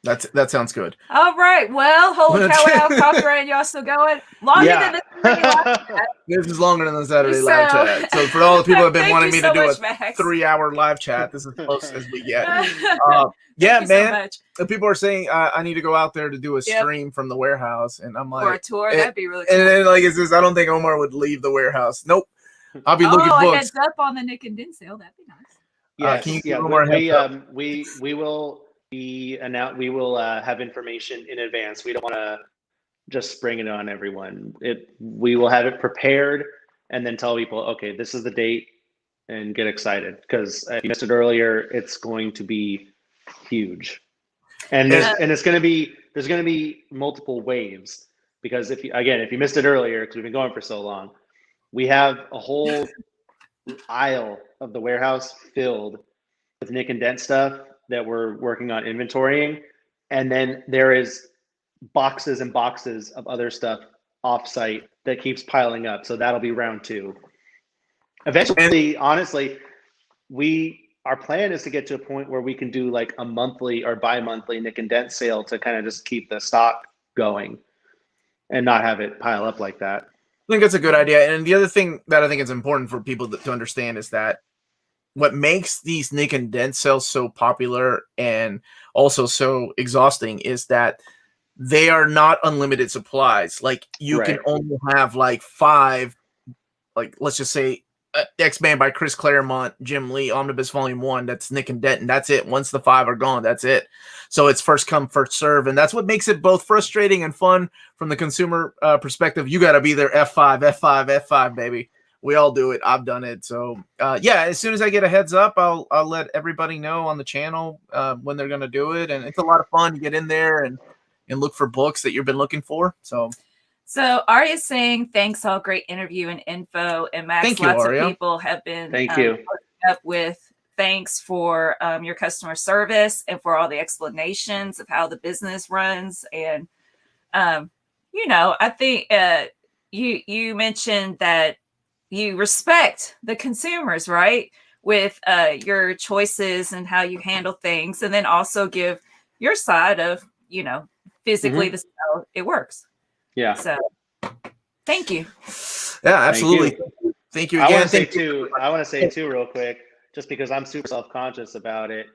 That sounds good. All right. Well, holy cow, copyright, y'all still going? Longer than this Saturday live chat. This is longer than the Saturday So- live chat. So for all the people that have been Thank wanting you me so to do much, a Max. 3-hour live chat, this is as close as we get. Thank Yeah, you so man. much. The people are saying I need to go out there to do a Yep. stream from the warehouse, and I'm Or a like, tour, and- that'd be really cool. and then like, it's just, I don't think Omar would leave the warehouse. Nope. I'll be looking a books. heads up on the Nick and Din sale, that'd be nice. Yes, can you yeah, give Omar a heads up? we will be we will have information in advance. We don't want to just spring it on everyone. We will have it prepared and then tell people, okay, this is the date, and get excited, because if you missed it earlier, it's going to be huge, and there's going to be multiple waves, because if you missed it earlier, because we've been going for so long, we have a whole aisle of the warehouse filled with Nick and Dent stuff that we're working on inventorying, and then there is boxes and boxes of other stuff off-site that keeps piling up. So that'll be round 2. Eventually, honestly, our plan is to get to a point where we can do like a monthly or bi-monthly Nick and Dent sale to kind of just keep the stock going and not have it pile up like that. I think that's a good idea. And the other thing that I think is important for people to understand is that what makes these Nick and Dent sales so popular and also so exhausting is that they are not unlimited supplies. Like you can only have like 5, like let's just say X-Men by Chris Claremont, Jim Lee, Omnibus Volume 1, that's Nick and Dent, and that's it. Once the 5 are gone, that's it. So it's first come, first serve, and that's what makes it both frustrating and fun from the consumer perspective. You got to be there F5, F5, F5, baby. We all do it. I've done it. So yeah, as soon as I get a heads up, I'll let everybody know on the channel when they're going to do it, and it's a lot of fun to get in there and look for books that you've been looking for. So Arya's saying, thanks, all great interview and info. And Max, Thank you, lots Arya. of people have been Thank you. up with thanks for your customer service and for all the explanations of how the business runs. And, I think you mentioned that you respect the consumers, right? With your choices and how you handle things, and then also give your side of, physically this is how it works. Yeah. So thank you. Yeah, absolutely. Thank you again. I want to say too, real quick, just because I'm super self-conscious about it.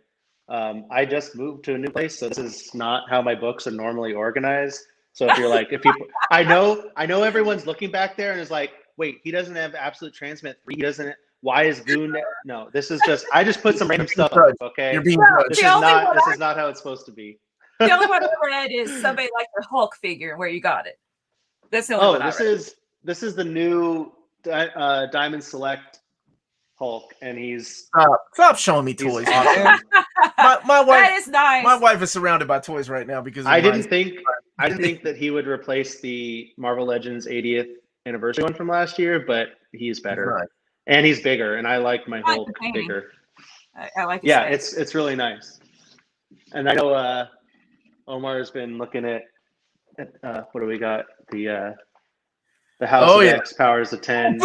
I just moved to a new place, so this is not how my books are normally organized. So if you're like, I know everyone's looking back there and is like, wait, he doesn't have Absolute Transmit 3. He doesn't. Why is Goon? No, this is just. I just put some random stuff up. Okay. You're being This is not how it's supposed to be. The only one I ever read is somebody like the Hulk figure where you got it. That's the only one this is the new Diamond Select Hulk, and he's stop showing me toys. Awesome. my wife, that is nice. My wife is surrounded by toys right now because I didn't think that he would replace the Marvel Legends 80th anniversary one from last year, but he's better, right. And he's bigger, and I like my Hulk bigger. I like it. Yeah, it's really nice, and I know Omar has been looking at what do we got? The House of X Powers of 10.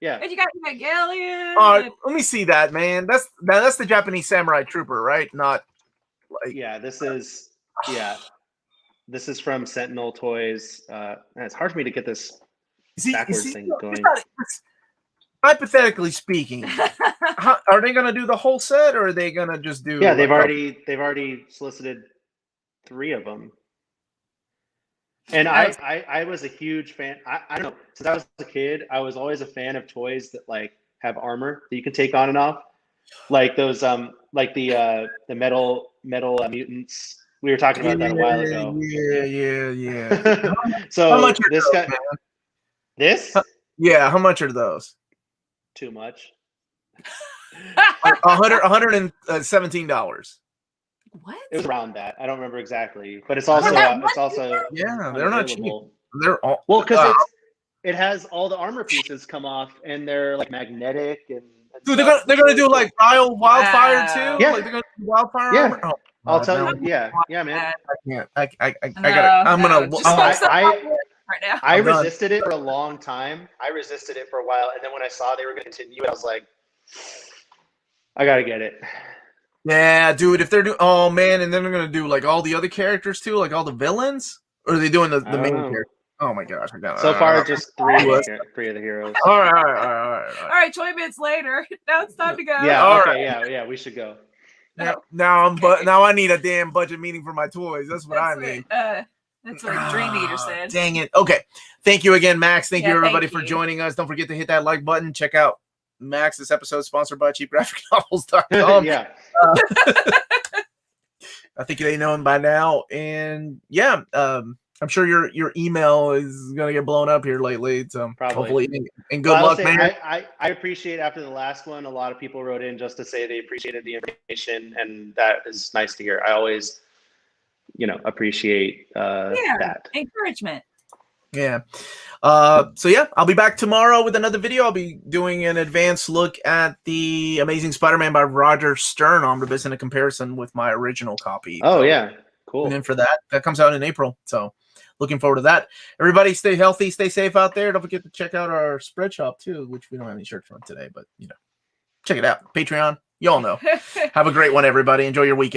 Yeah. And you got Megalion. Let me see that, man. That's the Japanese Samurai Trooper, right? Not like This is from Sentinel Toys. It's hard for me to get this backwards thing going. Hypothetically speaking, are they going to do the whole set, or are they going to just do? Yeah, they've already solicited 3 of them. And I was a huge fan. I don't know, since I was a kid, I was always a fan of toys that like have armor that you can take on and off, like those like the metal mutants. We were talking about that a while ago. Yeah. So how much this guy, this? Yeah, how much are those? Too much. $117. What? It was around that. I don't remember exactly, but it's also yeah, they're not cheap. They're all because it has all the armor pieces come off, and they're like magnetic and. Dude, they're gonna do like wildfire too. Yeah, like they're gonna do wildfire. Yeah, armor? Oh, I'll tell you. Yeah, man. I gotta. I resisted it for a long time. I resisted it for a while, and then when I saw they were going to continue, I was like, I gotta get it. Yeah, dude. If they're doing, oh man, and then they're gonna do like all the other characters too, like all the villains, or are they doing the I don't main know. character? Oh my gosh, I got So far, just three of the heroes. All right. All right, 20 minutes later. Now it's time to go. Yeah. All Okay. Yeah. We should go. Now I need a damn budget meeting for my toys. That's what I need. That's what Dream Eater said. Dang it. Okay. Thank you again, Max. Thank you Yeah, everybody thank for you. joining us. Don't forget to hit that like button. Check out Max. This episode is sponsored by cheapgraphicnovels.com. Yeah. I think they know him by now. And yeah, I'm sure your email is gonna get blown up here lately. So Probably. hopefully, and good luck, man. I appreciate after the last one, a lot of people wrote in just to say they appreciated the information, and that is nice to hear. I always, appreciate that Encouragement. Yeah. So yeah, I'll be back tomorrow with another video. I'll be doing an advanced look at the Amazing Spider-Man by Roger Stern omnibus in a comparison with my original copy. Oh so, yeah, cool. And then for that comes out in April. So looking forward to that. Everybody stay healthy, stay safe out there. Don't forget to check out our spread shop too, which we don't have any shirts from today, but check it out. Patreon. You all know. Have a great one, everybody. Enjoy your weekend.